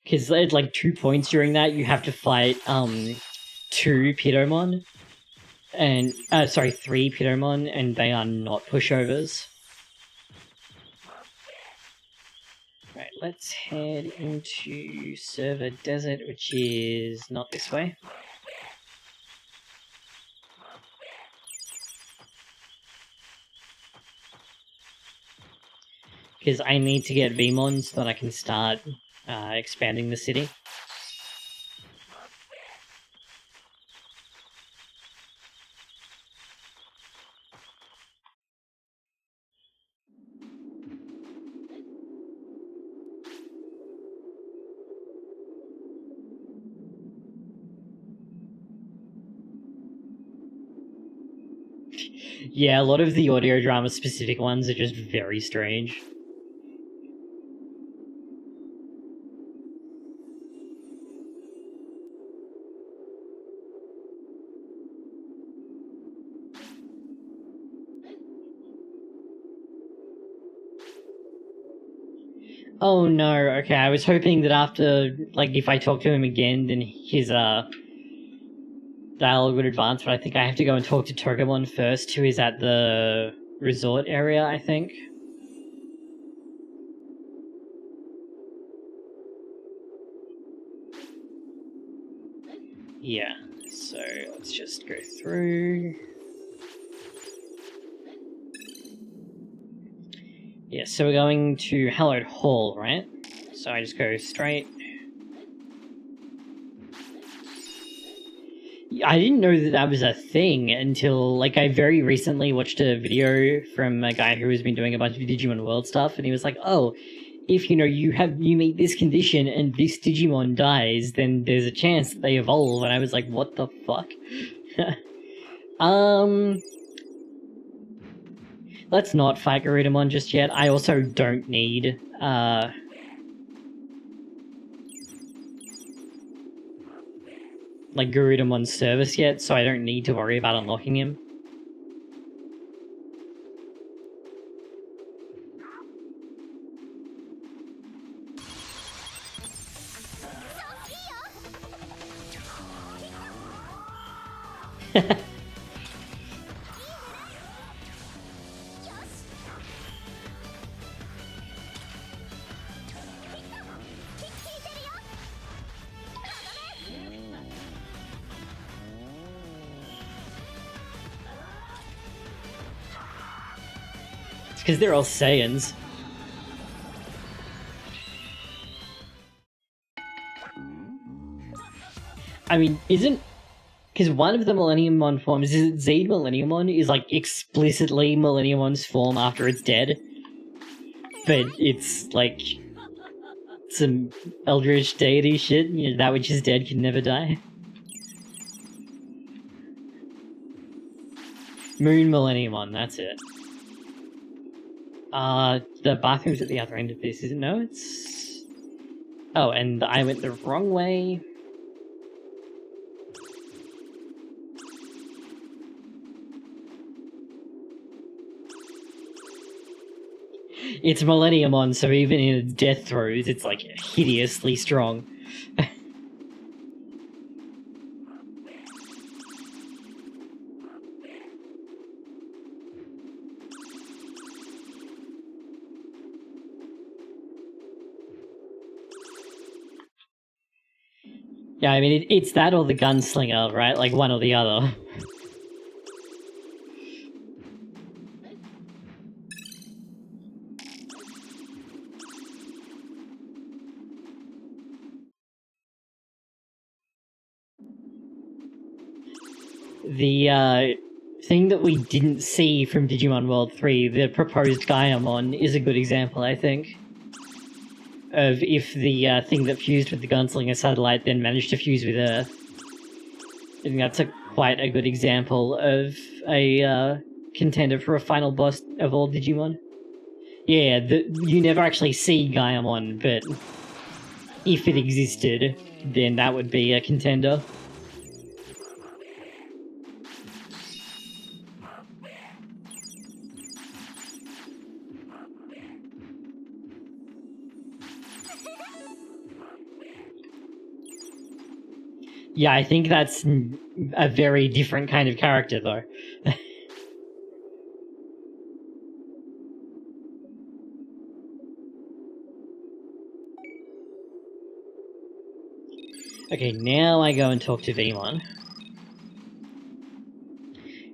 Because there's like 2 points during that, you have to fight 2 Pidomon. And, 3 Pidomon, and they are not pushovers. Right, let's head into Server Desert, which is not this way. Because I need to get DIGIMON so that I can start expanding the city. Yeah, a lot of the audio drama specific ones are just very strange. Oh no, okay, I was hoping that after, like, if I talk to him again, then his, dialogue would advance, but I think I have to go and talk to Togemon first, who is at the resort area, I think. Yeah, so let's just go through. Yeah, so we're going to Hallowed Hall, right? So I just go straight. I didn't know that that was a thing until, like, I very recently watched a video from a guy who has been doing a bunch of Digimon World stuff, and he was like, oh, if, you know, you meet this condition and this Digimon dies, then there's a chance that they evolve, and I was like, what the fuck? Let's not fight Garudamon just yet. I also don't need, like, Garudamon's service yet, so I don't need to worry about unlocking him. It's because they're all Saiyans. I mean, isn't... Because one of the Millenniumon forms, is it Zeed Millenniumon, is like explicitly Millenniumon's form after it's dead. But it's like some eldritch deity shit, you know, that which is dead can never die. Moon Millenniumon, that's it. The bathroom's at the other end of this, isn't it? No, it's... Oh, and I went the wrong way. It's Millenniumon, so even in its death throes, it's like hideously strong. Yeah, I mean, it's that or the gunslinger, right? Like, one or the other. The, thing that we didn't see from Digimon World 3, the proposed Gaiamon, is a good example, I think. Of if the thing that fused with the Gunslinger satellite then managed to fuse with Earth. I think that's quite a good example of a contender for a final boss of all Digimon. Yeah, you never actually see Gaiamon, but if it existed, then that would be a contender. Yeah, I think that's a very different kind of character, though. Okay, now I go and talk to Vmon.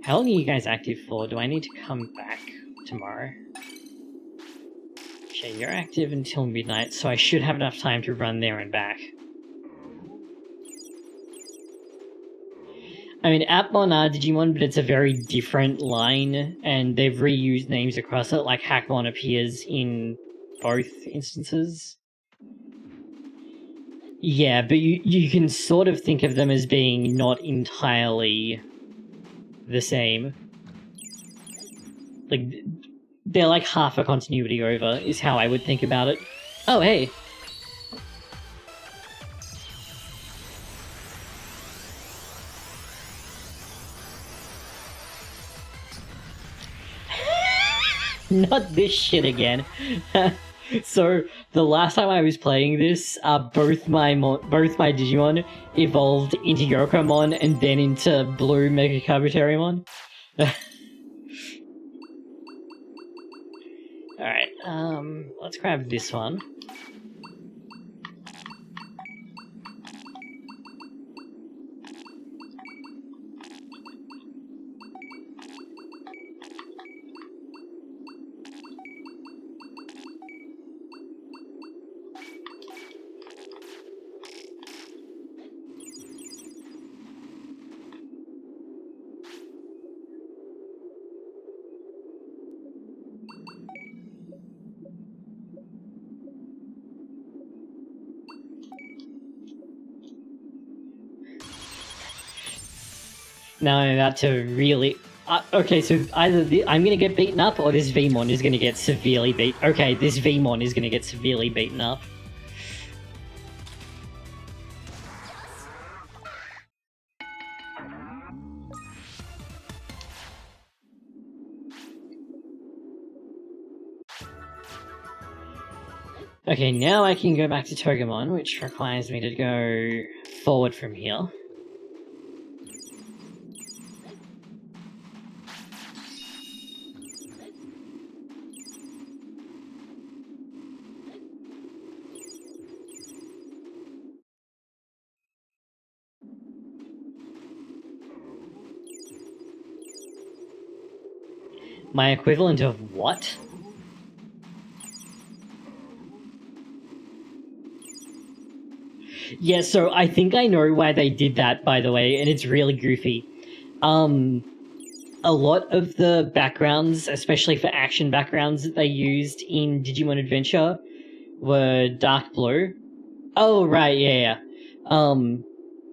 How long are you guys active for? Do I need to come back tomorrow? Okay, you're active until midnight, so I should have enough time to run there and back. I mean, Appmon are Digimon, but it's a very different line, and they've reused names across it, like Hackmon appears in both instances. Yeah, but you can sort of think of them as being not entirely the same. Like, they're like half a continuity over, is how I would think about it. Oh, hey! Not this shit again. So, the last time I was playing this, both my Digimon evolved into Yokomon and then into Blue Mega Kabuterimon. Alright, let's grab this one. Now I'm about to really... okay, so either I'm gonna get beaten up, or this Vmon is gonna get severely beat... Okay, this Vmon is gonna get severely beaten up. Okay, now I can go back to Togemon, which requires me to go forward from here. My equivalent of what? Yeah, so I think I know why they did that, by the way, and it's really goofy. A lot of the backgrounds, especially for action backgrounds that they used in Digimon Adventure, were dark blue. Oh, right, yeah.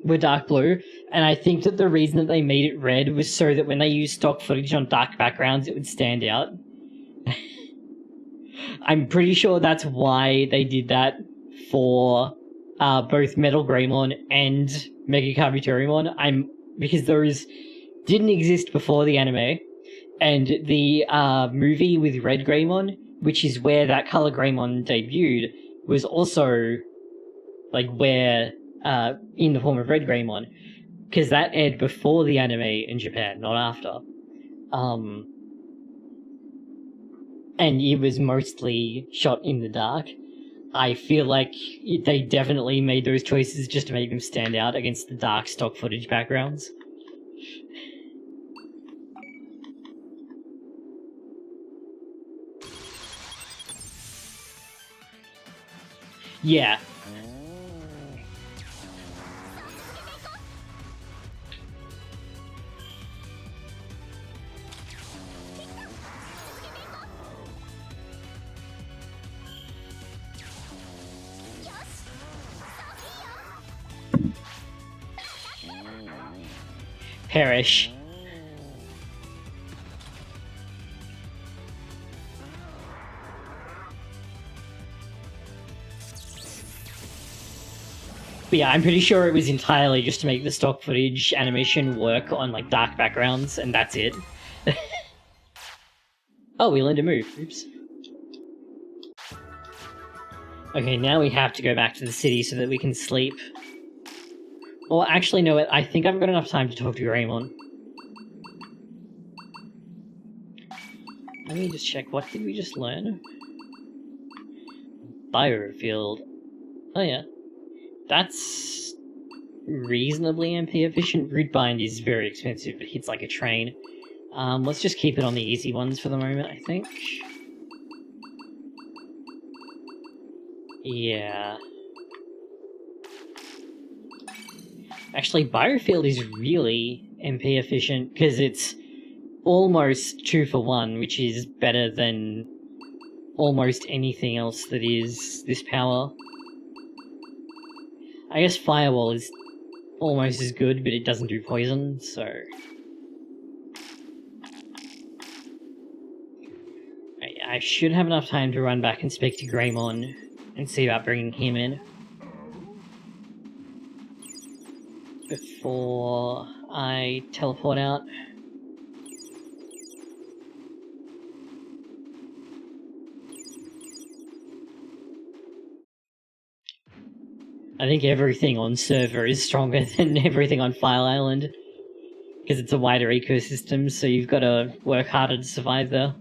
Were dark blue, and I think that the reason that they made it red was so that when they used stock footage on dark backgrounds, it would stand out. I'm pretty sure that's why they did that for both Metal Greymon and Mega Kabuterimon. Because those didn't exist before the anime, and the movie with Red Greymon, which is where that color Greymon debuted, was also like where in the form of Red Greymon, because that aired before the anime in Japan, not after. And it was mostly shot in the dark. I feel like they definitely made those choices just to make them stand out against the dark stock footage backgrounds. Yeah. Perish. But yeah, I'm pretty sure it was entirely just to make the stock footage animation work on like dark backgrounds, and that's it. Oh, we learned to move. Oops. Okay, now we have to go back to the city so that we can sleep. Well, actually, no, I think I've got enough time to talk to Greymon. Let me just check, what did we just learn? Biofield. Oh yeah. That's reasonably MP efficient. Root Bind is very expensive, but hits like a train. Let's just keep it on the easy ones for the moment, I think. Yeah. Actually, Biofield is really MP efficient because it's almost 2 for 1, which is better than almost anything else that is this power. I guess Firewall is almost as good, but it doesn't do poison, so... I should have enough time to run back and speak to Greymon and see about bringing him in before I teleport out. I think everything on server is stronger than everything on File Island because it's a wider ecosystem, so you've got to work harder to survive there.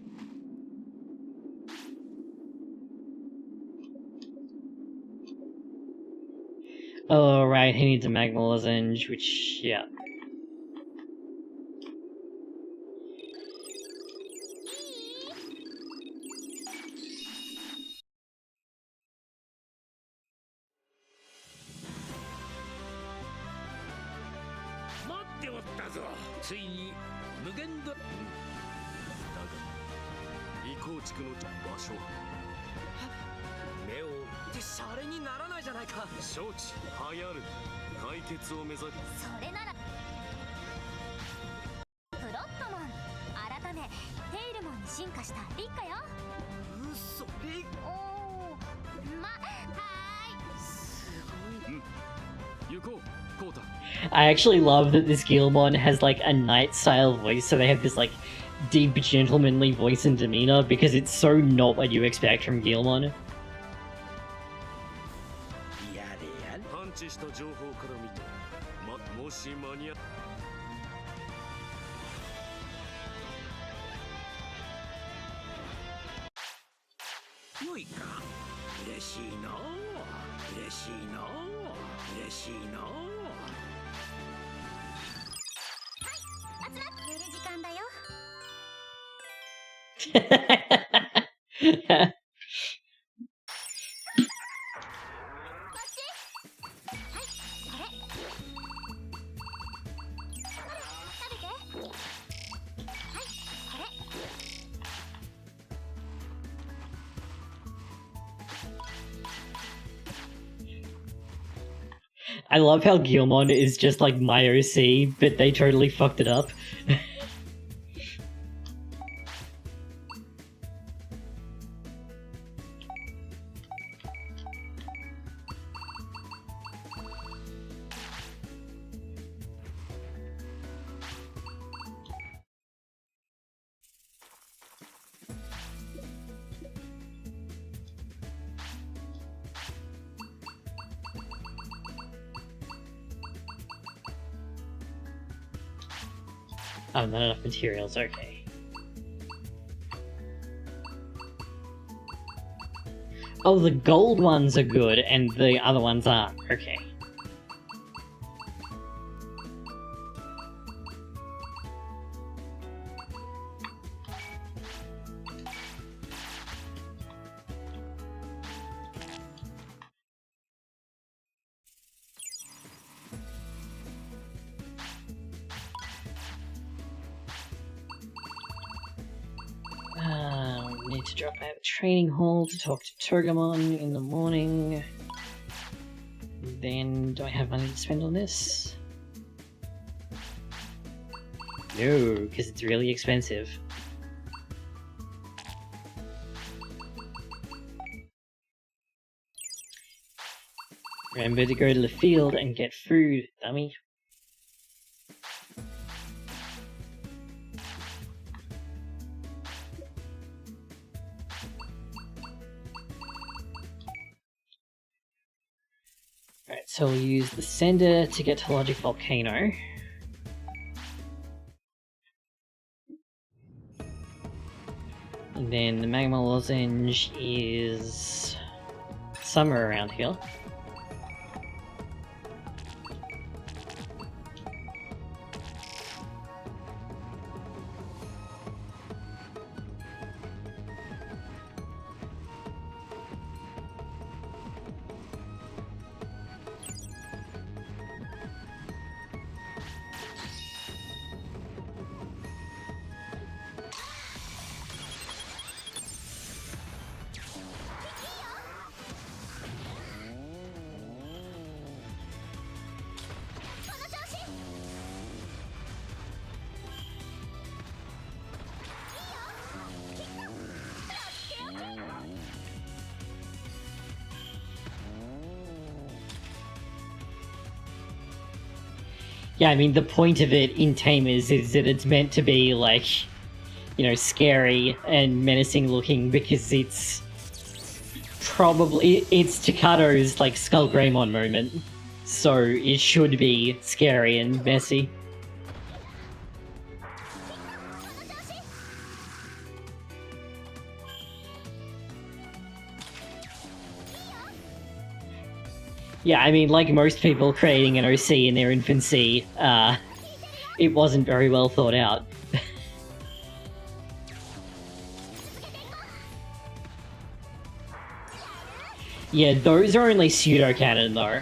Oh, right, he needs a Magma Lozenge, which, yeah. I actually love that this Guilmon has like a knight-style voice, so they have this like deep, gentlemanly voice and demeanor, because it's so not what you expect from Guilmon. I love how Guilmon is just like my OC, but they totally fucked it up. Oh, not enough materials, okay. Oh, the gold ones are good, and the other ones aren't, okay. Need to drop by the training hall to talk to Togemon in the morning. Then, do I have money to spend on this? No, because it's really expensive. Remember to go to the field and get food, dummy. Alright, so we'll use the sender to get to Logic Volcano. And then the Magma Lozenge is somewhere around here. Yeah, I mean, the point of it in Tamers is that it's meant to be, like, you know, scary and menacing looking because it's Takato's, like, Skull Greymon moment. So it should be scary and messy. Yeah, I mean, like most people creating an OC in their infancy, it wasn't very well thought out. Yeah, those are only pseudo-canon though.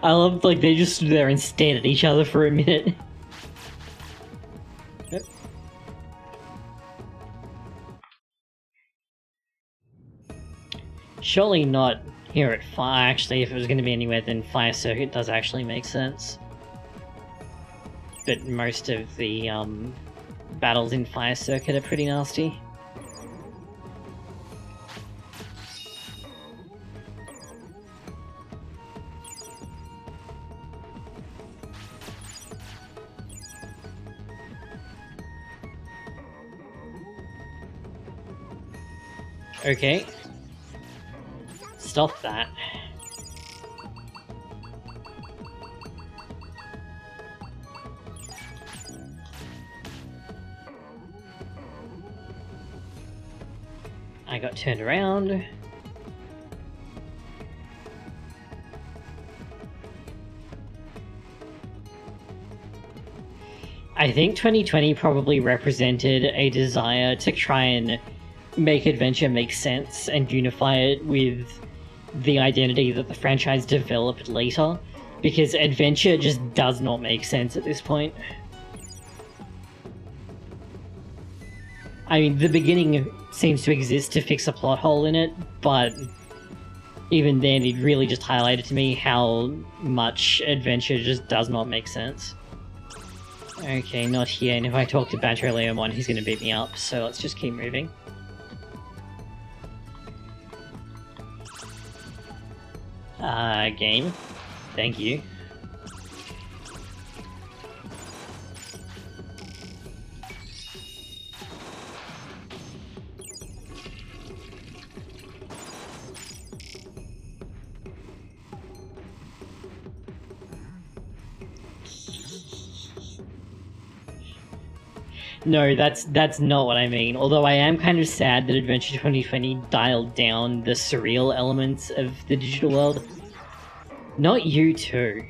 I love, like, they just stood there and stared at each other for a minute. Yep. Surely not here at Fire. Actually, if it was going to be anywhere, then Fire Circuit does actually make sense. But most of the battles in Fire Circuit are pretty nasty. Okay. Stop that. I got turned around. I think 2020 probably represented a desire to try and make Adventure make sense and unify it with the identity that the franchise developed later, because Adventure just does not make sense at this point. I mean, the beginning seems to exist to fix a plot hole in it, but even then it really just highlighted to me how much Adventure just does not make sense. Okay, not here, and if I talk to Banjo Leomon, he's gonna beat me up, so let's just keep moving. Game. Thank you. No, that's not what I mean. Although I am kind of sad that Adventure 2020 dialed down the surreal elements of the digital world. Not you too.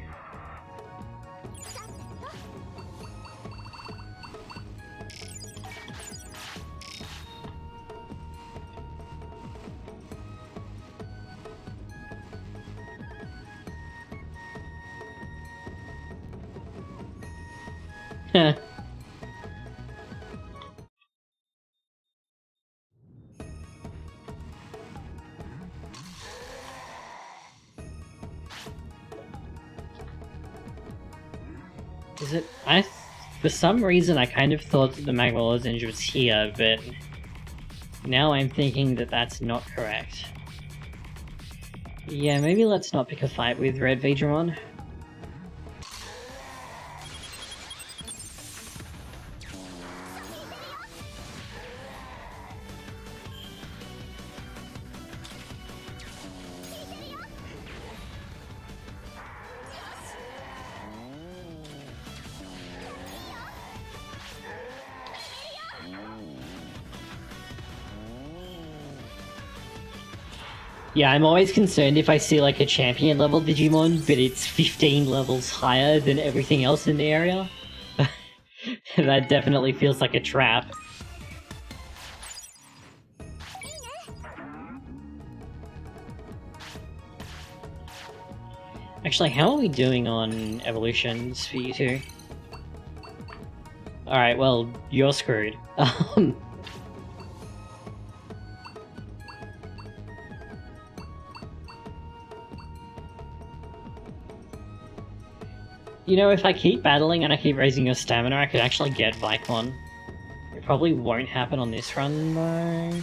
Heh. Is it? For some reason, I kind of thought that the Magma Engine was here, but now I'm thinking that that's not correct. Yeah, maybe let's not pick a fight with Red Veedramon. Yeah, I'm always concerned if I see like a champion level Digimon, but it's 15 levels higher than everything else in the area. That definitely feels like a trap. Actually, how are we doing on evolutions for you two? Alright, well, you're screwed. You know, if I keep battling and I keep raising your stamina, I could actually get Vicon. It probably won't happen on this run, though.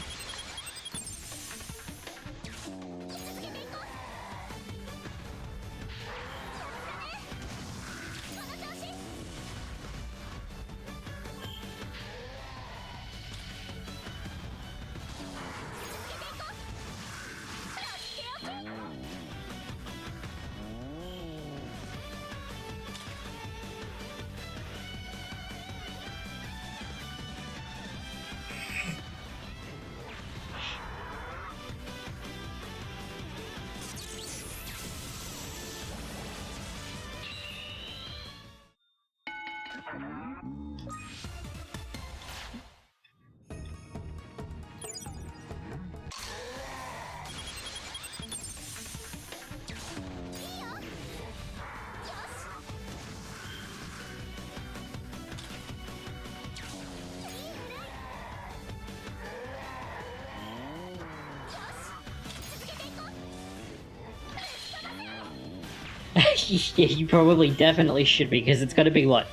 Yeah, you probably definitely should be, because it's gotta be, what,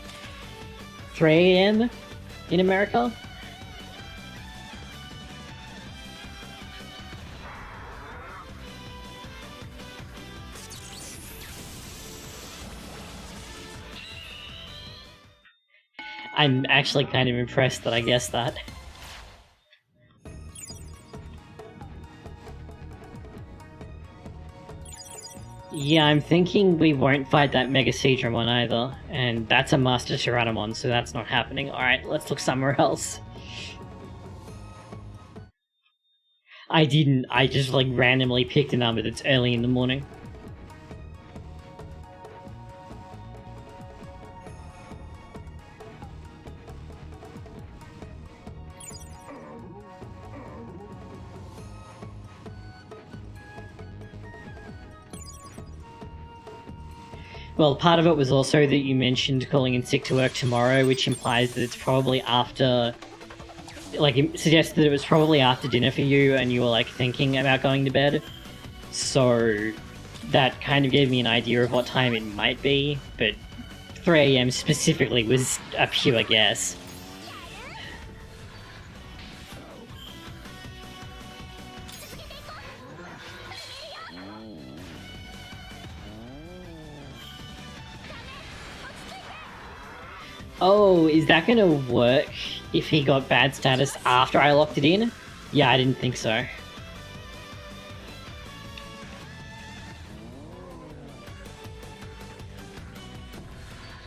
3 AM in America? I'm actually kind of impressed that I guessed that. Yeah, I'm thinking we won't fight that Mega Seadramon either, and that's a Master Tyrannomon, so that's not happening. Alright, let's look somewhere else. I didn't, I just like randomly picked a number that's early in the morning. Well, part of it was also that you mentioned calling in sick to work tomorrow, which implies that it's probably after... Like, it suggested that it was probably after dinner for you, and you were, like, thinking about going to bed. So, that kind of gave me an idea of what time it might be, but 3 AM specifically was a pure guess. Oh, is that gonna work if he got bad status after I locked it in? Yeah, I didn't think so.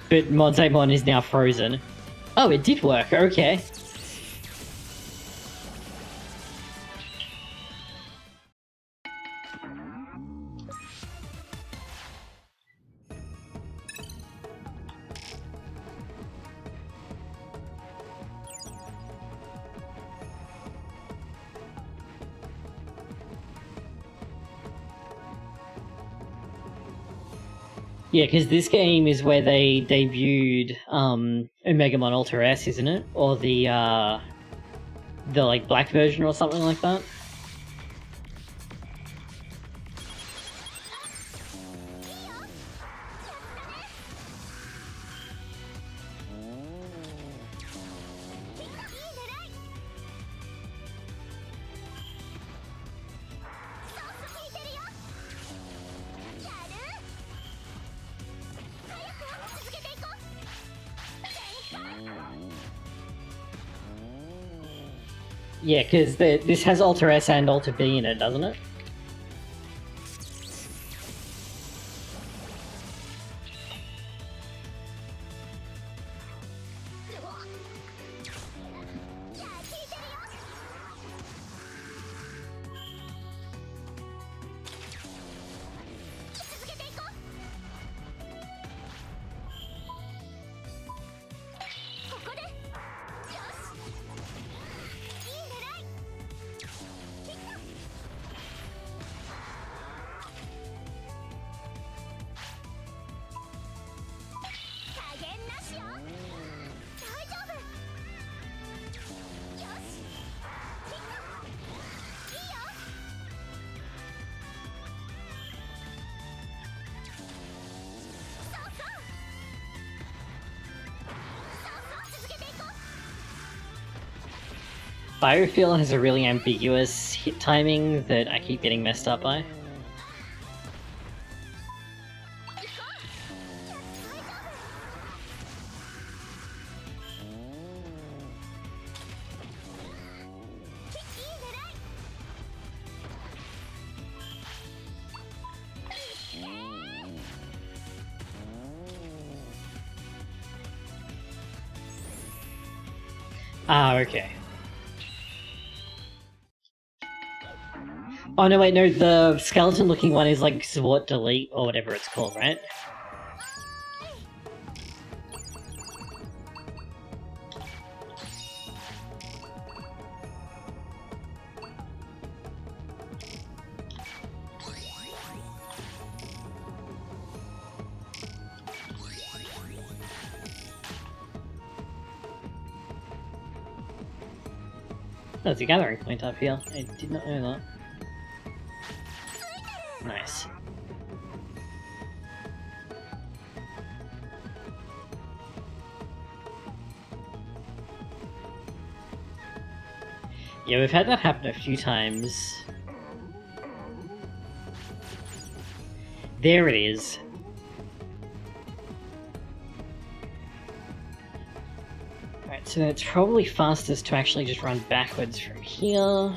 But Modzamon is now frozen. Oh, it did work, okay. Yeah, because this game is where they debuted Omegamon Alter S, isn't it? Or the like black version or something like that. Yeah, because this has Alter S and Alter B in it, doesn't it? Biofield has a really ambiguous hit timing that I keep getting messed up by. Ah, okay. Oh no, wait, no, the skeleton-looking one is like Sword Delete or whatever it's called, right? There's a gathering point up here. I did not know that. Nice. Yeah, we've had that happen a few times. There it is. Alright, so it's probably fastest to actually just run backwards from here.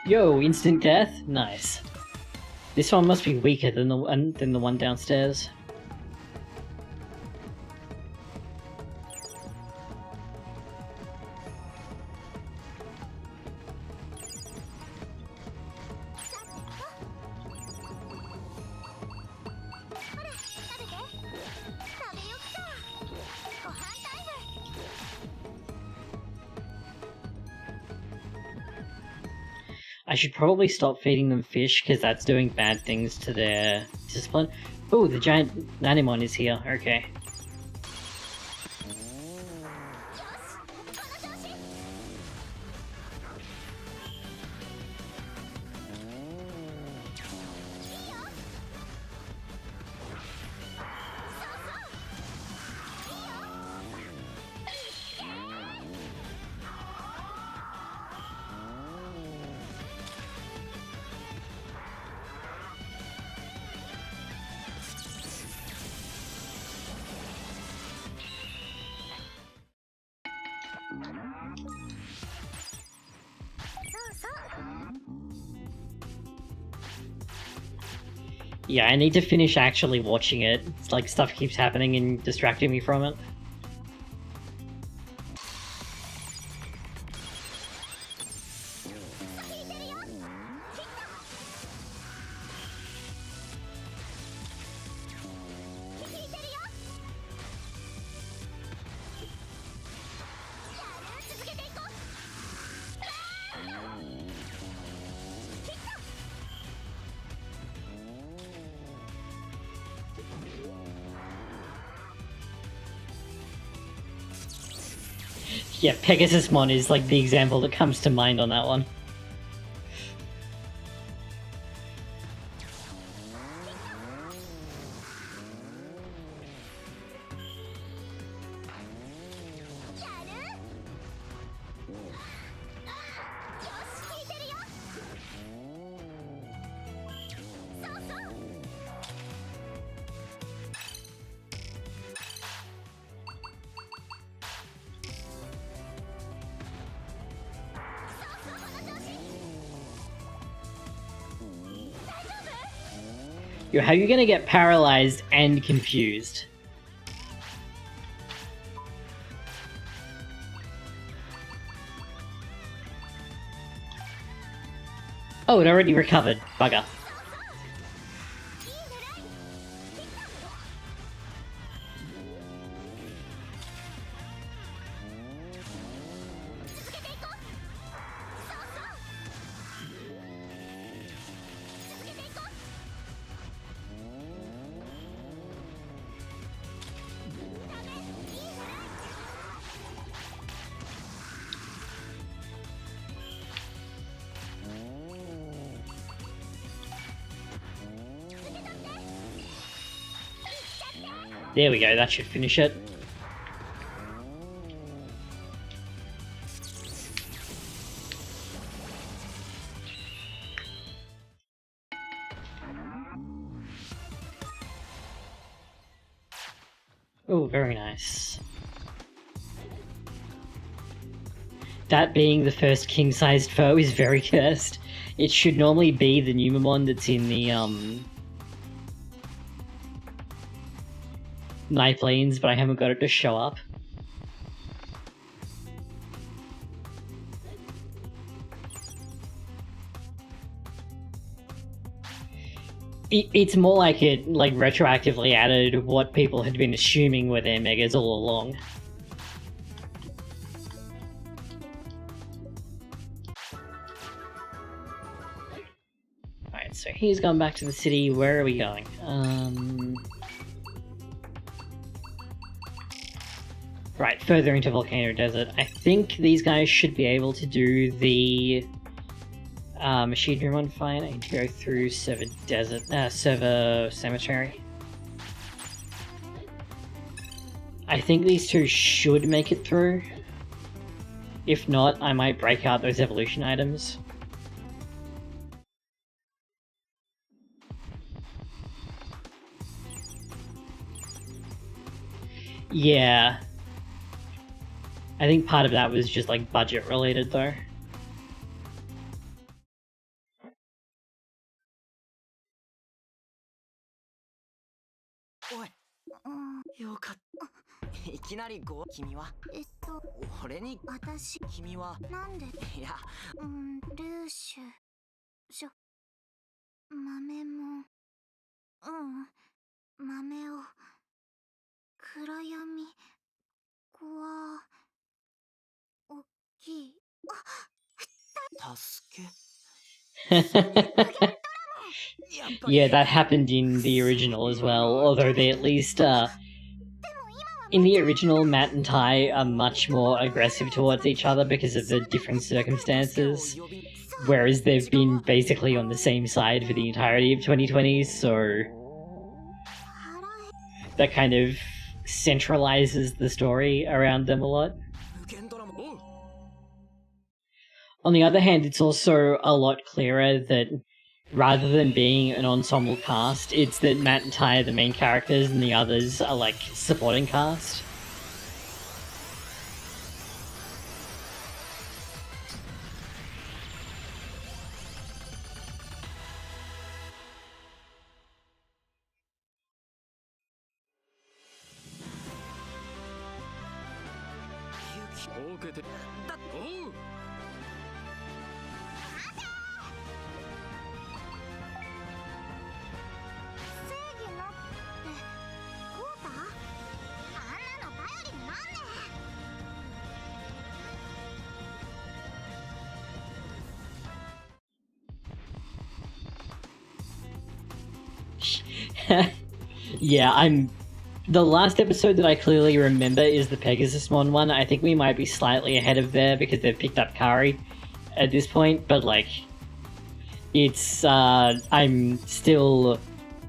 Yo, instant death? Nice. This one must be weaker than the one downstairs. I should probably stop feeding them fish, because that's doing bad things to their discipline. Oh, the giant Nanimon is here. Okay. Yeah, I need to finish actually watching it. It's like stuff keeps happening and distracting me from it. Yeah, Pegasusmon is like the example that comes to mind on that one. Yo, how are you gonna get paralyzed and confused? Oh, it already recovered. Bugger. There we go, that should finish it. Oh, very nice. That being the first king-sized foe is very cursed. It should normally be the Numemon that's in the, Night Plains, but I haven't got it to show up. It's more like it, like, retroactively added what people had been assuming were their megas all along. Alright, so he's gone back to the city. Where are we going? Right, further into Volcano Desert. I think these guys should be able to do the machinery one fine. I need to go through Server Cemetery. I think these two should make it through. If not, I might break out those evolution items. Yeah. I think part of that was just like budget related though. Oi. よかった。いきなり君は俺に私君はなんでいやルーシュ豆も豆を暗闇怖おっきい助け Yeah, that happened in the original as well, although they at least, in the original, Matt and Tai are much more aggressive towards each other because of the different circumstances, whereas they've been basically on the same side for the entirety of 2020, so that kind of centralizes the story around them a lot. On the other hand, it's also a lot clearer that rather than being an ensemble cast, it's that Matt and Tai are the main characters and the others are like supporting cast. Yeah, the last episode that I clearly remember is the Pegasusmon one. I think we might be slightly ahead of there because they've picked up Kari at this point, but like, it's, I'm still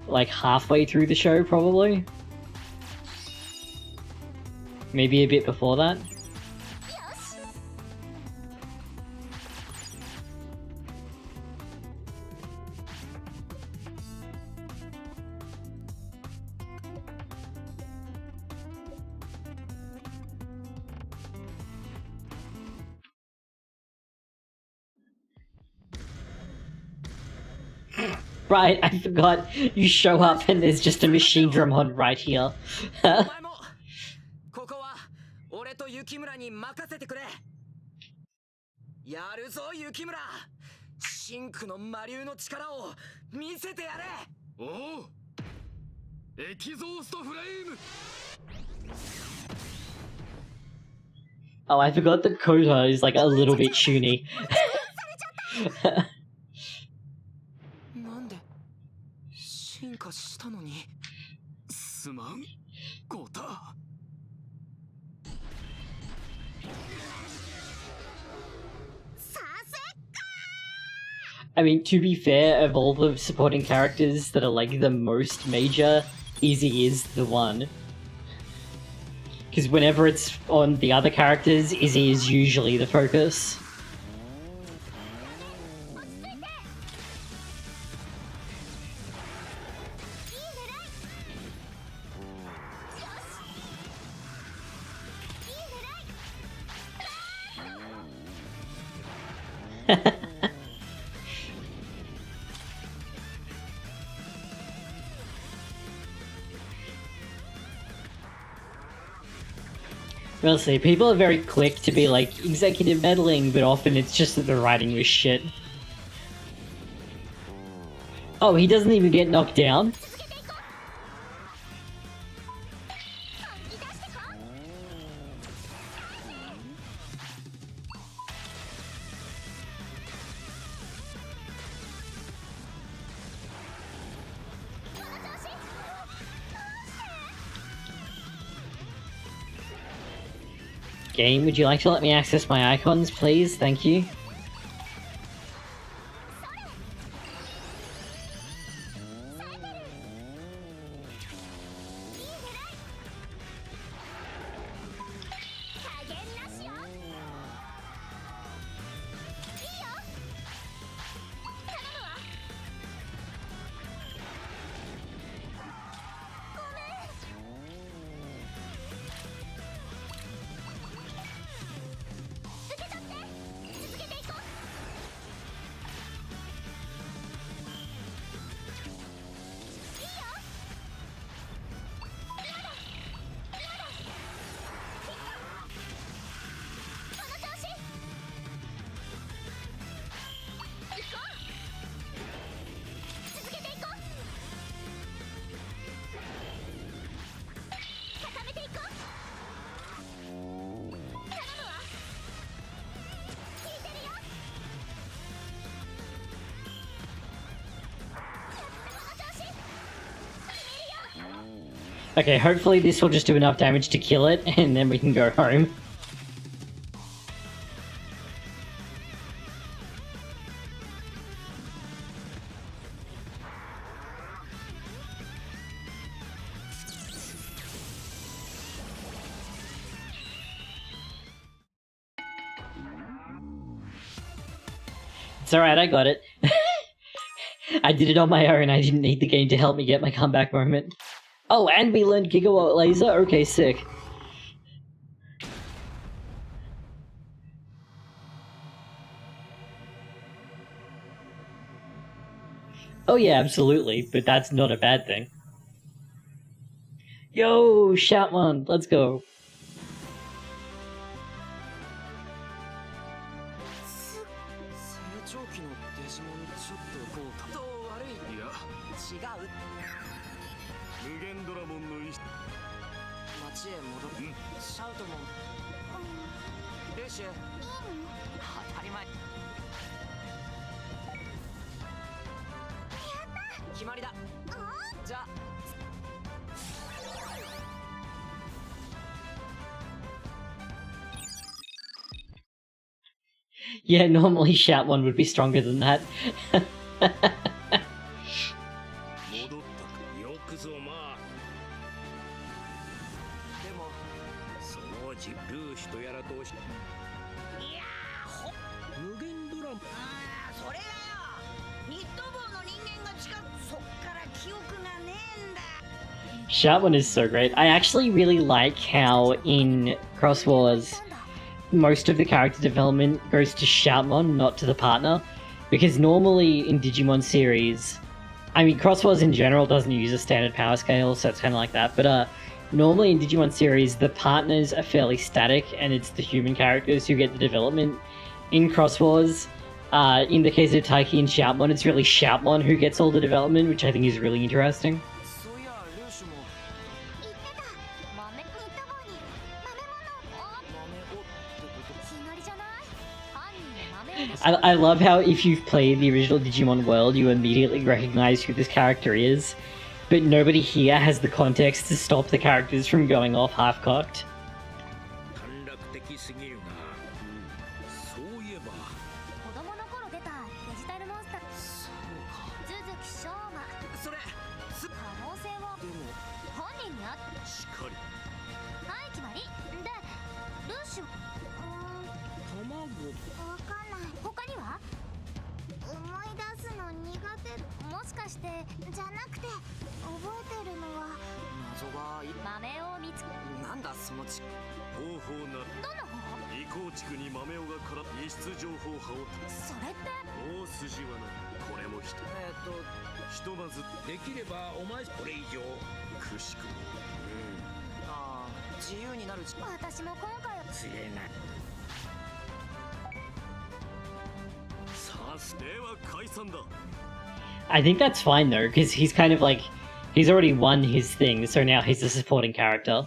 like halfway through the show probably. Maybe a bit before that. Right, I forgot you show up and there's just a machine drum on right here. ここは俺と雪村に任せてくれ。やるぞ雪村。真紅の魔竜の力を見せてやれ。おう。エキゾーストフレーム。Oh, I forgot that Kota is like a little bit toony. I mean, to be fair, of all the supporting characters that are like the most major, Izzy is the one Because whenever it's on the other characters, Izzy is usually the focus. We'll see. People are very quick to be like executive meddling, but often it's just that the writing was shit. Oh, he doesn't even get knocked down? Game, would you like to let me access my icons, please? Thank you. Okay, hopefully this will just do enough damage to kill it, and then we can go home. It's alright, I got it. I did it on my own, I didn't need the game to help me get my comeback moment. Oh, and we learned Gigawatt Laser? Okay, sick. Oh yeah, absolutely, but that's not a bad thing. Yo, Shoutmon, let's go. Yeah, normally Shoutmon would be stronger than that. Shoutmon is so great. I actually really like how in Cross Wars most of the character development goes to Shoutmon, not to the partner. Because normally in Digimon series, I mean, Cross Wars in general doesn't use a standard power scale, so it's kind of like that. But normally in Digimon series, the partners are fairly static, and it's the human characters who get the development. In Cross Wars, in the case of Taiki and Shoutmon, it's really Shoutmon who gets all the development, which I think is really interesting. I love how if you've played the original Digimon world, you immediately recognize who this character is, but nobody here has the context to stop the characters from going off half-cocked. もしかしてじゃなくて覚えてるのは謎が豆を見つけなんだその方法などの方異光地区に豆尾がから異質情報派をそれって大筋はなこれもひとまずできればお前これ以上くしくもああ自由になる私も今回釣れない。さすでは解散だ I think that's fine though, because he's kind of like, he's already won his thing, so now he's a supporting character.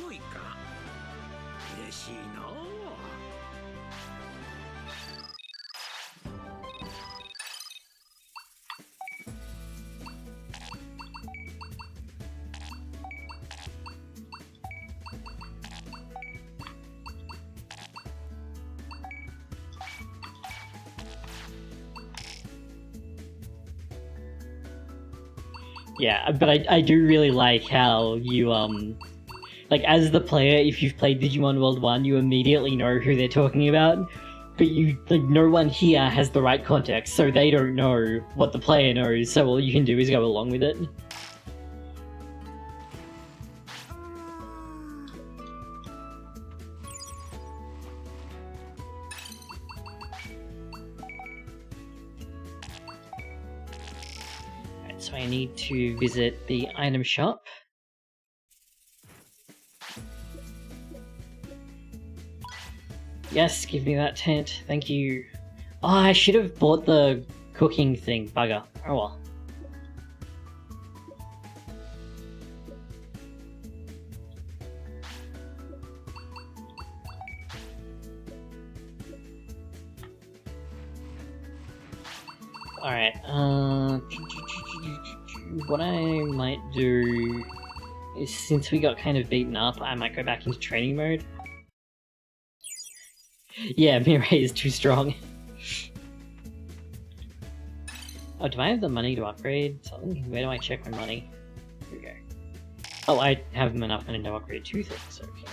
良いか。嬉しいのう。Yeah, but I do really like how you, like, as the player, if you've played Digimon World 1, you immediately know who they're talking about, but like, no one here has the right context, so they don't know what the player knows, so all you can do is go along with it. So I need to visit the item shop. Yes, give me that tent, thank you. Oh, I should have bought the cooking thing, bugger. Oh well. Alright, what I might do is, since we got kind of beaten up, I might go back into training mode. Yeah, Mirai is too strong. Oh, do I have the money to upgrade something? Where do I check my money? Here we go. Oh, I have enough money to upgrade 2 things, okay.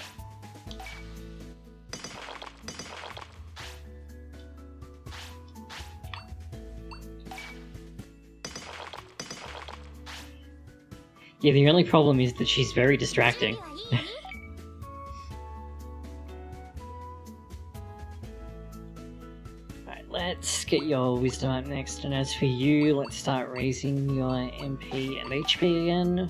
Yeah, the only problem is that she's very distracting. Alright, let's get your wisdom up next, and as for you, let's start raising your MP and HP again.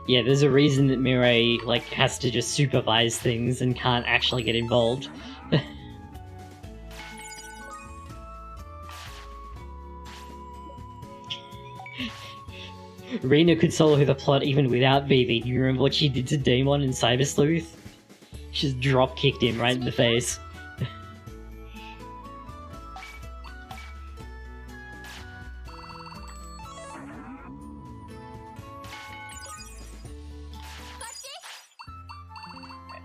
Yeah, there's a reason that Mirai, like, has to just supervise things and can't actually get involved. Rena could solo the plot even without Vivi. Do you remember what she did to Daemon in Cyber Sleuth? She just drop-kicked him right in the face.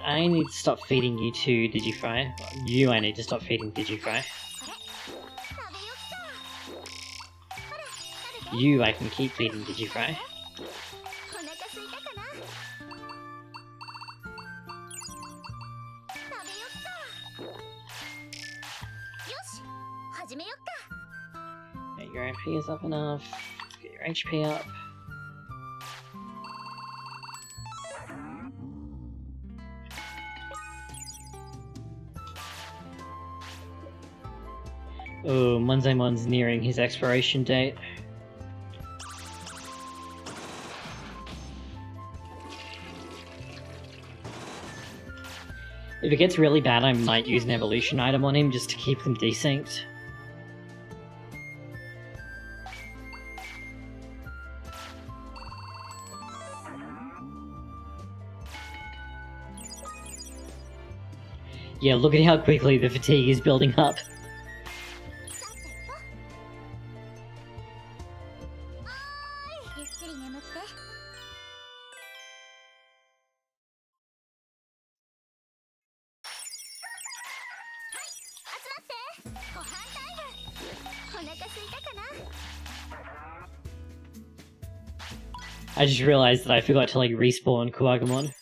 I need to stop feeding you to Digifry. You, I need to stop feeding Digifry. You, I can keep feeding Digifry. Okay, your MP is up enough. Get your HP up. Oh, Monzaimon's nearing his expiration date. If it gets really bad, I might use an evolution item on him just to keep them desynced. Yeah, look at how quickly the fatigue is building up. I just realized that I forgot to like respawn Kuwagamon.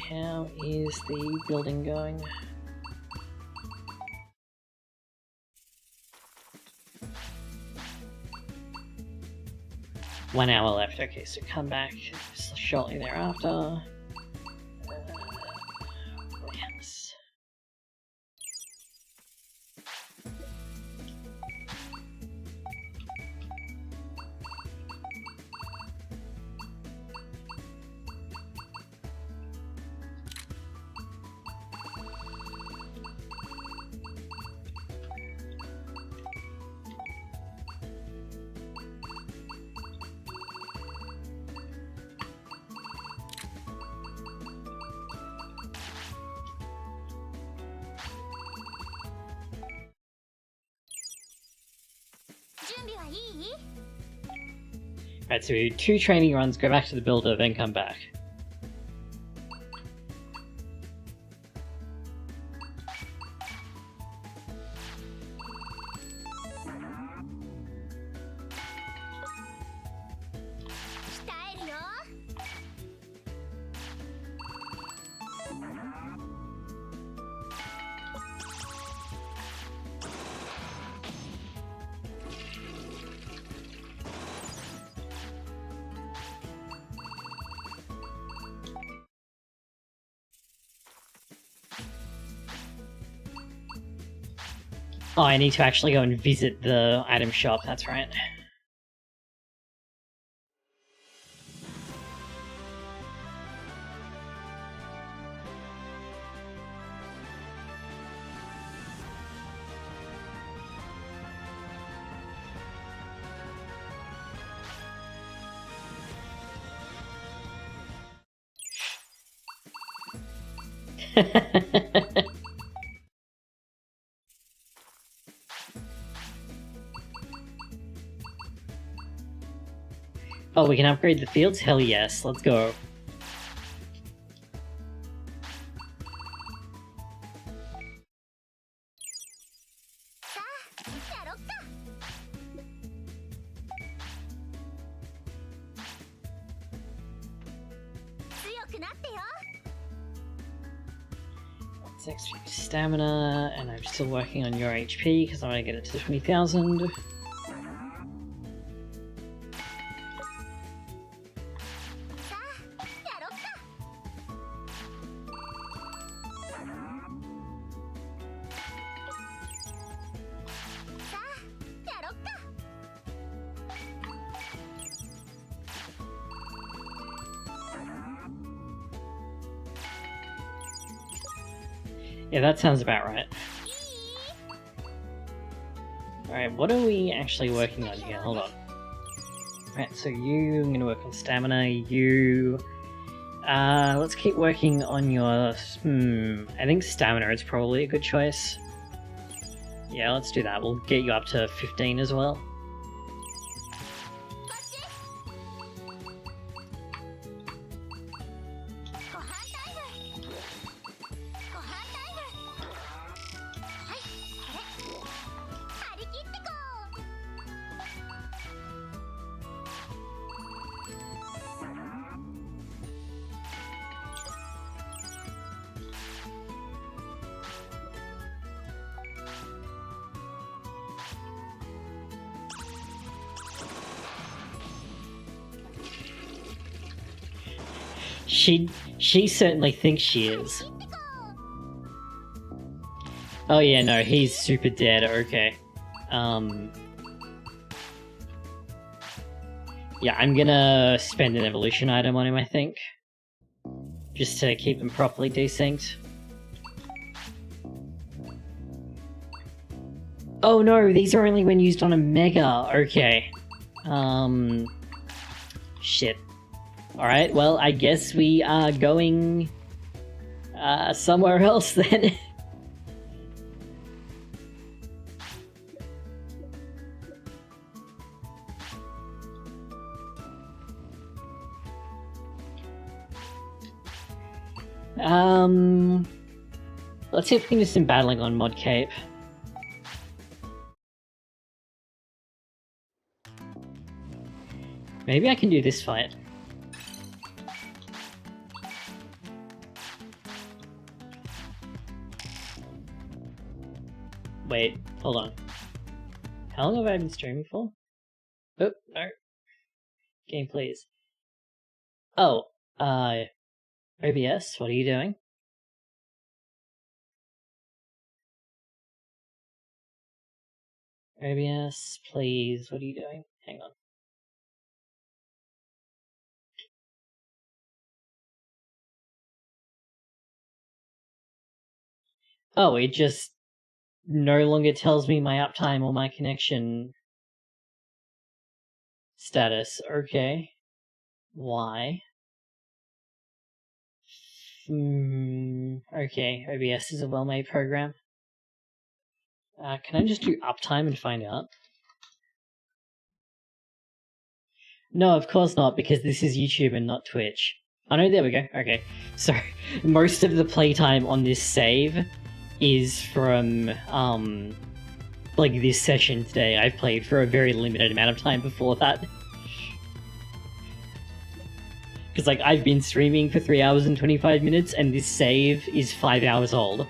How is the building going? One hour left. Okay, so come back shortly thereafter. Yes. Right, so we do 2 training runs, go back to the builder, then come back. Oh, I need to actually go and visit the item shop, that's right. Oh, we can upgrade the fields? Hell yes, let's go. That's XP stamina, and I'm still working on your HP because I want to get it to 20,000. Yeah, that sounds about right. Alright, what are we actually working on here? Hold on. Right, so you, I'm gonna work on stamina, you... let's keep working on your... I think stamina is probably a good choice. Yeah, let's do that. We'll get you up to 15 as well. She certainly thinks she is. Oh yeah, no, he's super dead, okay. Yeah, I'm gonna spend an evolution item on him, I think. Just to keep him properly desynced. Oh no, these are only when used on a mega, okay. Shit. Alright, well, I guess we are going somewhere else then. Let's see if we can do some battling on Mod Cape. Maybe I can do this fight. Wait, hold on. How long have I been streaming for? Oh, no. Game, please. Oh, OBS, what are you doing? OBS, please, what are you doing? Hang on. Oh, it just no longer tells me my uptime or my connection status. Okay. Why? Okay, OBS is a well-made program. Can I just do uptime and find out? No, of course not, because this is YouTube and not Twitch. Oh no, there we go. Okay. So, most of the playtime on this save is from, like this session today. I've played for a very limited amount of time before that. Because, like, I've been streaming for 3 hours and 25 minutes, and this save is 5 hours old.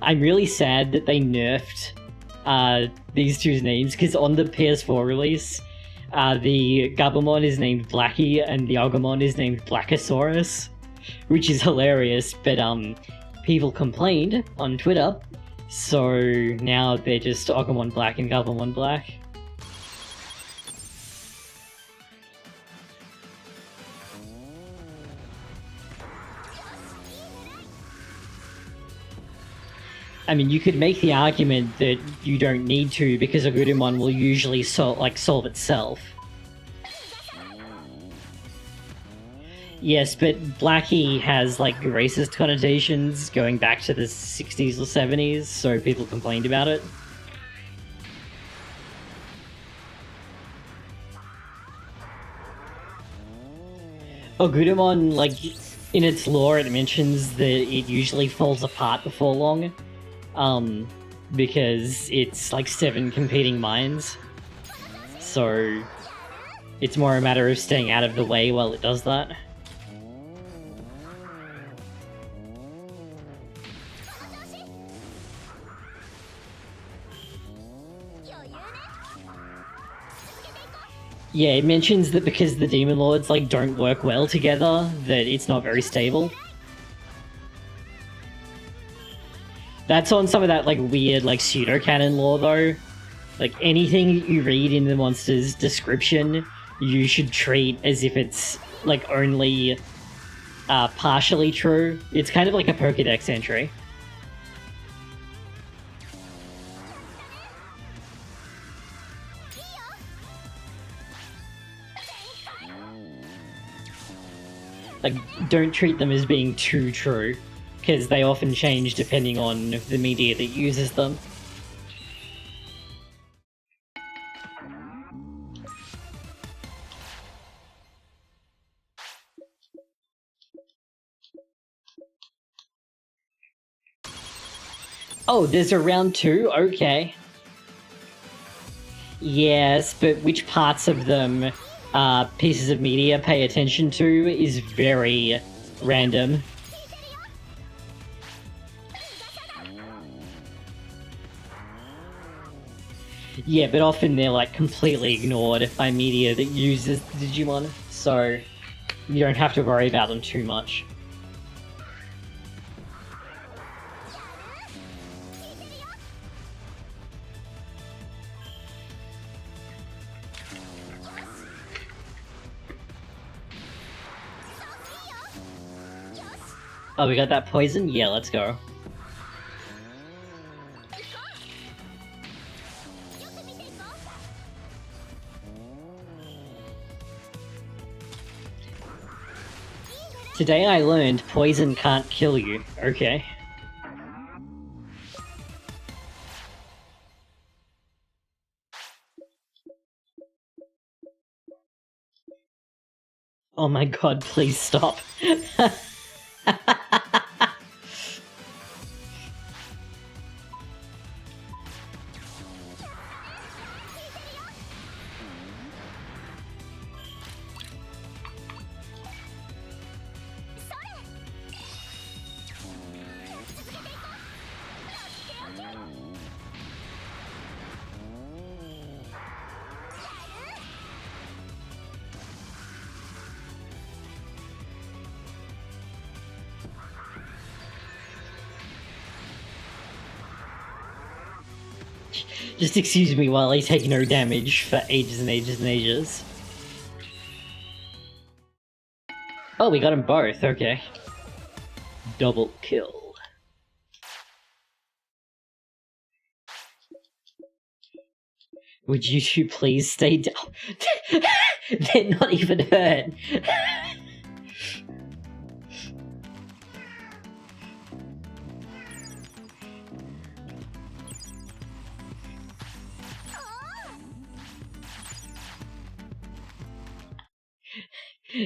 I'm really sad that they nerfed these two's names, because on the PS4 release, the Gabumon is named Blackie and the Agumon is named Blackosaurus, which is hilarious, but people complained on Twitter, so now they're just Agumon Black and Gabumon Black. I mean, you could make the argument that you don't need to because Agumon will usually solve itself. Yes, but Blackie has, like, racist connotations going back to the 60s or 70s, so people complained about it. Agumon, like, in its lore it mentions that it usually falls apart before long, because it's, like, 7 competing minds. So, it's more a matter of staying out of the way while it does that. Yeah, it mentions that because the Demon Lords, like, don't work well together, that it's not very stable. That's on some of that, like, weird, like, pseudo-canon lore, though. Like, anything you read in the monster's description, you should treat as if it's, like, only partially true. It's kind of like a Pokédex entry. Like, don't treat them as being too true, because they often change depending on the media that uses them. Oh, there's a round 2? Okay. Yes, but which parts of them pieces of media pay attention to is very random. Yeah, but often they're, like, completely ignored by media that uses the Digimon, so you don't have to worry about them too much. Oh, we got that poison? Yeah, let's go. Today I learned poison can't kill you. Okay. Oh my god, please stop. Just excuse me while I take no damage for ages and ages and ages. Oh, we got them both, okay. Double kill. Would you two please stay down? They're not even hurt.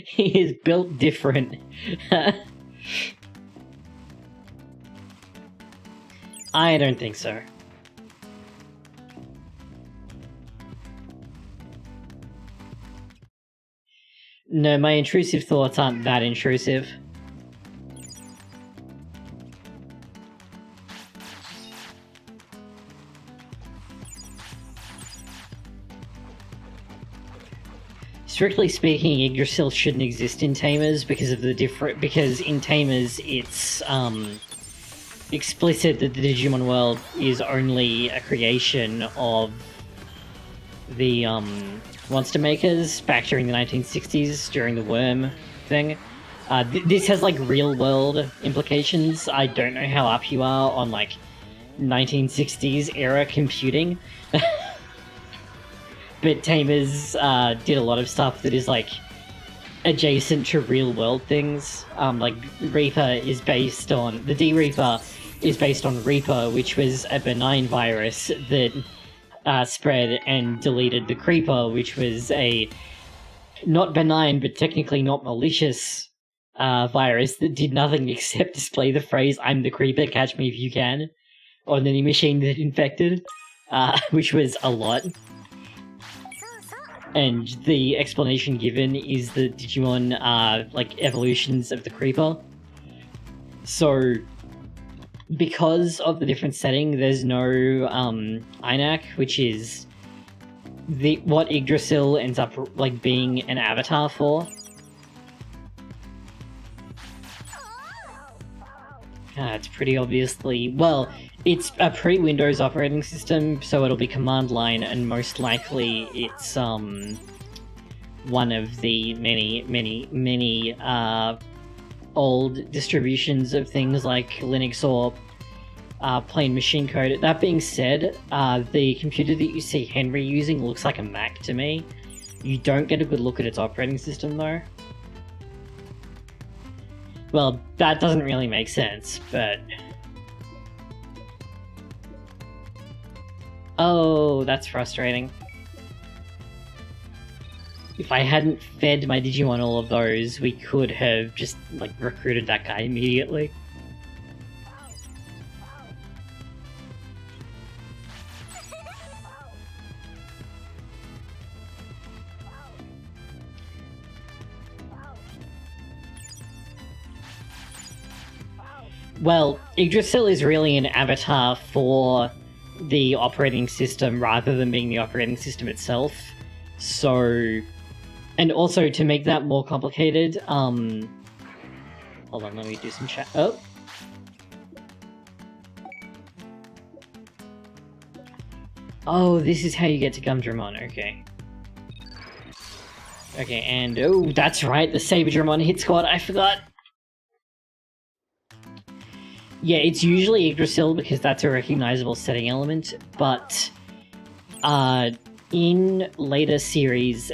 He is built different. I don't think so. No, my intrusive thoughts aren't that intrusive. Strictly speaking, Yggdrasil shouldn't exist in Tamers because of the because in Tamers it's explicit that the Digimon world is only a creation of the monster makers back during the 1960s during the worm thing. This has like real world implications. I don't know how up you are on like 1960s era computing. But Tamers did a lot of stuff that is like adjacent to real world things. Like Reaper is based on the D-Reaper is based on Reaper, which was a benign virus that spread and deleted the Creeper, which was a not benign but technically not malicious virus that did nothing except display the phrase "I'm the Creeper, catch me if you can" on any machine that infected, which was a lot. And the explanation given is that Digimon are like evolutions of the Creeper. So, because of the different setting, there's no Einak, which is what Yggdrasil ends up like being an avatar for. It's pretty obviously, well, it's a pre-Windows operating system, so it'll be command line, and most likely it's one of the many old distributions of things like Linux or plain machine code. That being said, the computer that you see Henry using looks like a Mac to me. You don't get a good look at its operating system though. Well, that doesn't really make sense, but... Oh, that's frustrating. If I hadn't fed my Digimon all of those, we could have just, like, recruited that guy immediately. Well, Yggdrasil is really an avatar for the operating system rather than being the operating system itself. So, and also to make that more complicated, hold on, let me do some chat. Oh, this is how you get to Gumdramon, okay. Okay, and oh, that's right, the Saberdramon hit squad, I forgot! Yeah, it's usually Yggdrasil because that's a recognizable setting element, but in later series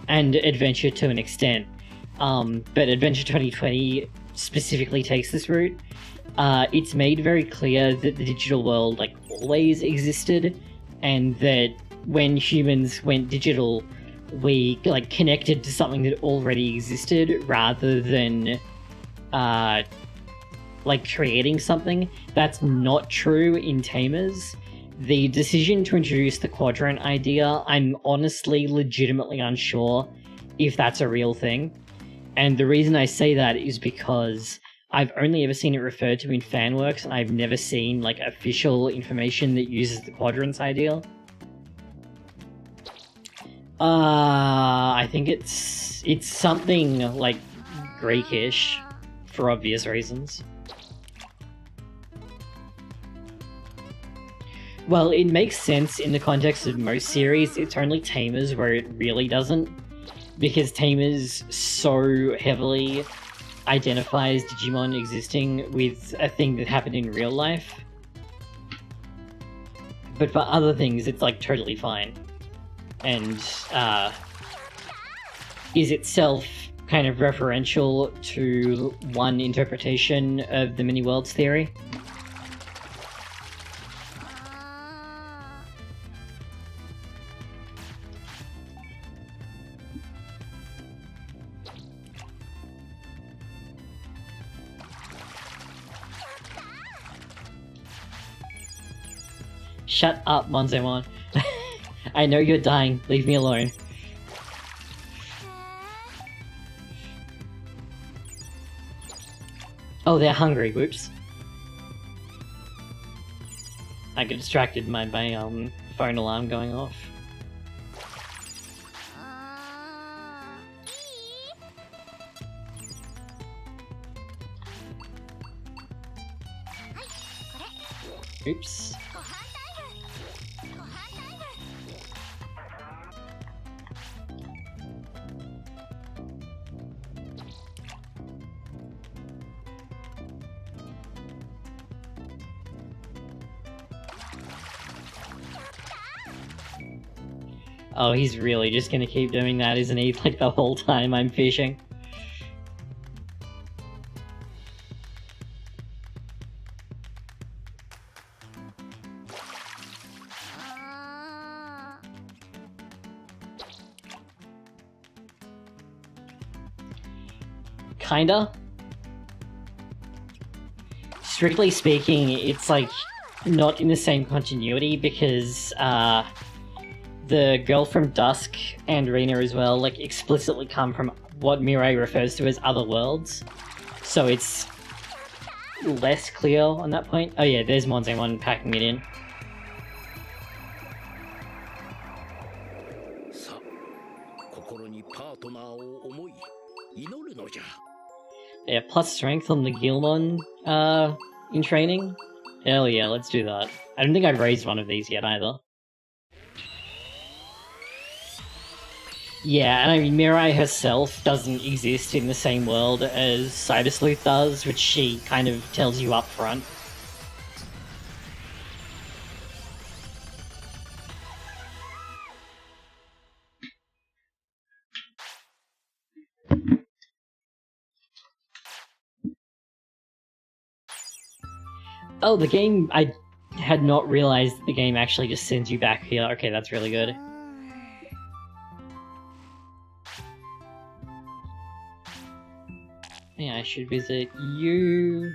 and Adventure to an extent, but Adventure 2020 specifically takes this route, it's made very clear that the digital world like always existed, and that when humans went digital, we like connected to something that already existed rather than like creating something. That's not true in Tamers. The decision to introduce the quadrant idea, I'm honestly legitimately unsure if that's a real thing. And the reason I say that is because I've only ever seen it referred to in fanworks, and I've never seen like official information that uses the quadrants idea. I think it's something like Greekish for obvious reasons. Well, it makes sense in the context of most series. It's only Tamers where it really doesn't, because Tamers so heavily identifies Digimon existing with a thing that happened in real life. But for other things, it's like totally fine. And is itself kind of referential to one interpretation of the many worlds theory. Shut up, Monzemon. I know you're dying. Leave me alone. Oh, they're hungry. Whoops. I get distracted by my phone alarm going off. Oops. Oh, he's really just gonna keep doing that, isn't he? Like the whole time I'm fishing. Kinda. Strictly speaking, it's like not in the same continuity because the girl from Dusk and Rena as well, like, explicitly come from what Mirai refers to as other worlds. So it's less clear on that point. Oh yeah, there's Monzemon packing it in. Yeah, plus strength on the Gilmon in training. Hell yeah, let's do that. I don't think I've raised one of these yet either. Yeah, and I mean, Mirai herself doesn't exist in the same world as Cybersleuth does, which she kind of tells you up front. Oh, the game, I had not realized that the game actually just sends you back here. Okay, that's really good. Yeah, I should visit you.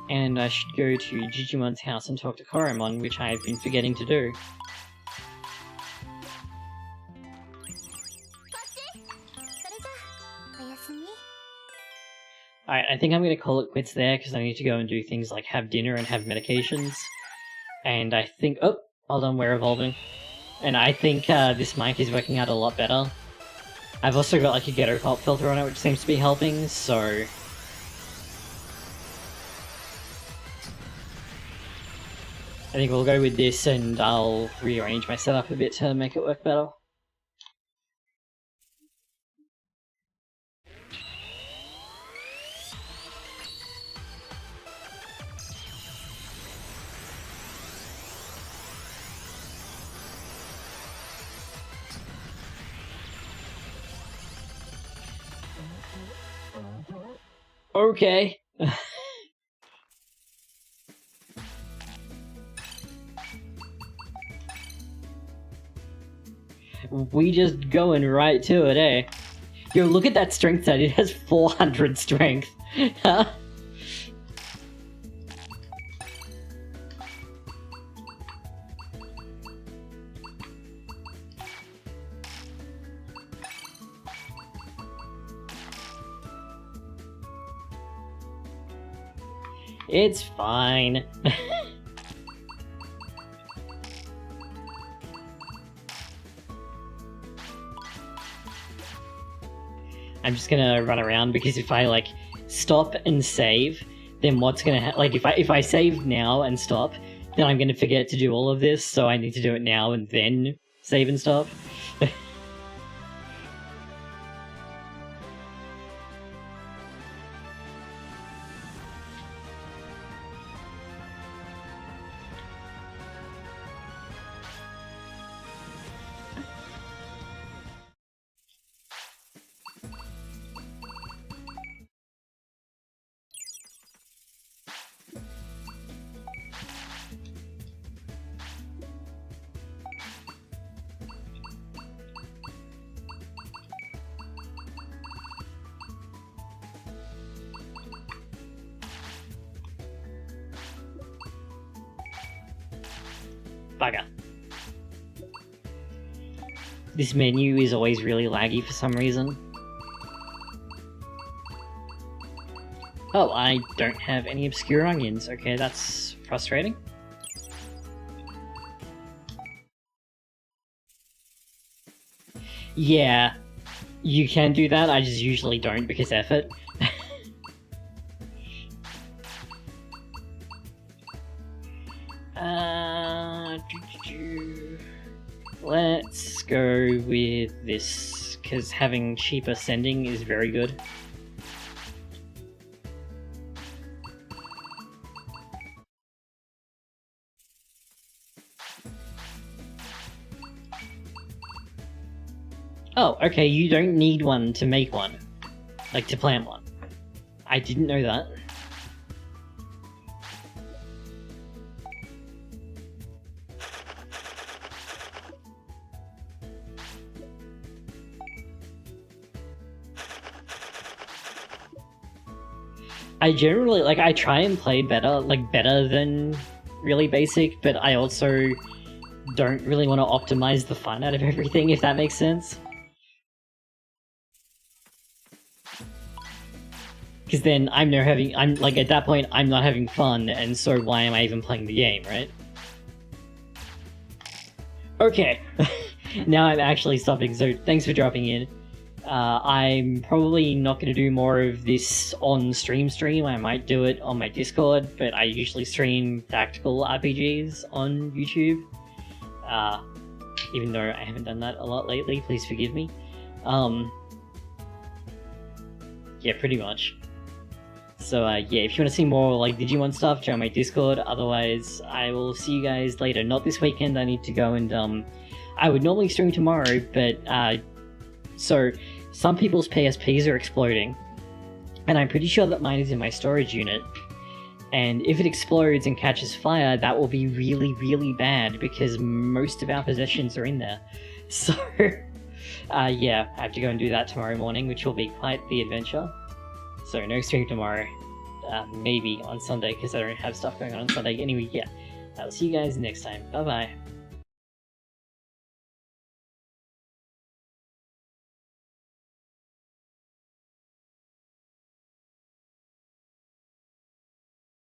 And I should go to Digimon's house and talk to Koromon, which I've been forgetting to do. Alright, I think I'm going to call it quits there, because I need to go and do things like have dinner and have medications. And I think... Oh, hold on, we're evolving. And I think this mic is working out a lot better. I've also got like a ghetto pop filter on it, which seems to be helping, so... I think we'll go with this, and I'll rearrange my setup a bit to make it work better. Okay. we just going right to it, eh? Yo, look at that strength stat. It has 400 strength. It's fine. I'm just gonna run around because if I like stop and save, then what's gonna like if I save now and stop, then I'm gonna forget to do all of this. So I need to do it now and then save and stop. Bugger. This menu is always really laggy for some reason. Oh, I don't have any obscure onions. Okay, that's frustrating. Yeah, you can do that, I just usually don't because effort. Let's go with this, because having cheaper sending is very good. Oh, okay, you don't need one to make one. Like, to plant one. I didn't know that. I generally, like, I try and play better, like, better than really basic, but I also don't really want to optimize the fun out of everything, if that makes sense. Because then I'm like, at that point, I'm not having fun, and so why am I even playing the game, right? Okay, now I'm actually stopping, so thanks for dropping in. I'm probably not going to do more of this on stream. I might do it on my Discord, but I usually stream tactical RPGs on YouTube. Even though I haven't done that a lot lately, please forgive me. Yeah, pretty much. So yeah, if you want to see more like Digimon stuff, join my Discord. Otherwise, I will see you guys later. Not this weekend, I need to go and I would normally stream tomorrow, but so some people's PSPs are exploding, and I'm pretty sure that mine is in my storage unit, and if it explodes and catches fire, that will be really, really bad, because most of our possessions are in there. So, yeah, I have to go and do that tomorrow morning, which will be quite the adventure. So, no stream tomorrow. Maybe on Sunday, because I don't have stuff going on Sunday. Anyway, yeah, I'll see you guys next time. Bye-bye.